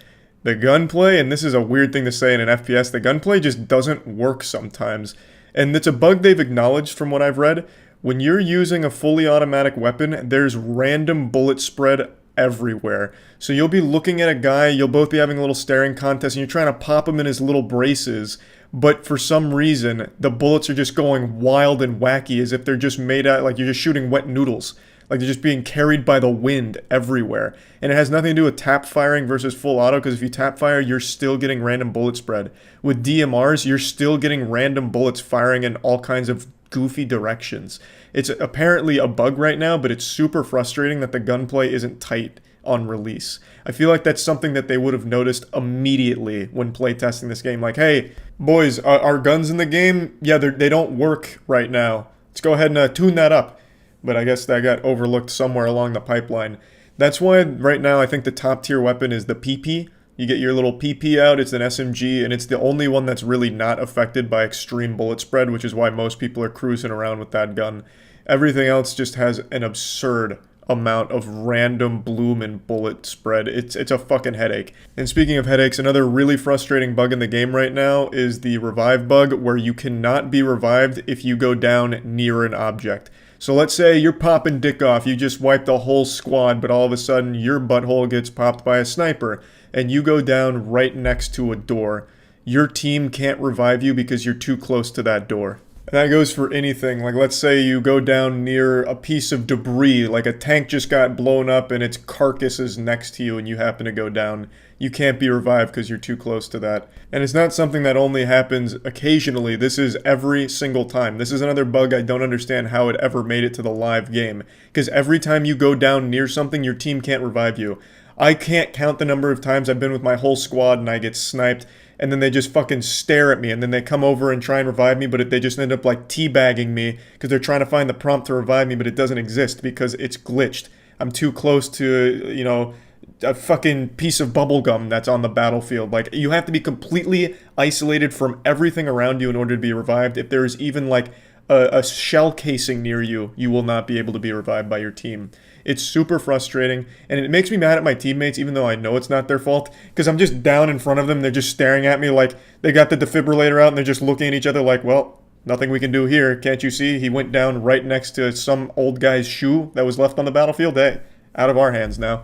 The gunplay, and this is a weird thing to say in an FPS, the gunplay just doesn't work sometimes. And it's a bug they've acknowledged from what I've read. When you're using a fully automatic weapon, there's random bullet spread everywhere. So you'll be looking at a guy, you'll both be having a little staring contest, and you're trying to pop him in his little braces, but for some reason, the bullets are just going wild and wacky as if they're just made out, like you're just shooting wet noodles. Like they're just being carried by the wind everywhere. And it has nothing to do with tap firing versus full auto, because if you tap fire, you're still getting random bullet spread. With DMRs, you're still getting random bullets firing in all kinds of goofy directions. It's apparently a bug right now, but it's super frustrating that the gunplay isn't tight on release. I feel like that's something that they would have noticed immediately when playtesting this game. Like, hey, boys, our guns in the game, yeah, they don't work right now. Let's go ahead and tune that up. But I guess that got overlooked somewhere along the pipeline. That's why right now I think the top tier weapon is the PP. You get your little PP out, it's an SMG, and it's the only one that's really not affected by extreme bullet spread, which is why most people are cruising around with that gun. Everything else just has an absurd amount of random bloom and bullet spread. It's a fucking headache. And speaking of headaches, another really frustrating bug in the game right now is the revive bug, where you cannot be revived if you go down near an object. So let's say you're popping dick off, you just wiped the whole squad, but all of a sudden your butthole gets popped by a sniper, and you go down right next to a door. Your team can't revive you because you're too close to that door. And that goes for anything. Like, let's say you go down near a piece of debris, like a tank just got blown up and its carcass is next to you and you happen to go down. You can't be revived because you're too close to that. And it's not something that only happens occasionally. This is every single time. This is another bug I don't understand how it ever made it to the live game. Because every time you go down near something, your team can't revive you. I can't count the number of times I've been with my whole squad and I get sniped, and then they just fucking stare at me, and then they come over and try and revive me, but they just end up like teabagging me because they're trying to find the prompt to revive me, but it doesn't exist because it's glitched. I'm too close to, you know, a fucking piece of bubblegum that's on the battlefield. Like, you have to be completely isolated from everything around you in order to be revived. If there's even like a shell casing near you, you will not be able to be revived by your team. It's super frustrating, and it makes me mad at my teammates, even though I know it's not their fault, because I'm just down in front of them, they're just staring at me like they got the defibrillator out, and they're just looking at each other like, well, nothing we can do here. Can't you see? He went down right next to some old guy's shoe that was left on the battlefield. Hey, out of our hands now.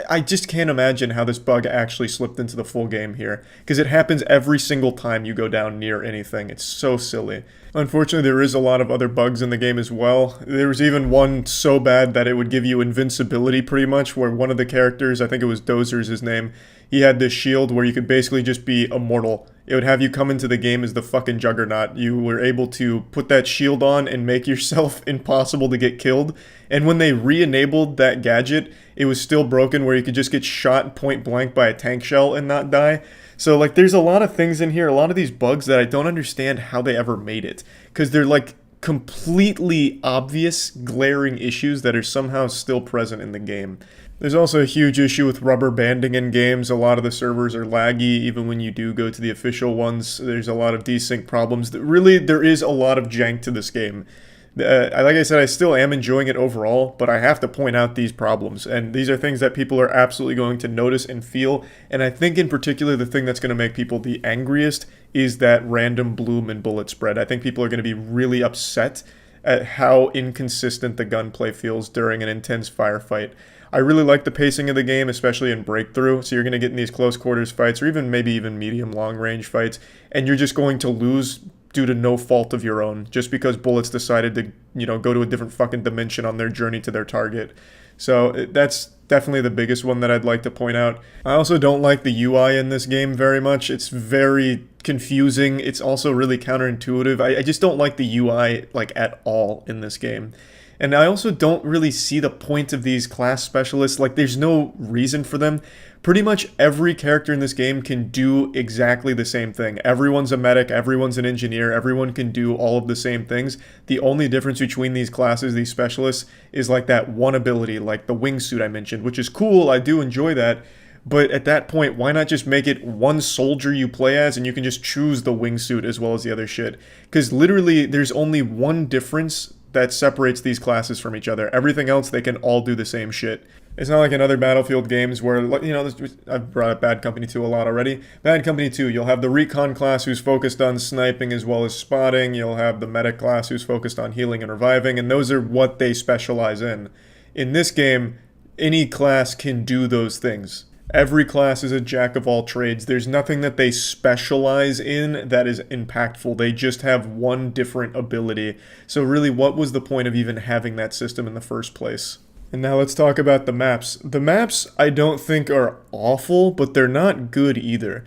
I just can't imagine how this bug actually slipped into the full game here, because it happens every single time you go down near anything. It's so silly. Unfortunately, there is a lot of other bugs in the game as well. There was even one so bad that it would give you invincibility pretty much, where one of the characters, I think it was Dozer's his name, he had this shield where you could basically just be immortal. It would have you come into the game as the fucking Juggernaut. You were able to put that shield on and make yourself impossible to get killed. And when they re-enabled that gadget, it was still broken where you could just get shot point blank by a tank shell and not die. So, like, there's a lot of things in here, a lot of these bugs that I don't understand how they ever made it. Because they're, like, completely obvious, glaring issues that are somehow still present in the game. There's also a huge issue with rubber banding in games. A lot of the servers are laggy, even when you do go to the official ones. There's a lot of desync problems. Really, there is a lot of jank to this game. Like I said, I still am enjoying it overall, but I have to point out these problems. And these are things that people are absolutely going to notice and feel. And I think in particular, the thing that's going to make people the angriest is that random bloom and bullet spread. I think people are going to be really upset at how inconsistent the gunplay feels during an intense firefight. I really like the pacing of the game, especially in Breakthrough. So you're going to get in these close quarters fights, or even maybe even medium long range fights, and you're just going to lose due to no fault of your own, just because bullets decided to, go to a different fucking dimension on their journey to their target. So that's definitely the biggest one that I'd like to point out. I also don't like the UI in this game very much. It's very confusing. It's also really counterintuitive. I just don't like the UI like at all in this game. And I also don't really see the point of these class specialists. Like, there's no reason for them. Pretty much every character in this game can do exactly the same thing. Everyone's a medic, everyone's an engineer, everyone can do all of the same things. The only difference between these classes, these specialists, is like that one ability, like the wingsuit I mentioned, which is cool, I do enjoy that. But at that point, why not just make it one soldier you play as and you can just choose the wingsuit as well as the other shit? Because literally, there's only one difference that separates these classes from each other. Everything else, they can all do the same shit. It's not like in other Battlefield games where, I've brought up Bad Company 2 a lot already. Bad Company 2, you'll have the Recon class who's focused on sniping as well as spotting. You'll have the Medic class who's focused on healing and reviving, and those are what they specialize in. In this game, any class can do those things. Every class is a jack of all trades. There's nothing that they specialize in that is impactful. They just have one different ability. So really, what was the point of even having that system in the first place? And now let's talk about the maps. The maps I don't think are awful, but they're not good either.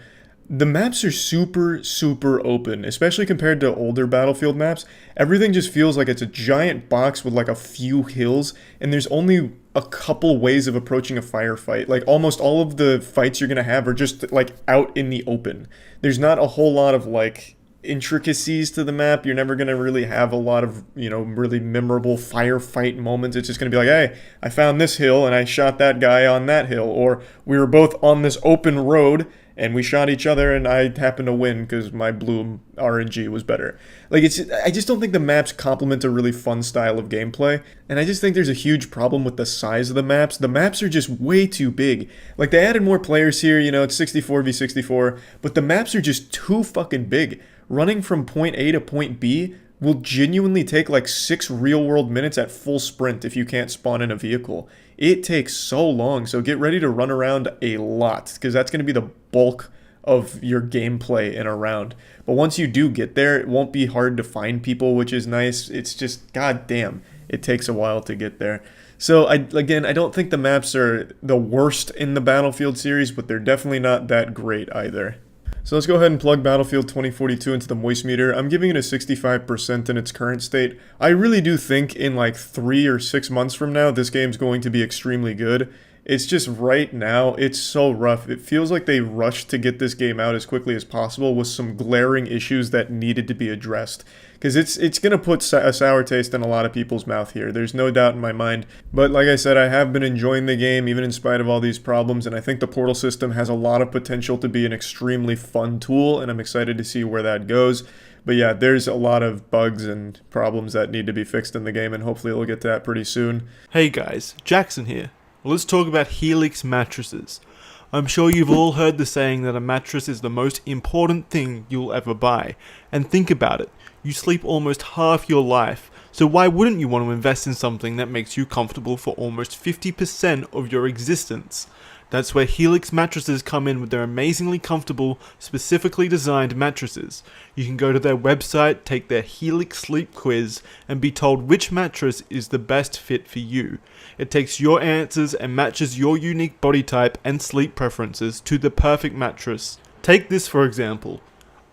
The maps are super, super open, especially compared to older Battlefield maps. Everything just feels like it's a giant box with like a few hills, and there's only a couple ways of approaching a firefight. Like almost all of the fights you're gonna have are just like out in the open. There's not a whole lot of like intricacies to the map. You're never gonna really have a lot of, really memorable firefight moments. It's just gonna be like, hey, I found this hill and I shot that guy on that hill, or we were both on this open road and we shot each other and I happened to win because my blue RNG was better. Like, I just don't think the maps complement a really fun style of gameplay, and I just think there's a huge problem with the size of the maps. The maps are just way too big. Like, they added more players here, it's 64v64, but the maps are just too fucking big. Running from point A to point B will genuinely take like 6 real-world minutes at full sprint if you can't spawn in a vehicle. It takes so long, so get ready to run around a lot, because that's going to be the bulk of your gameplay in a round. But once you do get there, it won't be hard to find people, which is nice. It's just, goddamn, it takes a while to get there. So, I don't think the maps are the worst in the Battlefield series, but they're definitely not that great either. So let's go ahead and plug Battlefield 2042 into the Moistcr1tikal. I'm giving it a 65% in its current state. I really do think in like 3 or 6 months from now, this game's going to be extremely good. It's just right now, it's so rough. It feels like they rushed to get this game out as quickly as possible with some glaring issues that needed to be addressed. Because it's going to put a sour taste in a lot of people's mouth here. There's no doubt in my mind. But like I said, I have been enjoying the game even in spite of all these problems. And I think the portal system has a lot of potential to be an extremely fun tool. And I'm excited to see where that goes. But yeah, there's a lot of bugs and problems that need to be fixed in the game. And hopefully we'll get to that pretty soon.
Hey guys, Jackson here. Well, let's talk about Helix mattresses. I'm sure you've all heard the saying that a mattress is the most important thing you'll ever buy. And think about it. You sleep almost half your life, so why wouldn't you want to invest in something that makes you comfortable for almost 50% of your existence? That's where Helix mattresses come in with their amazingly comfortable, specifically designed mattresses. You can go to their website, take their Helix sleep quiz, and be told which mattress is the best fit for you. It takes your answers and matches your unique body type and sleep preferences to the perfect mattress. Take this for example.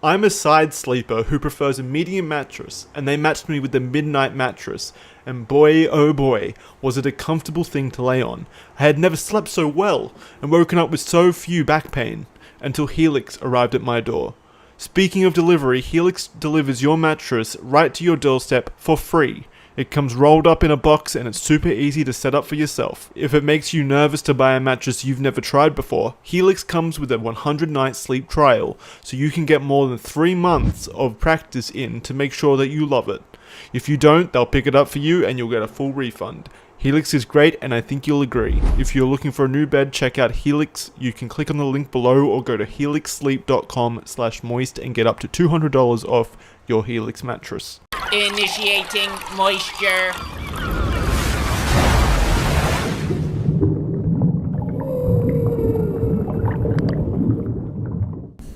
I'm a side sleeper who prefers a medium mattress, and they matched me with the Midnight mattress, and boy oh boy, was it a comfortable thing to lay on. I had never slept so well, and woken up with so few back pain, until Helix arrived at my door. Speaking of delivery, Helix delivers your mattress right to your doorstep for free. It comes rolled up in a box and it's super easy to set up for yourself. If it makes you nervous to buy a mattress you've never tried before, Helix comes with a 100-night sleep trial, so you can get more than 3 months of practice in to make sure that you love it. If you don't, they'll pick it up for you and you'll get a full refund. Helix is great and I think you'll agree. If you're looking for a new bed, check out Helix. You can click on the link below or go to helixsleep.com/moist and get up to $200 off your Helix mattress.
Initiating moisture.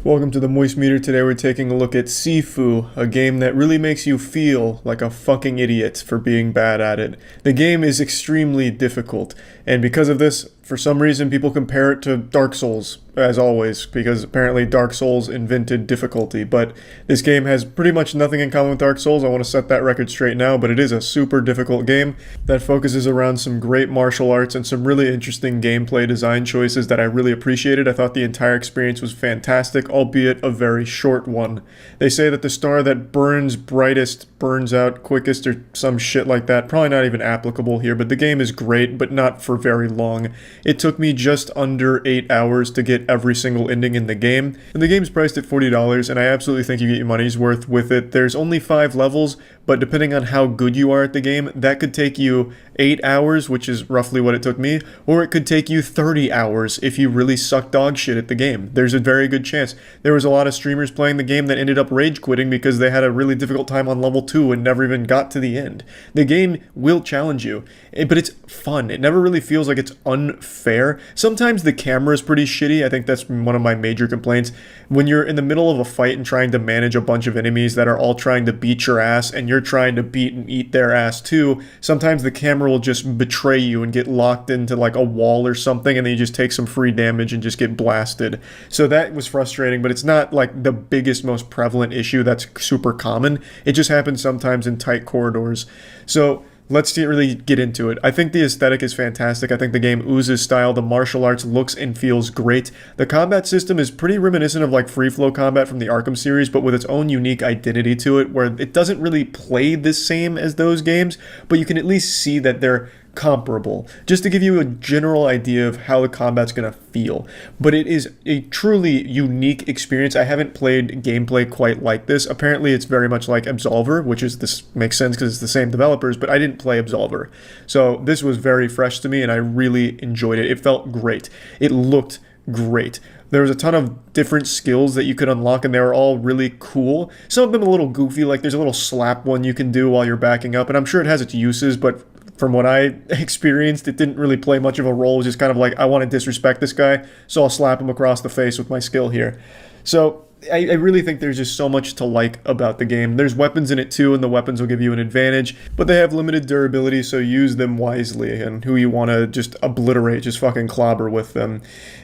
Welcome to the Moist Meter. Today we're taking a look at Sifu, a game that really makes you feel like a fucking idiot for being bad at it. The game is extremely difficult, and because of this, for some reason people compare it to Dark Souls, as always, because apparently Dark Souls invented difficulty, but this game has pretty much nothing in common with Dark Souls. I want to set that record straight now, but it is a super difficult game that focuses around some great martial arts and some really interesting gameplay design choices that I really appreciated. I thought the entire experience was fantastic, albeit a very short one. They say that the star that burns brightest burns out quickest or some shit like that. Probably not even applicable here, but the game is great, but not for very long. It took me just under 8 hours to get every single ending in the game, and the game's priced at $40, and I absolutely think you get your money's worth with it. There's only 5 levels, but depending on how good you are at the game, that could take you 8 hours, which is roughly what it took me, or it could take you 30 hours if you really suck dog shit at the game. There's a very good chance. There was a lot of streamers playing the game that ended up rage quitting because they had a really difficult time on level 2 and never even got to the end. The game will challenge you, but it's fun. It never really feels like it's unfair fair. Sometimes the camera is pretty shitty. I think that's one of my major complaints. When you're in the middle of a fight and trying to manage a bunch of enemies that are all trying to beat your ass, and you're trying to beat and eat their ass too, sometimes the camera will just betray you and get locked into like a wall or something, and then you just take some free damage and just get blasted. So that was frustrating, but it's not like the biggest, most prevalent issue that's super common. It just happens sometimes in tight corridors. So let's really get into it. I think the aesthetic is fantastic. I think the game oozes style. The martial arts looks and feels great. The combat system is pretty reminiscent of like free flow combat from the Arkham series, but with its own unique identity to it, where it doesn't really play the same as those games, but you can at least see that they're comparable, just to give you a general idea of how the combat's going to feel. But it is a truly unique experience. I haven't played gameplay quite like this. Apparently it's very much like Absolver, which is, this makes sense because it's the same developers, but I didn't play Absolver. So this was very fresh to me and I really enjoyed it. It felt great. It looked great. There was a ton of different skills that you could unlock, and they were all really cool. Some of them a little goofy, like there's a little slap one you can do while you're backing up, and I'm sure it has its uses, but from what I experienced, it didn't really play much of a role. It was just kind of like, I want to disrespect this guy, so I'll slap him across the face with my skill here. So I really think there's just so much to like about the game. There's weapons in it too, and the weapons will give you an advantage, but they have limited durability, so use them wisely, and who you want to just obliterate, just fucking clobber with them.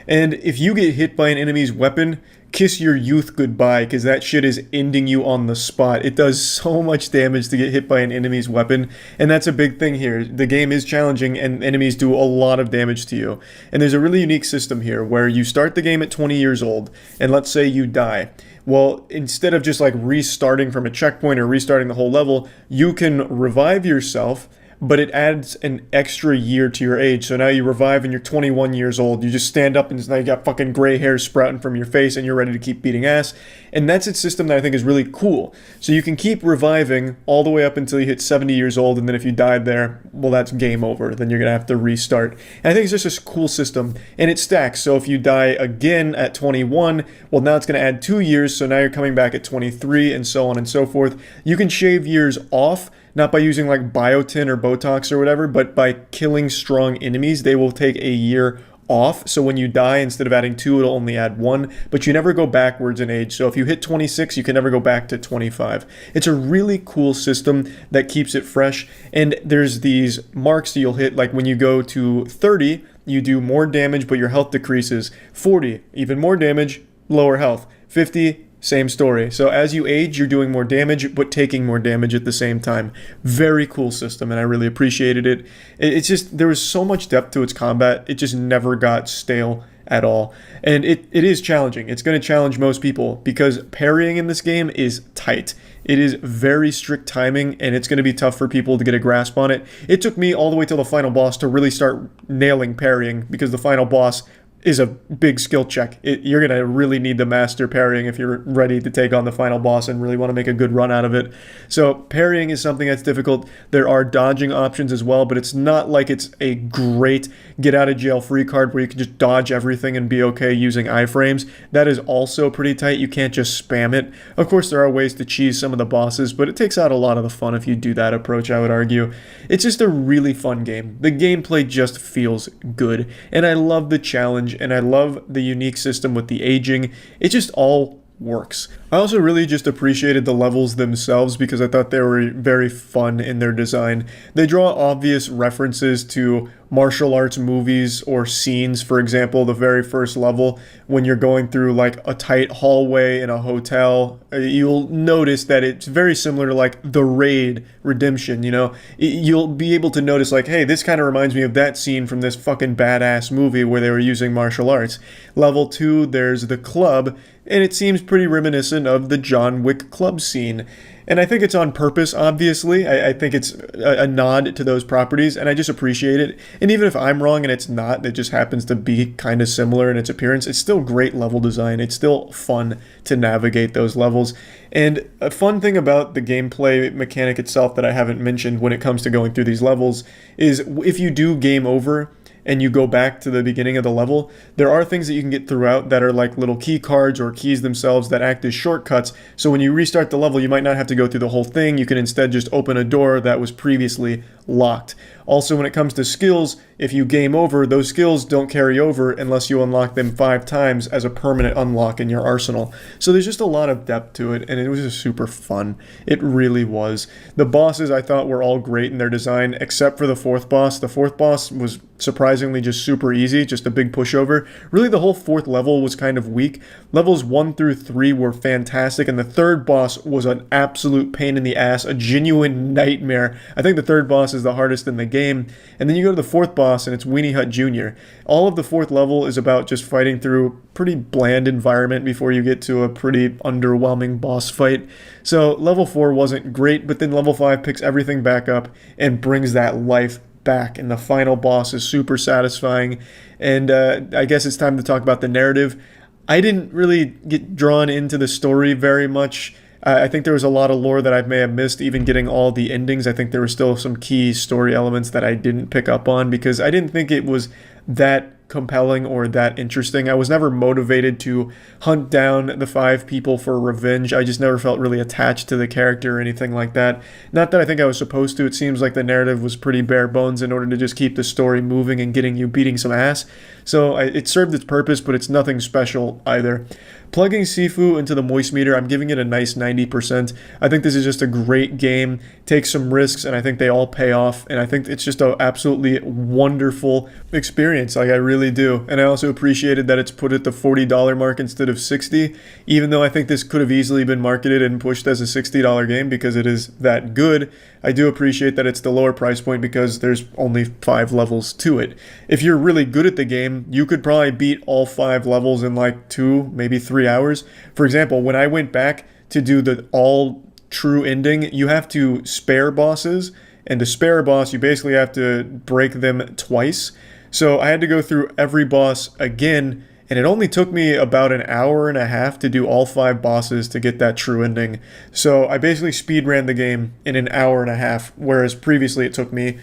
And if you get hit by an enemy's weapon, kiss your youth goodbye, because that shit is ending you on the spot. It does so much damage to get hit by an enemy's weapon, and that's a big thing here. The game is challenging, and enemies do a lot of damage to you. And there's a really unique system here, where you start the game at 20 years old, and let's say you die. Well, instead of just like restarting from a checkpoint or restarting the whole level, you can revive yourself, but it adds an extra year to your age. So now you revive and you're 21 years old. You just stand up and now you got fucking gray hair sprouting from your face and you're ready to keep beating ass. And that's its system that I think is really cool. So you can keep reviving all the way up until you hit 70 years old, and then if you died there, well, that's game over. Then you're going to have to restart. And I think it's just a cool system, and it stacks. So if you die again at 21, well, now it's going to add 2 years, so now you're coming back at 23, and so on and so forth. You can shave years off, not by using like biotin or Botox or whatever, but by killing strong enemies. They will take a year off, so when you die, instead of adding 2, it'll only add 1, but you never go backwards in age. So if you hit 26, you can never go back to 25. It's a really cool system that keeps it fresh, and there's these marks you'll hit, like when you go to 30, you do more damage, but your health decreases. 40, even more damage, lower health. 50, same story. So as you age, you're doing more damage, but taking more damage at the same time. Very cool system, and I really appreciated it. It's just, there was so much depth to its combat, it just never got stale at all. And it is challenging. It's going to challenge most people, because parrying in this game is tight. It is very strict timing, and it's going to be tough for people to get a grasp on it. It took me all the way till the final boss to really start nailing parrying, because the final boss is a big skill check. You're going to really need to master parrying if you're ready to take on the final boss and really want to make a good run out of it. So parrying is something that's difficult. There are dodging options as well, but it's not like it's a great get out of jail free card where you can just dodge everything and be okay using iframes. That is also pretty tight. You can't just spam it. Of course, there are ways to cheese some of the bosses, but it takes out a lot of the fun if you do that approach, I would argue. It's just a really fun game. The gameplay just feels good, and I love the challenge, and I love the unique system with the aging. It just all works. I also really just appreciated the levels themselves, because I thought they were very fun in their design. They draw obvious references to martial arts movies or scenes. For example, the very first level, when you're going through like a tight hallway in a hotel, you'll notice that it's very similar to like The Raid Redemption, you know? You'll be able to notice like, hey, this kind of reminds me of that scene from this fucking badass movie where they were using martial arts. Level 2, there's the club, and it seems pretty reminiscent of the John Wick club scene. And I think it's on purpose, obviously. I think it's a nod to those properties, and I just appreciate it. And even if I'm wrong and it's not, it just happens to be kind of similar in its appearance, it's still great level design. It's still fun to navigate those levels. And a fun thing about the gameplay mechanic itself that I haven't mentioned when it comes to going through these levels is if you do game over and you go back to the beginning of the level, there are things that you can get throughout that are like little key cards or keys themselves that act as shortcuts. So when you restart the level, you might not have to go through the whole thing. You can instead just open a door that was previously locked. Also, when it comes to skills, if you game over, those skills don't carry over unless you unlock them 5 times as a permanent unlock in your arsenal. So there's just a lot of depth to it, and it was just super fun. It really was. The bosses I thought were all great in their design, except for the fourth boss. The fourth boss was surprisingly just super easy, just a big pushover. Really, the whole fourth level was kind of weak. Levels 1 through 3 were fantastic, and the third boss was an absolute pain in the ass, a genuine nightmare. I think the third boss is the hardest in the game. And then you go to the fourth boss, and it's Weenie Hut Jr. All of the fourth level is about just fighting through a pretty bland environment before you get to a pretty underwhelming boss fight. So level 4 wasn't great, but then level 5 picks everything back up and brings that life back, and the final boss is super satisfying. And I guess it's time to talk about the narrative. I didn't really get drawn into the story very much. I think there was a lot of lore that I may have missed, even getting all the endings. I think there were still some key story elements that I didn't pick up on because I didn't think it was that compelling or that interesting. I was never motivated to hunt down the 5 people for revenge. I just never felt really attached to the character or anything like that. Not that I think I was supposed to. It seems like the narrative was pretty bare bones in order to just keep the story moving and getting you beating some ass. So it served its purpose, but it's nothing special either. Plugging Sifu into the Moist meter, I'm giving it a nice 90%. I think this is just a great game. Takes some risks, and I think they all pay off. And I think it's just an absolutely wonderful experience. Like, I really do. And I also appreciated that it's put at the $40 mark instead of $60, even though I think this could have easily been marketed and pushed as a $60 game because it is that good. I do appreciate that it's the lower price point because there's only 5 levels to it. If you're really good at the game, you could probably beat all 5 levels in like 2, maybe 3 hours. For example, when I went back to do the all true ending, you have to spare bosses, and to spare a boss, you basically have to break them twice. So I had to go through every boss again, and it only took me about an hour and a half to do all 5 bosses to get that true ending. So I basically speedran the game in an hour and a half, whereas previously it took me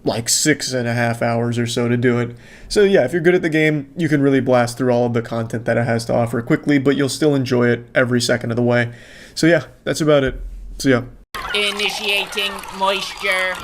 like 6.5 hours or so to do it. So yeah, if you're good at the game, you can really blast through all of the content that it has to offer quickly, but you'll still enjoy it every second of the way. So yeah, that's about it. So yeah.
Initiating moisture.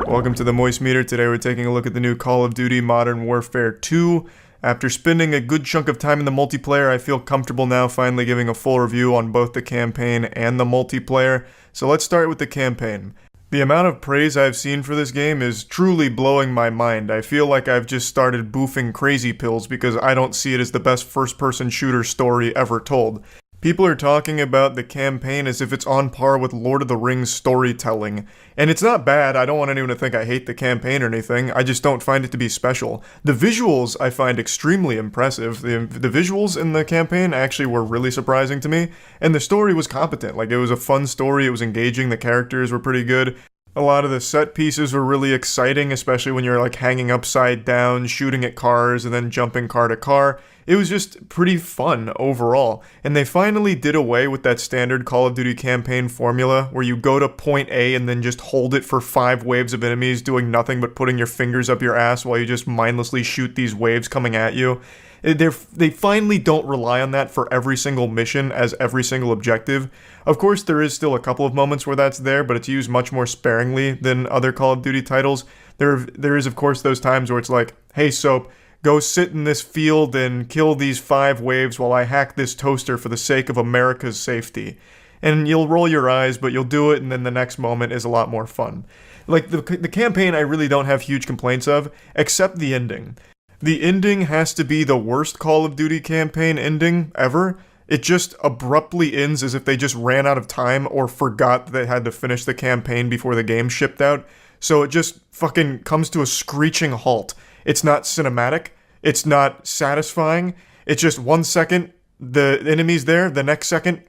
Welcome to the Moist Meter. Today we're taking a look at the new Call of Duty Modern Warfare 2. After spending a good chunk of time in the multiplayer, I feel comfortable now finally giving a full review on both the campaign and the multiplayer. So let's start with the campaign. The amount of praise I've seen for this game is truly blowing my mind. I feel like I've just started boofing crazy pills because I don't see it as the best first-person shooter story ever told. People are talking about the campaign as if it's on par with Lord of the Rings storytelling. And it's not bad, I don't want anyone to think I hate the campaign or anything, I just don't find it to be special. The visuals I find extremely impressive. The visuals in the campaign actually were really surprising to me, and the story was competent. Like, it was a fun story, it was engaging, the characters were pretty good. A lot of the set pieces were really exciting, especially when you're like hanging upside down, shooting at cars, and then jumping car to car. It was just pretty fun overall. And they finally did away with that standard Call of Duty campaign formula where you go to point A and then just hold it for 5 waves of enemies doing nothing but putting your fingers up your ass while you just mindlessly shoot these waves coming at you. They finally don't rely on that for every single mission as every single objective. Of course, there is still a couple of moments where that's there, but it's used much more sparingly than other Call of Duty titles. There is, of course, those times where it's like, hey, Soap, go sit in this field and kill these 5 waves while I hack this toaster for the sake of America's safety. And you'll roll your eyes, but you'll do it, and then the next moment is a lot more fun. Like, the campaign I really don't have huge complaints of, except the ending. The ending has to be the worst Call of Duty campaign ending ever. It just abruptly ends as if they just ran out of time or forgot that they had to finish the campaign before the game shipped out. So it just fucking comes to a screeching halt. It's not cinematic. It's not satisfying. It's just 1 second, the enemy's there, the next second,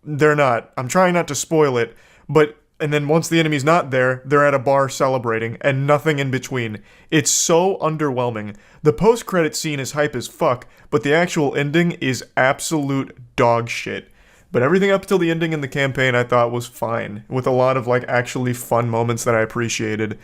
they're not. I'm trying not to spoil it, and then once the enemy's not there, they're at a bar celebrating, and nothing in between. It's so underwhelming. The post-credit scene is hype as fuck, but the actual ending is absolute dog shit. But everything up till the ending in the campaign I thought was fine, with a lot of like actually fun moments that I appreciated.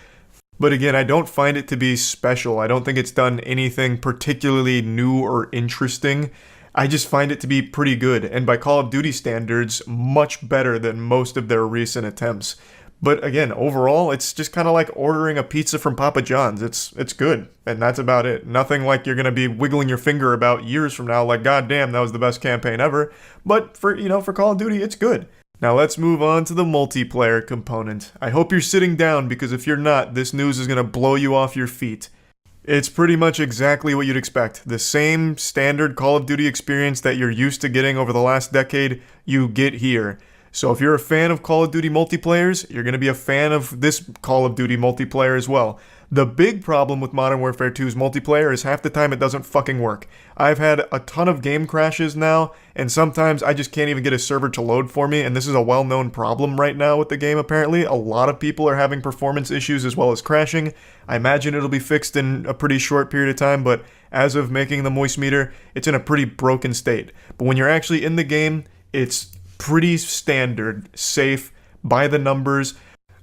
But again, I don't find it to be special. I don't think it's done anything particularly new or interesting. I just find it to be pretty good, and by Call of Duty standards, much better than most of their recent attempts. But again, overall, it's just kind of like ordering a pizza from Papa John's. It's good, and that's about it. Nothing like you're gonna be wiggling your finger about years from now, like, God damn, that was the best campaign ever. But for Call of Duty, it's good. Now let's move on to the multiplayer component. I hope you're sitting down, because if you're not, this news is gonna blow you off your feet. It's pretty much exactly what you'd expect. The same standard Call of Duty experience that you're used to getting over the last decade, you get here. So if you're a fan of Call of Duty multiplayers, you're going to be a fan of this Call of Duty multiplayer as well. The big problem with Modern Warfare 2's multiplayer is half the time it doesn't fucking work. I've had a ton of game crashes now, and sometimes I just can't even get a server to load for me, and this is a well-known problem right now with the game apparently. A lot of people are having performance issues as well as crashing. I imagine it'll be fixed in a pretty short period of time, but as of making the Moistcr, it's in a pretty broken state. But when you're actually in the game, it's pretty standard, safe, by the numbers.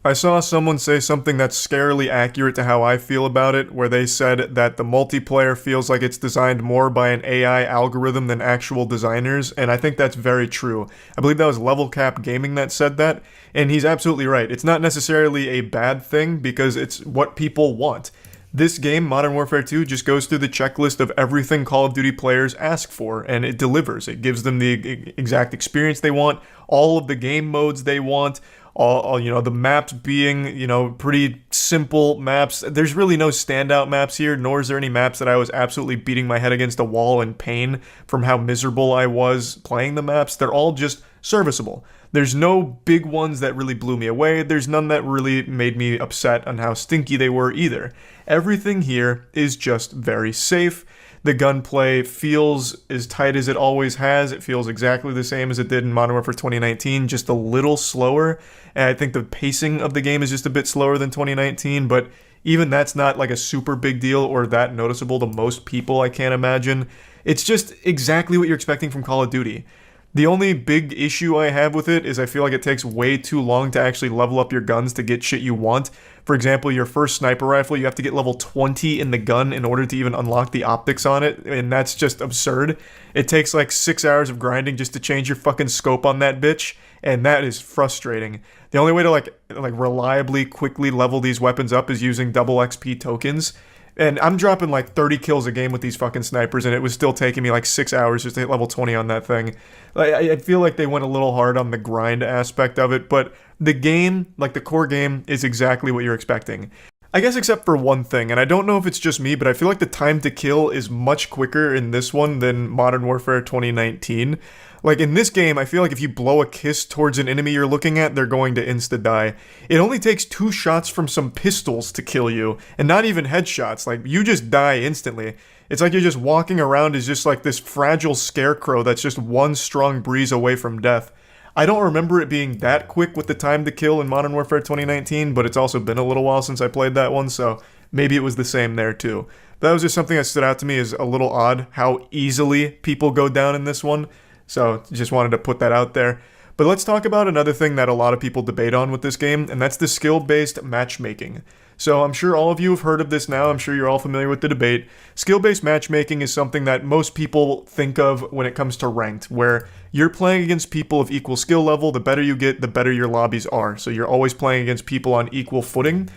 I saw someone say something that's scarily accurate to how I feel about it, where they said that the multiplayer feels like it's designed more by an AI algorithm than actual designers, and I think that's very true. I believe that was Level Cap Gaming that said that, and he's absolutely right. It's not necessarily a bad thing, because it's what people want. This game, Modern Warfare 2, just goes through the checklist of everything Call of Duty players ask for, and it delivers. It gives them the exact experience they want, all of the game modes they want, all the maps being, pretty simple maps. There's really no standout maps here, nor is there any maps that I was absolutely beating my head against a wall in pain from how miserable I was playing the maps. They're all just serviceable. There's no big ones that really blew me away. There's none that really made me upset on how stinky they were either. Everything here is just very safe. The gunplay feels as tight as it always has. It feels exactly the same as it did in Modern Warfare 2019, just a little slower. And I think the pacing of the game is just a bit slower than 2019, but even that's not like a super big deal or that noticeable to most people, I can't imagine. It's just exactly what you're expecting from Call of Duty. The only big issue I have with it is I feel like it takes way too long to actually level up your guns to get shit you want. For example, your first sniper rifle, you have to get level 20 in the gun in order to even unlock the optics on it, and that's just absurd. It takes like 6 hours of grinding just to change your fucking scope on that bitch, and that is frustrating. The only way to like reliably, quickly level these weapons up is using double XP tokens. And I'm dropping like 30 kills a game with these fucking snipers, and it was still taking me like 6 hours just to hit level 20 on that thing. I feel like they went a little hard on the grind aspect of it, but the game, like the core game, is exactly what you're expecting. I guess except for one thing, and I don't know if it's just me, but I feel like the time to kill is much quicker in this one than Modern Warfare 2019. Like, in this game, I feel like if you blow a kiss towards an enemy you're looking at, they're going to insta-die. It only takes 2 shots from some pistols to kill you, and not even headshots. Like, you just die instantly. It's like you're just walking around as just like this fragile scarecrow that's just one strong breeze away from death. I don't remember it being that quick with the time to kill in Modern Warfare 2019, but it's also been a little while since I played that one, so maybe it was the same there too. That was just something that stood out to me as a little odd, how easily people go down in this one. So just wanted to put that out there. But let's talk about another thing that a lot of people debate on with this game, and that's the skill-based matchmaking. So I'm sure all of you have heard of this now. I'm sure you're all familiar with the debate. Skill-based matchmaking is something that most people think of when it comes to ranked, where you're playing against people of equal skill level. The better you get, the better your lobbies are. So you're always playing against people on equal footing.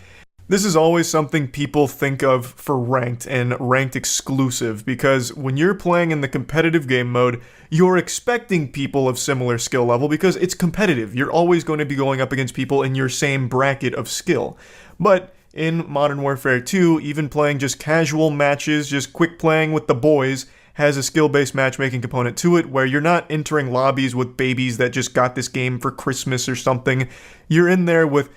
This is always something people think of for ranked and ranked exclusive, because when you're playing in the competitive game mode, you're expecting people of similar skill level because it's competitive. You're always going to be going up against people in your same bracket of skill. But in Modern Warfare 2, even playing just casual matches, just quick playing with the boys, has a skill-based matchmaking component to it where you're not entering lobbies with babies that just got this game for Christmas or something. You're in there with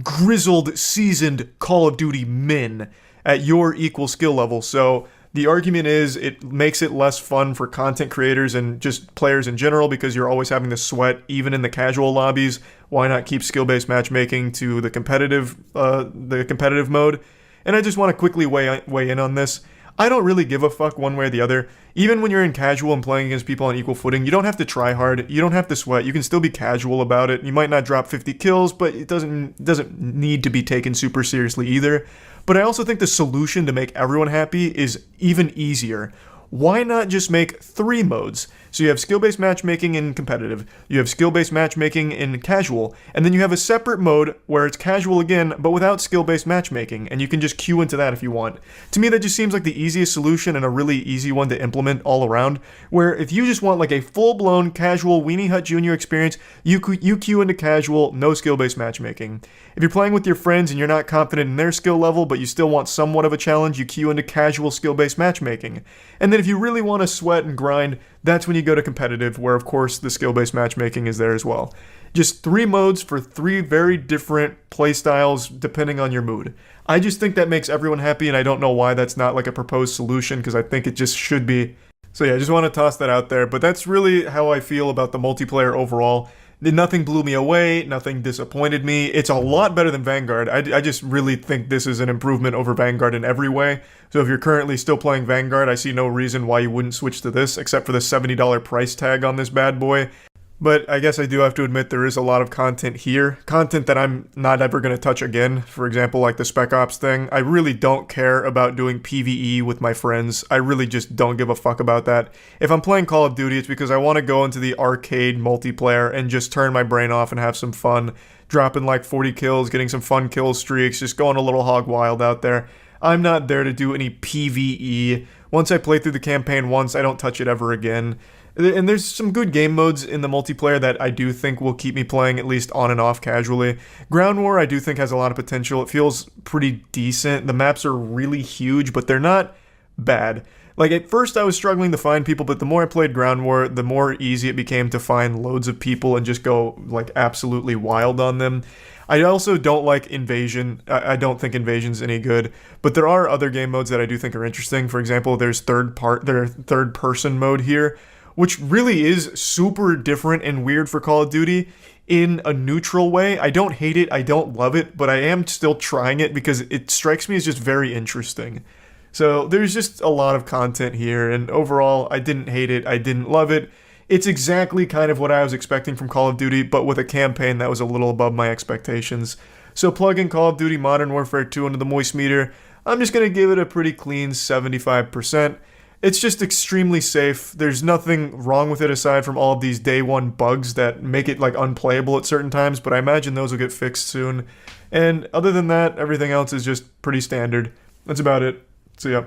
grizzled, seasoned Call of Duty men at your equal skill level. So the argument is it makes it less fun for content creators and just players in general because you're always having to sweat even in the casual lobbies. Why not keep skill-based matchmaking to the competitive mode? And I just want to quickly weigh in on this. I don't really give a fuck one way or the other. Even when you're in casual and playing against people on equal footing, you don't have to try hard, you don't have to sweat, you can still be casual about it. You might not drop 50 kills, but it doesn't need to be taken super seriously either. But I also think the solution to make everyone happy is even easier. why not just make 3 modes? So you have skill-based matchmaking in competitive, you have skill-based matchmaking in casual, and then you have a separate mode where it's casual again, but without skill-based matchmaking, and you can just queue into that if you want. To me, that just seems like the easiest solution and a really easy one to implement all around, where if you just want like a full-blown casual Weenie Hut Jr. experience, you queue into casual, no skill-based matchmaking. If you're playing with your friends and you're not confident in their skill level, but you still want somewhat of a challenge, you queue into casual skill-based matchmaking. And then if you really want to sweat and grind, that's when you go to competitive, where of course the skill-based matchmaking is there as well. Just 3 modes for 3 very different playstyles depending on your mood. I just think that makes everyone happy, and I don't know why that's not like a proposed solution, because I think it just should be. So yeah, I just want to toss that out there, but that's really how I feel about the multiplayer overall. Nothing blew me away, nothing disappointed me. It's a lot better than Vanguard. I just really think this is an improvement over Vanguard in every way. So if you're currently still playing Vanguard, I see no reason why you wouldn't switch to this, except for the $70 price tag on this bad boy. But I guess I do have to admit there is a lot of content here. Content that I'm not ever going to touch again. For example, like the Spec Ops thing. I really don't care about doing PvE with my friends. I really just don't give a fuck about that. If I'm playing Call of Duty, it's because I want to go into the arcade multiplayer and just turn my brain off and have some fun. Dropping like 40 kills, getting some fun kill streaks, just going a little hog wild out there. I'm not there to do any PvE. Once I play through the campaign once, I don't touch it ever again. And there's some good game modes in the multiplayer that I do think will keep me playing at least on and off casually. Ground War I do think has a lot of potential. It feels pretty decent. The maps are really huge, but they're not bad. Like at first I was struggling to find people, but the more I played Ground War, the more easy it became to find loads of people and just go like absolutely wild on them. I also don't like Invasion. I don't think Invasion's any good, but there are other game modes that I do think are interesting. For example, there's third person mode here, which really is super different and weird for Call of Duty in a neutral way. I don't hate it, I don't love it, but I am still trying it because it strikes me as just very interesting. So there's just a lot of content here, and overall, I didn't hate it, I didn't love it. It's exactly kind of what I was expecting from Call of Duty, but with a campaign that was a little above my expectations. So plug in Call of Duty Modern Warfare 2 into the Moist meter. I'm just going to give it a pretty clean 75%. It's just extremely safe. There's nothing wrong with it aside from all of these day one bugs that make it like unplayable at certain times, but I imagine those will get fixed soon. And other than that, everything else is just pretty standard. That's about it. See ya.